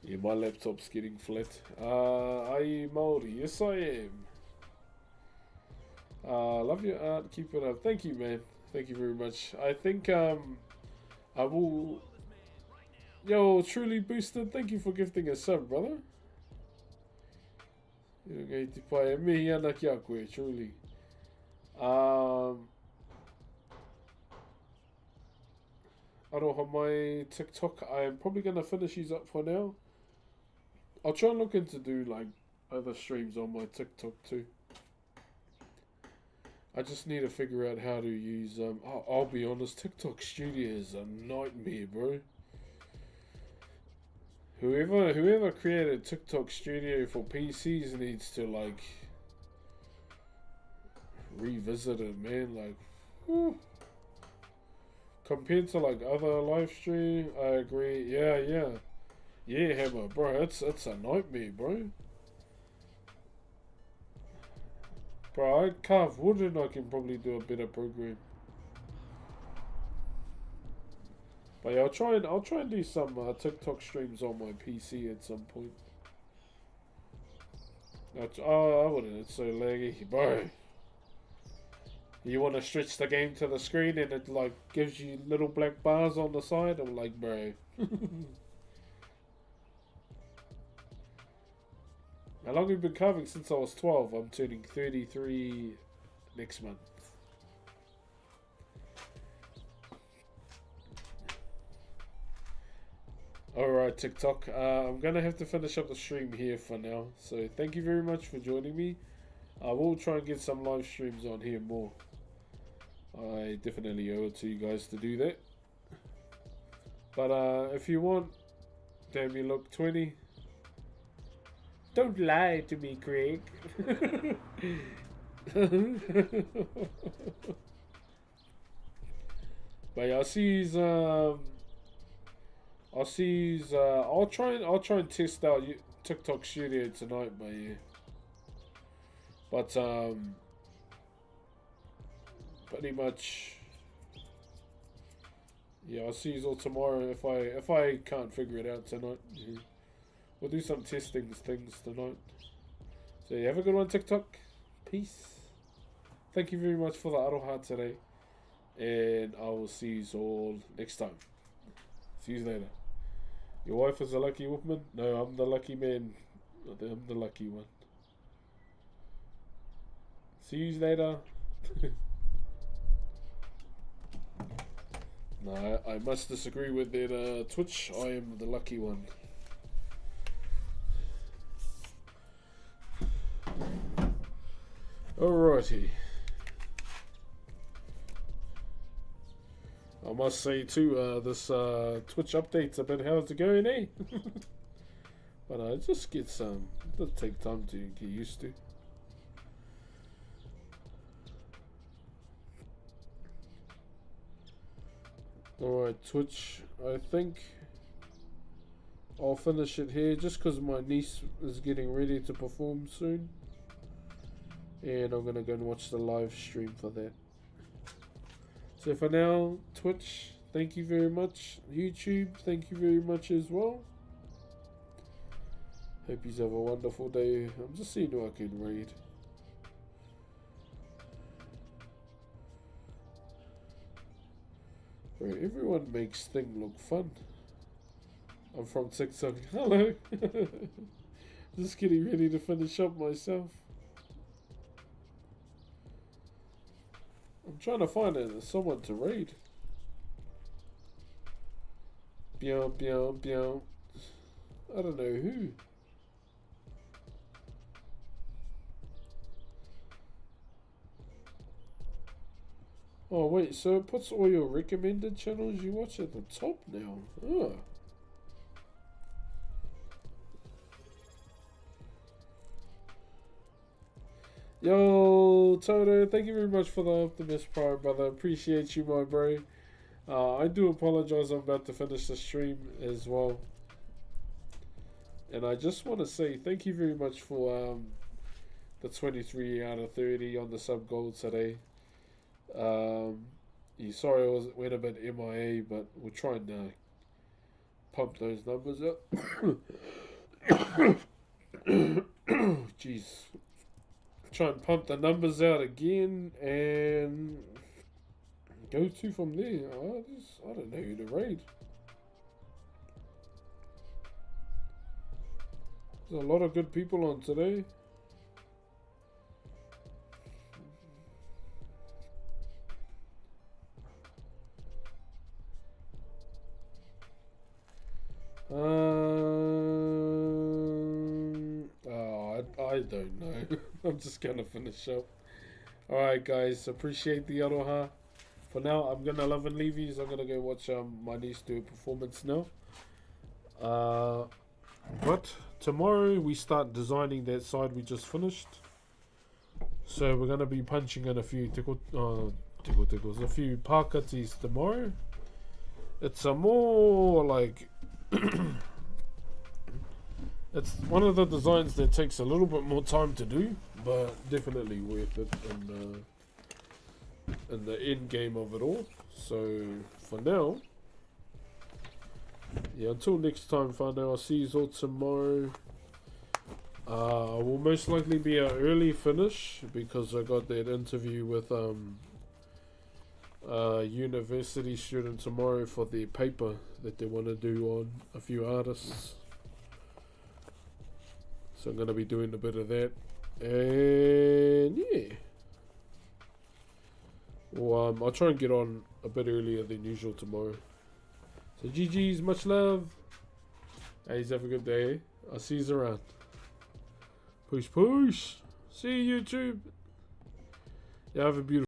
Yeah, my laptop's getting flat. Are you Maori? Yes, I am. Love your art. Keep it up. Thank you, man. Thank you very much. I think I will. Yo, truly boosted. Thank you for gifting a sub, brother. You're going to play me, ana kia koe, truly. Aroha my TikTok. I'm probably gonna finish these up for now. I'll try and look into do like other streams on my TikTok too. I just need to figure out how to use I'll be honest, TikTok Studio is a nightmare, bro. Whoever created TikTok Studio for PCs needs to like revisit it, man. Like, whew. compared to like other live stream, I agree. Yeah, Hammer, bro. It's a nightmare, bro. Bro, I carve wood and I can probably do a better program. But yeah, I'll try and do some TikTok streams on my PC at some point. I wouldn't. It's so laggy, bro. You want to stretch the game to the screen and it like gives you little black bars on the side. I'm like, bro. How long have you been carving? Since I was 12. I'm turning 33 next month. Alright, TikTok. I'm going to have to finish up the stream here for now. So thank you very much for joining me. I will try and get some live streams on here more. I definitely owe it to you guys to do that. But if you want, damn you look 20. Don't lie to me, Craig. But yeah, I'll try and test out TikTok Studio tonight, but yeah. But pretty much, yeah. I'll see you all tomorrow if I can't figure it out tonight. Yeah. We'll do some testing things tonight. So yeah, have a good one, TikTok. Peace. Thank you very much for the aroha today, and I will see you all next time. See you later. Your wife is a lucky woman? No, I'm the lucky man. I'm the lucky one. See you later. No, I must disagree with that Twitch. I am the lucky one. Alrighty. I must say too, this Twitch update's a bit how's it going, eh? But it just gets it does take time to get used to. Alright, Twitch, I think I'll finish it here just because my niece is getting ready to perform soon. And I'm gonna go and watch the live stream for that. So for now, Twitch, thank you very much. YouTube, thank you very much as well. Hope you have a wonderful day. I'm just seeing who I can read. Bro, everyone makes thing look fun. I'm from TikTok. Hello. Just getting ready to finish up myself. I'm trying to find someone to raid. Biao, biao, biao. I don't know who. Oh wait, so it puts all your recommended channels you watch at the top now. Oh. Yo, Toto, thank you very much for the Optimus Prime, brother. Appreciate you, my bro. I do apologize, I'm about to finish the stream as well. And I just want to say thank you very much for the 23 out of 30 on the sub goal today. Sorry I went a bit MIA, but we're trying to pump those numbers up. Jeez. Try and pump the numbers out again and go to from there. I don't know who to raid. There's a lot of good people on today. I don't know. I'm just gonna finish up. Alright guys, appreciate the aroha. For now, I'm gonna love and leave you. I'm gonna go watch my niece do a performance now. But tomorrow we start designing that side we just finished. So we're gonna be punching in a few tickles, a few pakatis tomorrow. It's a more like it's one of the designs that takes a little bit more time to do, but definitely worth it in the end game of it all. So for now, yeah, until next time, whanau, I'll see you all tomorrow. Will most likely be an early finish because I got that interview with university student tomorrow for their paper that they want to do on a few artists. So I'm going to be doing a bit of that. And yeah. Well, I'll try and get on a bit earlier than usual tomorrow. So GG's, much love. Guys, have a good day. I'll see you around. Push, push. See you, YouTube. Yeah, have a beautiful